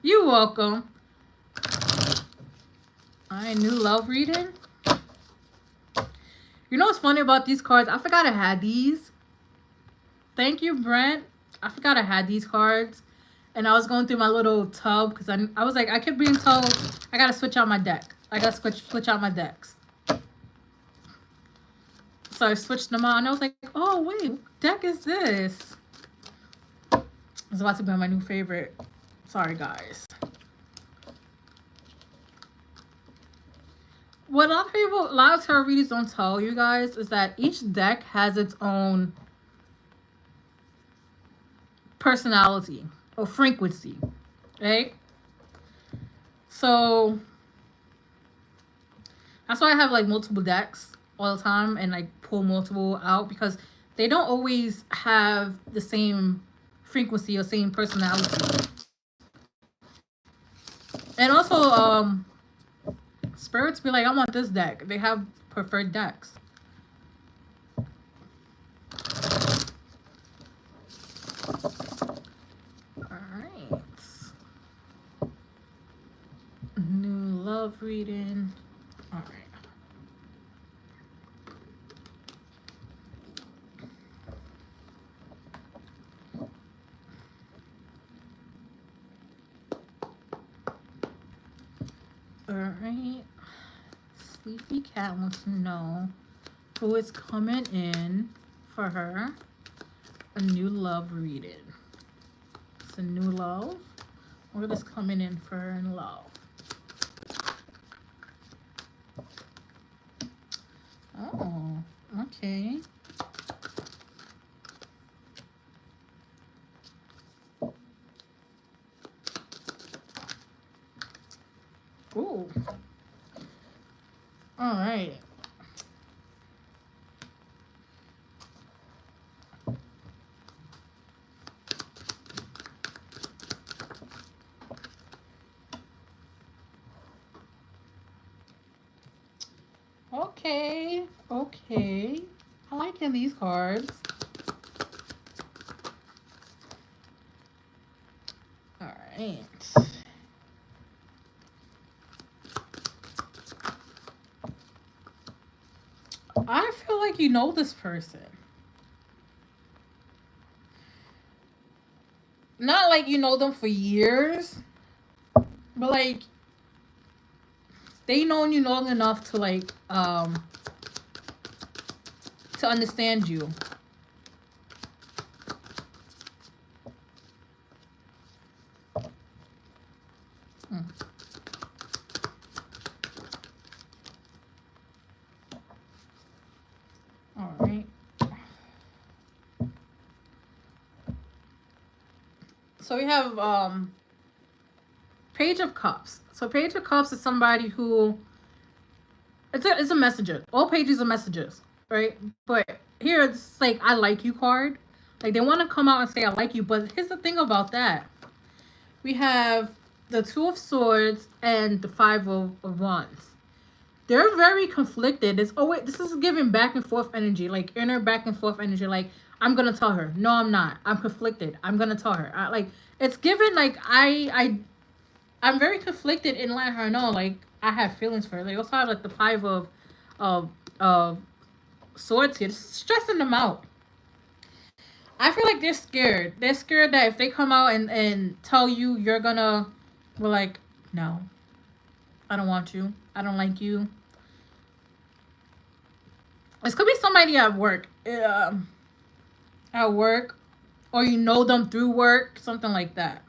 You're welcome. Alright, new love reading. You know what's funny about these cards? I forgot I had these. Thank you, Brent. I forgot I had these cards. And I was going through my little tub because I was like, I kept being told I gotta switch out my deck. I gotta switch out my decks. So I switched them on. I was like, oh wait, what deck is this? It's about to be my new favorite. Sorry guys. What a lot of tarot readers don't tell you guys is that each deck has its own personality or frequency, right? So that's why I have like multiple decks all the time and like pull multiple out, because they don't always have the same frequency or same personality. And also spirits be like, I want this deck. They have preferred decks. Alright. New love reading. Alright. Alright. Sleepy Cat wants to know who is coming in for her a new love reading. It's a new love. What is coming in for her in love? Oh, okay. Ooh. All right. Okay. Okay. I like these cards. All right. I feel like you know this person. Not like you know them for years, but like they known you long enough to like to understand you. All right. So we have Page of Cups. So Page of Cups is somebody who it's a messenger. All pages are messages, right? But here it's like I like you card. Like they want to come out and say I like you, but here's the thing about that. We have the Two of Swords and the Five of Wands. They're very conflicted. It's always, this is giving back and forth energy, like inner back and forth energy. Like I'm gonna tell her, no, I'm not. I'm conflicted. I'm gonna tell her. Like it's given like I'm very conflicted in letting her know like I have feelings for her. They also have like the Five of Swords here, just stressing them out. I feel like they're scared. They're scared that if they come out and tell you you're gonna, we're like, no, I don't want you. I don't like you. This could be somebody at work. At work. Or you know them through work. Something like that.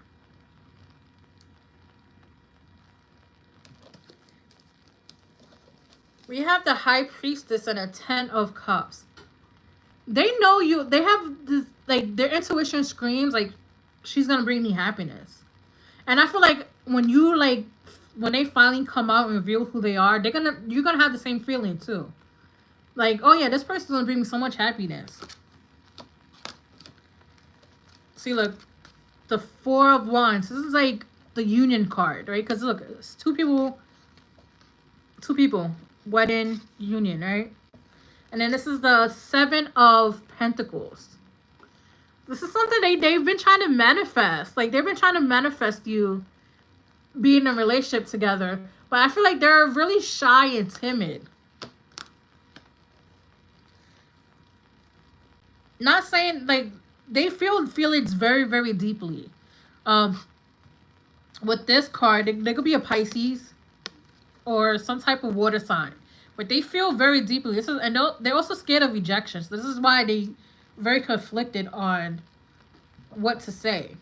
We have the High Priestess and a Ten of Cups. They know you. They have this, like, their intuition screams, like, she's gonna bring me happiness. And I feel like when you, like, when they finally come out and reveal who they are, you're gonna have the same feeling too. Like, oh yeah, this person's gonna bring me so much happiness. See, look, the Four of Wands. This is like the union card, right? Because look, it's two people, wedding, union, right? And then this is the Seven of Pentacles. This is something they've been trying to manifest. Like, they've been trying to manifest you being in a relationship together. But I feel like they're really shy and timid. Not saying, like, they feel feelings very, very deeply. With this card, they could be a Pisces or some type of water sign. but they feel very deeply. This is, and they're also scared of rejection. So this is why they very conflicted on what to say.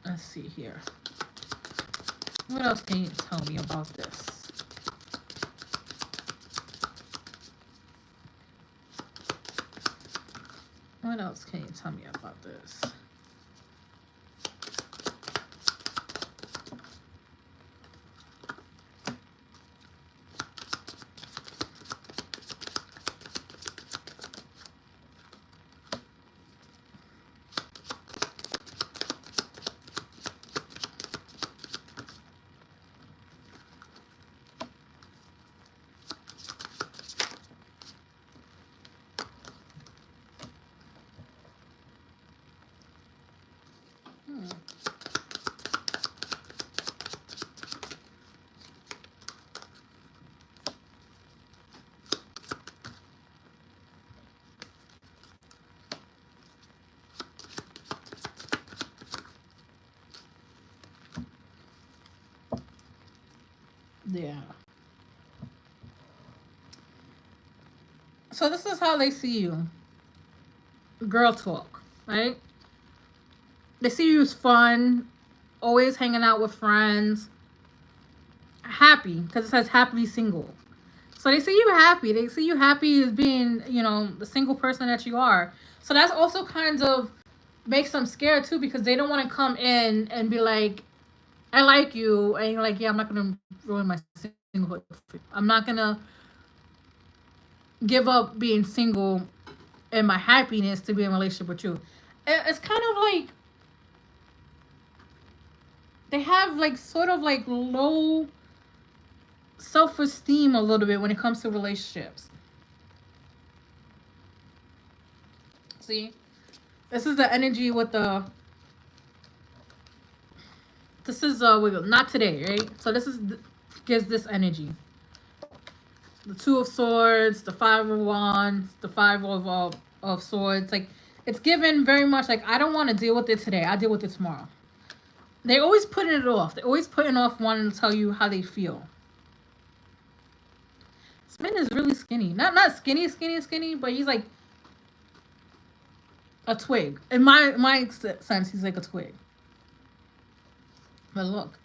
Let's see here. What else can you tell me about this? What else can you tell me about this? Yeah. So this is how they see you. Girl talk, right? They see you as fun, always hanging out with friends, happy, because it says happily single. So they see you happy. They see you happy as being, you know, the single person that you are. So that's also kind of makes them scared too, because they don't want to come in and be like, I like you. And you're like, yeah, I'm not going to ruin my singlehood. I'm not going to give up being single and my happiness to be in a relationship with you. It's kind of like they have like sort of like low self-esteem a little bit when it comes to relationships. See, this is the energy with the, this is not today, right? So this is gives this energy. The Two of Swords, the Five of Wands, the Five of Swords. Like, it's given very much like, I don't want to deal with it today. I'll deal with it tomorrow. They always putting it off. They're always putting off wanting to tell you how they feel. This man is really skinny. Not skinny, but he's like a twig. In my sense, he's like a twig. But look.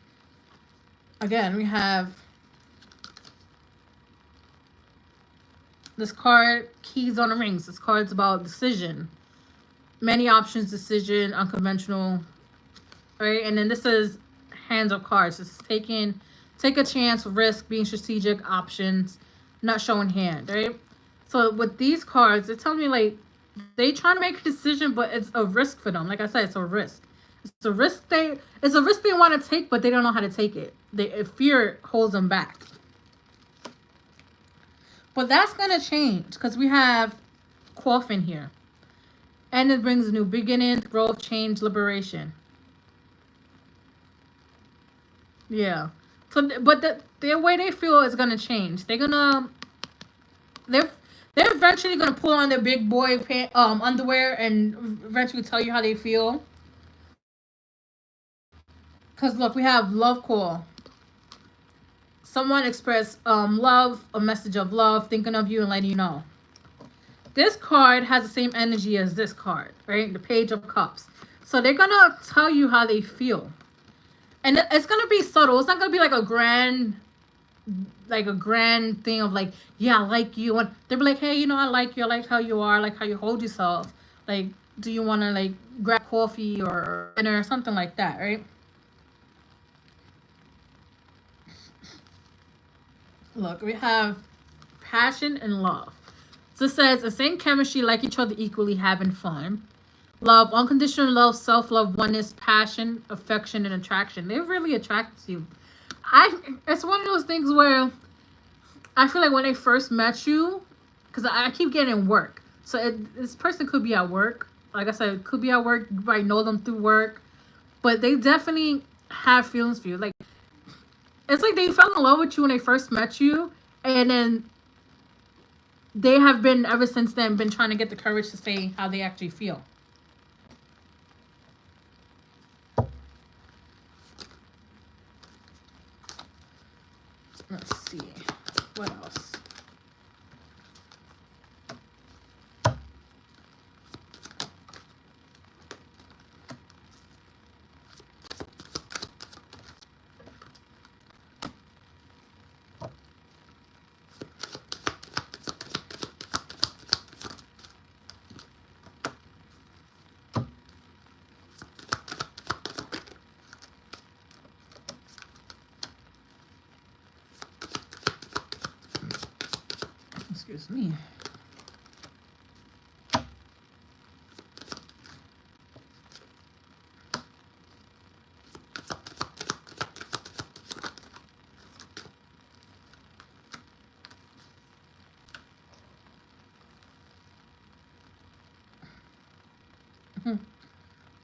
Again, we have this card, Keys on the Rings. This card's about decision. Many options, decision, unconventional. Right? And then this is Hands of Cards. It's take a chance, risk, being strategic, options, not showing hand, right? So with these cards, they're telling me like they trying to make a decision, but it's a risk for them. Like I said, it's a risk. It's a risk they want to take, but they don't know how to take it. Fear holds them back. But that's gonna change because we have Coffin here. And it brings new beginnings, growth, change, liberation. Yeah. So, but the way they feel is gonna change. They're eventually gonna pull on their big boy underwear and eventually tell you how they feel. Cause look, we have love call. Someone express love, a message of love, thinking of you and letting you know. This card has the same energy as this card, right? The Page of Cups. So they're gonna tell you how they feel. And it's gonna be subtle. It's not gonna be like a grand thing of like, yeah, I like you. And they'll be like, hey, you know, I like you. I like how you are. I like how you hold yourself. Like, do you want to like grab coffee or dinner or something like that, right? Look, we have passion and love. So it says the same chemistry, like each other equally, having fun. Love, unconditional love, self-love, oneness, passion, affection, and attraction. They really attract you. It's one of those things where I feel like when they first met you, because I keep getting work. So this person could be at work. Like I said, it could be at work. You might know them through work. But they definitely have feelings for you. Like, it's like they fell in love with you when they first met you. And then they have been, ever since then, been trying to get the courage to say how they actually feel. Let's see. What else? Excuse me.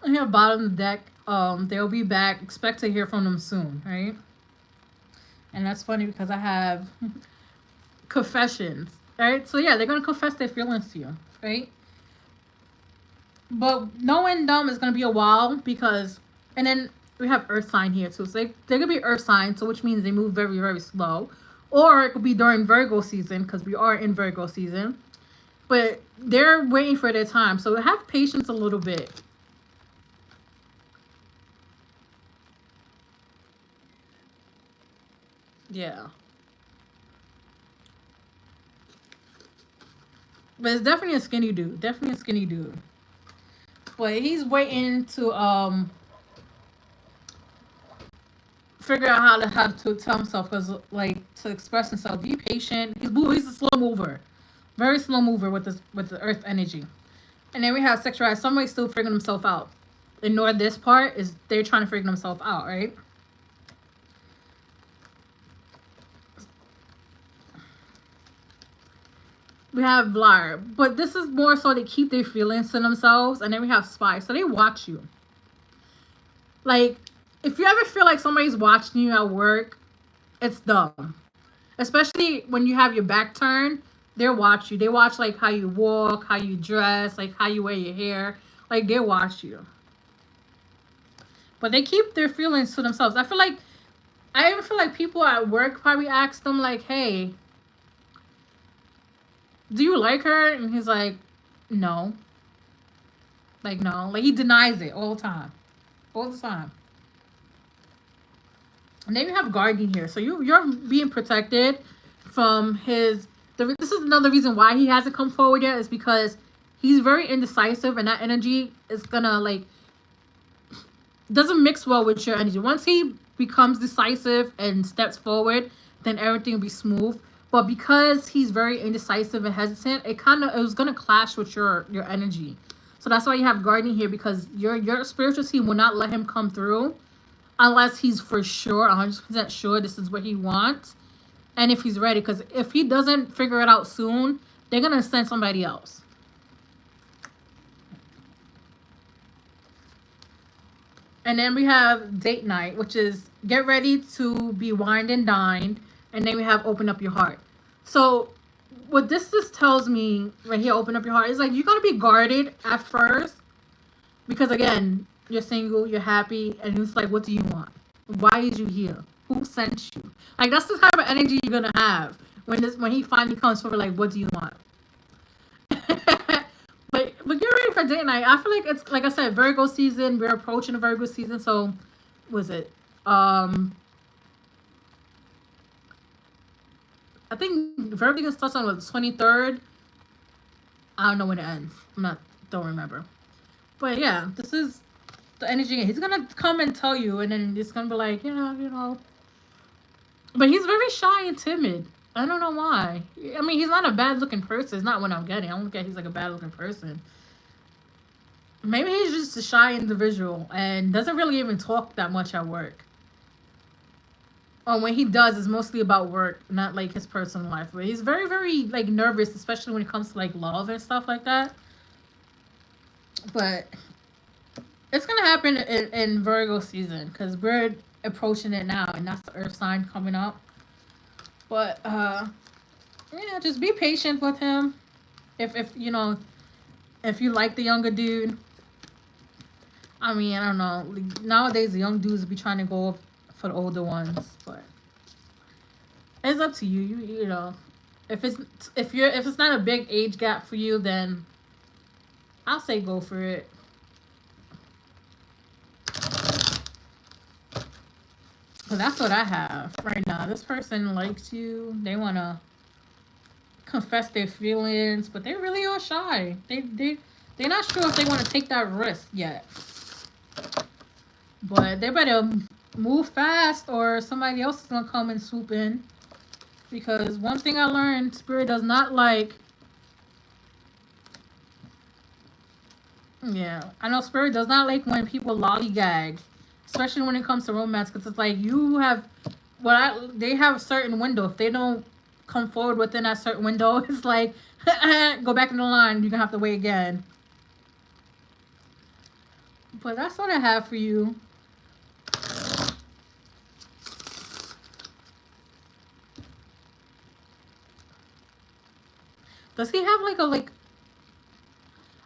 Here, bottom of the deck. They'll be back. Expect to hear from them soon, right? And that's funny because I have confessions, right? So yeah, they're gonna confess their feelings to you, right? But knowing them is gonna be a while because, and then we have Earth sign here too. So they're gonna be Earth sign, so which means they move very, very slow. Or it could be during Virgo season because we are in Virgo season. But they're waiting for their time, so have patience a little bit. Yeah. But it's definitely a skinny dude. Definitely a skinny dude. But he's waiting to figure out how to tell himself, because like to express himself. Be patient. He's a slow mover, very slow mover with the Earth energy. And then we have sexualized. Somebody's still figuring himself out. Ignore this part. Is they're trying to figure themselves out, right? We have Vlad, but this is more so they keep their feelings to themselves. And then we have Spy, so they watch you. Like, if you ever feel like somebody's watching you at work, it's dumb. Especially when you have your back turned, they'll watch you. They watch like how you walk, how you dress, like how you wear your hair. Like, they watch you. But they keep their feelings to themselves. I even feel like people at work probably ask them like, hey, do you like her? And he's like, no. Like, no. Like, he denies it all the time. All the time. And then you have Guardian here. So you're being protected from his... This is another reason why he hasn't come forward yet, is because he's very indecisive, and that energy is gonna, like... doesn't mix well with your energy. Once he becomes decisive and steps forward, then everything will be smooth. But because he's very indecisive and hesitant, it was gonna clash with your energy. So that's why you have Guardian here, because your spiritual team will not let him come through unless he's for sure, 100% sure this is what he wants, and if he's ready. Because if he doesn't figure it out soon, they're gonna send somebody else. And then we have date night, which is get ready to be wined and dined. And then we have open up your heart. So what this tells me right here, open up your heart, is like you're going to be guarded at first. Because again, you're single, you're happy. And it's like, what do you want? Why is you here? Who sent you? Like, that's the type of energy you're going to have when he finally comes forward, like, what do you want? But get ready for date night. I feel like it's, like I said, Virgo season. We're approaching the Virgo season. So, was it? I think Virgo starts on the 23rd. I don't know when it ends. Don't remember. But yeah, this is the energy. He's gonna come and tell you, and then it's gonna be like, yeah, you know. But he's very shy and timid. I don't know why. I mean, he's not a bad looking person. It's not what I'm getting. I don't look at he's like a bad looking person. Maybe he's just a shy individual and doesn't really even talk that much at work. Or when he does, it's mostly about work, not like his personal life. But he's very, very like nervous, especially when it comes to like love and stuff like that. But it's gonna happen in Virgo season because we're approaching it now, and that's the Earth sign coming up. But yeah, just be patient with him. If you know, if you like the younger dude. I mean, I don't know. Nowadays, the young dudes be trying to go for the older ones, but it's up to you. You know, if it's not a big age gap for you, then I'll say go for it. So that's what I have right now. This person likes you. They want to confess their feelings, but they really are shy. They're not sure if they want to take that risk yet. But they better move fast or somebody else is going to come and swoop in. Because one thing I learned, Spirit does not like... Yeah, I know Spirit does not like when people lollygag. Especially when it comes to romance. Because it's like you have... they have a certain window. If they don't come forward within that certain window, it's like, go back in the line. You're going to have to wait again. But that's what I have for you. Does he have like a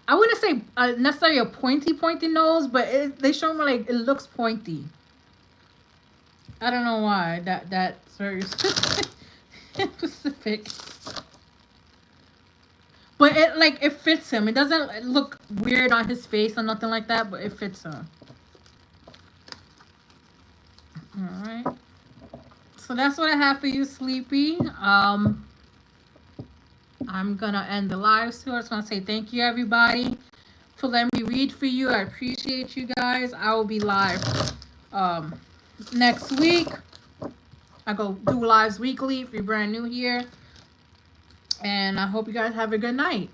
I wouldn't say necessarily a pointy nose, but they show me like it looks pointy. I don't know why that's very specific. But it fits him. It doesn't look weird on his face or nothing like that, but it fits him. Alright. So that's what I have for you, Sleepy. I'm gonna end the live soon. I just want to say thank you, everybody, for letting me read for you. I appreciate you guys. I will be live next week. I go do lives weekly if you're brand new here. And I hope you guys have a good night.